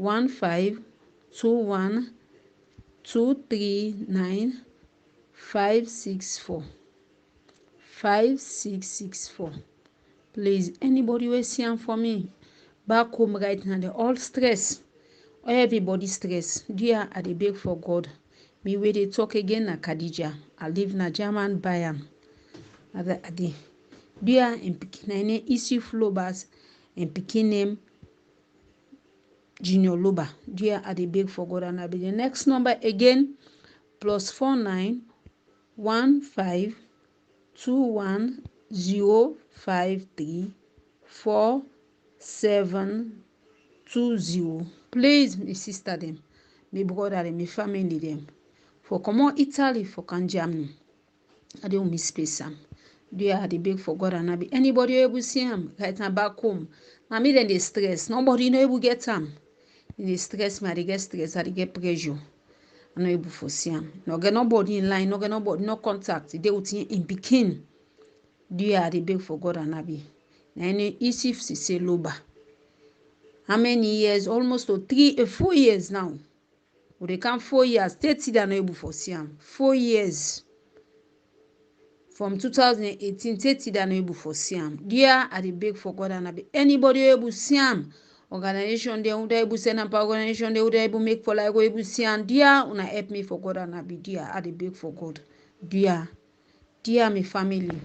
1521239564 5664. Please, anybody will see them for me back home right now. They all stress. Everybody stress. Dear, I they beg for God. Me where they talk again na Khadija. I live na German Bayern. Ade. Dear in Pekin issue flowbars and Pekin name Junior Loba. Dear I dey beg for God and I be the next number again +49 1521039564 0534720. Please, my sister them, my brother them, my family them, for come on Italy, for can Germany. I don't misplace them. Do you have the big for God and I be anybody able to see him right now back home? Now me then they stress. Nobody know able get him. They stress me, I dey get stress, I dey get pressure. I no able for see him. No get nobody in line, no get nobody, no contact. They would in begin. Do you have the big for God and I be? Now any easy say loba. How many years? Almost to 4 years now. Well, they come 4 years. 30 they are not able for see him. 4 years. From 2018, 30 they are not able for see him. There are the big for God and I be. Anybody able see him? Organization they would able send up organization they would able make for like go able see and dear una help me for God and I be dear are the big for God. Dear my family.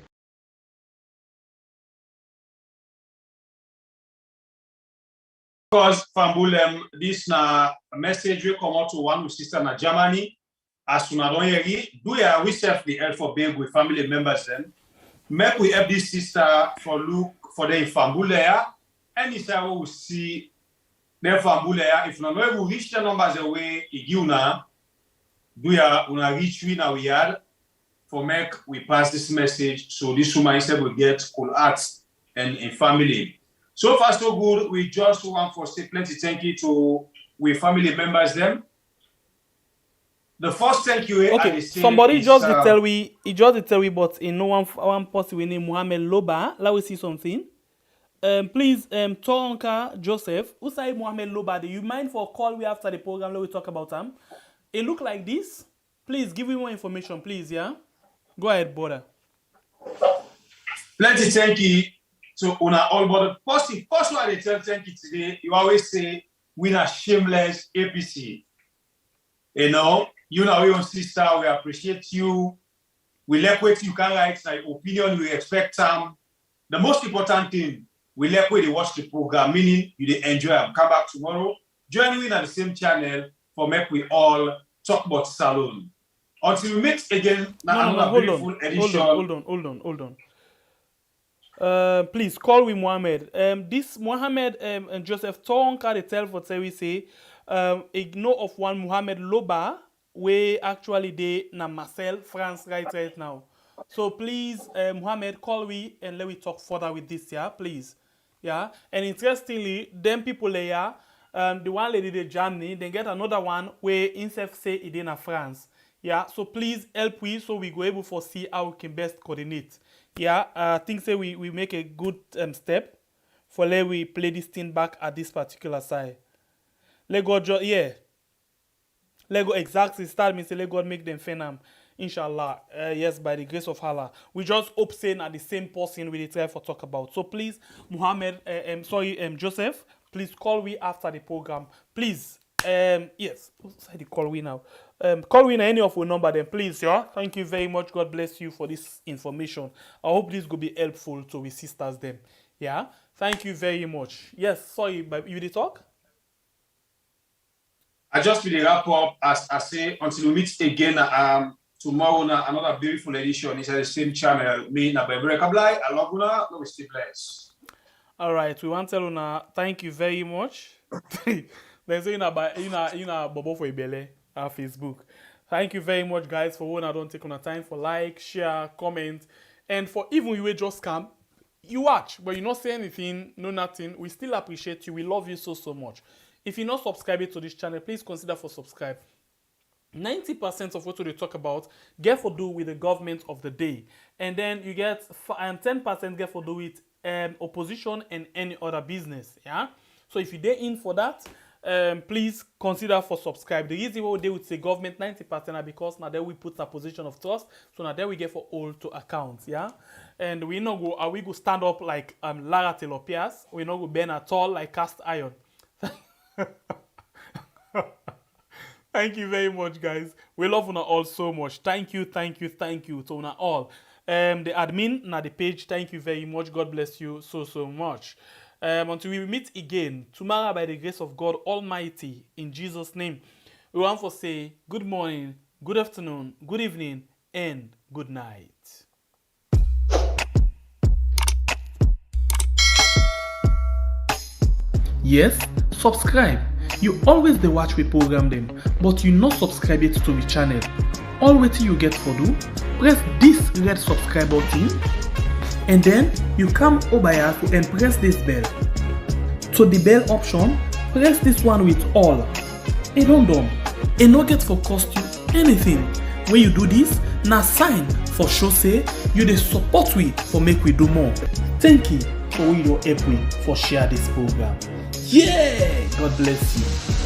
Because Fambulem, this na message will come out to one with sister na Germany. As soon as do ya we serve the help for big with family members then. Make we help this sister for look for the Fambulea. Any time we see the Fambulea, if not we reach the numbers away, iguna do ya una reach we now we had for make we pass this message so this woman instead will get cool arts and a family. So far, so good. We just want for say plenty thank you to we family members them. The first thank you. Okay, somebody just tell we, but in no one person we name Mohammed Loba. Let we see something. Please, Tonka Joseph, who say Mohammed Loba? Do you mind for a call we after the program? Let we talk about him. It look like this. Please give me more information, please. Yeah, go ahead, brother. Plenty thank you. So una all but the first one they tell thank you today, you always say we are shameless APC. You know your sister, we appreciate you. We like what you can write like opinion, we expect them. The most important thing, we like where they watch the program, meaning you they enjoy and come back tomorrow. Join me at the same channel for make we all talk about salon. Until we meet again, hold on. Please call with Mohammed. This Mohammed and Joseph Tonka they tell for say we say ignore of one Mohammed Loba we actually they na Marseille, France right now. So please Mohammed call we and let we talk further with this please. Yeah. And interestingly, them people there, the one lady they Germany, then get another one where instead say it in France. Yeah. So please help we so we go able to see how we can best coordinate. Yeah, I think say we make a good step for let we play this thing back at this particular side. Let God Let go exactly start me say let God make them phenom. Inshallah. Yes, by the grace of Allah. We just hope saying at the same person we try for talk about. So please, Muhammad, Joseph, please call we after the program. Please. Yes. Say the call we now. Call we in any of our number then, please, yeah. Thank you very much. God bless you for this information. I hope this will be helpful to we sisters then. Yeah. Thank you very much. Yes, sorry, but you did talk? I just will wrap up as I say until we meet again tomorrow another beautiful edition. It's at the same channel. Me na Bebre Kablai, I love una, no we stay blessed. All right, we want to tell una thank you very much. There's Bobo for Ibele on Facebook. Thank you very much, guys, for when I don't take on time for like, share, comment, and for even you just come, you watch, but you not say anything, no nothing. We still appreciate you. We love you so much. If you're not subscribing to this channel, please consider for subscribe. 90% of what we talk about get for do with the government of the day, and then you get 10% get for do with opposition and any other business. Yeah. So if you're in for that, please consider for subscribe. The reason why they would say government 90% are because now there we put a position of trust. So now there we get for all to accounts. Yeah. And we not go we go stand up like Lara Telopias. We not go bend at all like cast iron. Thank you very much, guys. We love una all so much. Thank you to una all. The admin na the page, thank you very much. God bless you so much. Until we meet again tomorrow by the grace of God Almighty, in Jesus' name, we want to say good morning, good afternoon, good evening, and good night. Yes, subscribe. You always dey watch we program them, but you not subscribe yet to the channel. All wetin you get for do, press this red subscribe button and then you come over here to and press this bell. To the bell option, press this one with all. E don done. E no get for cost you anything. When you do this, na sign for show say you dey support we for make we do more. Thank you for we don help we for share this program. Yeah, God bless you.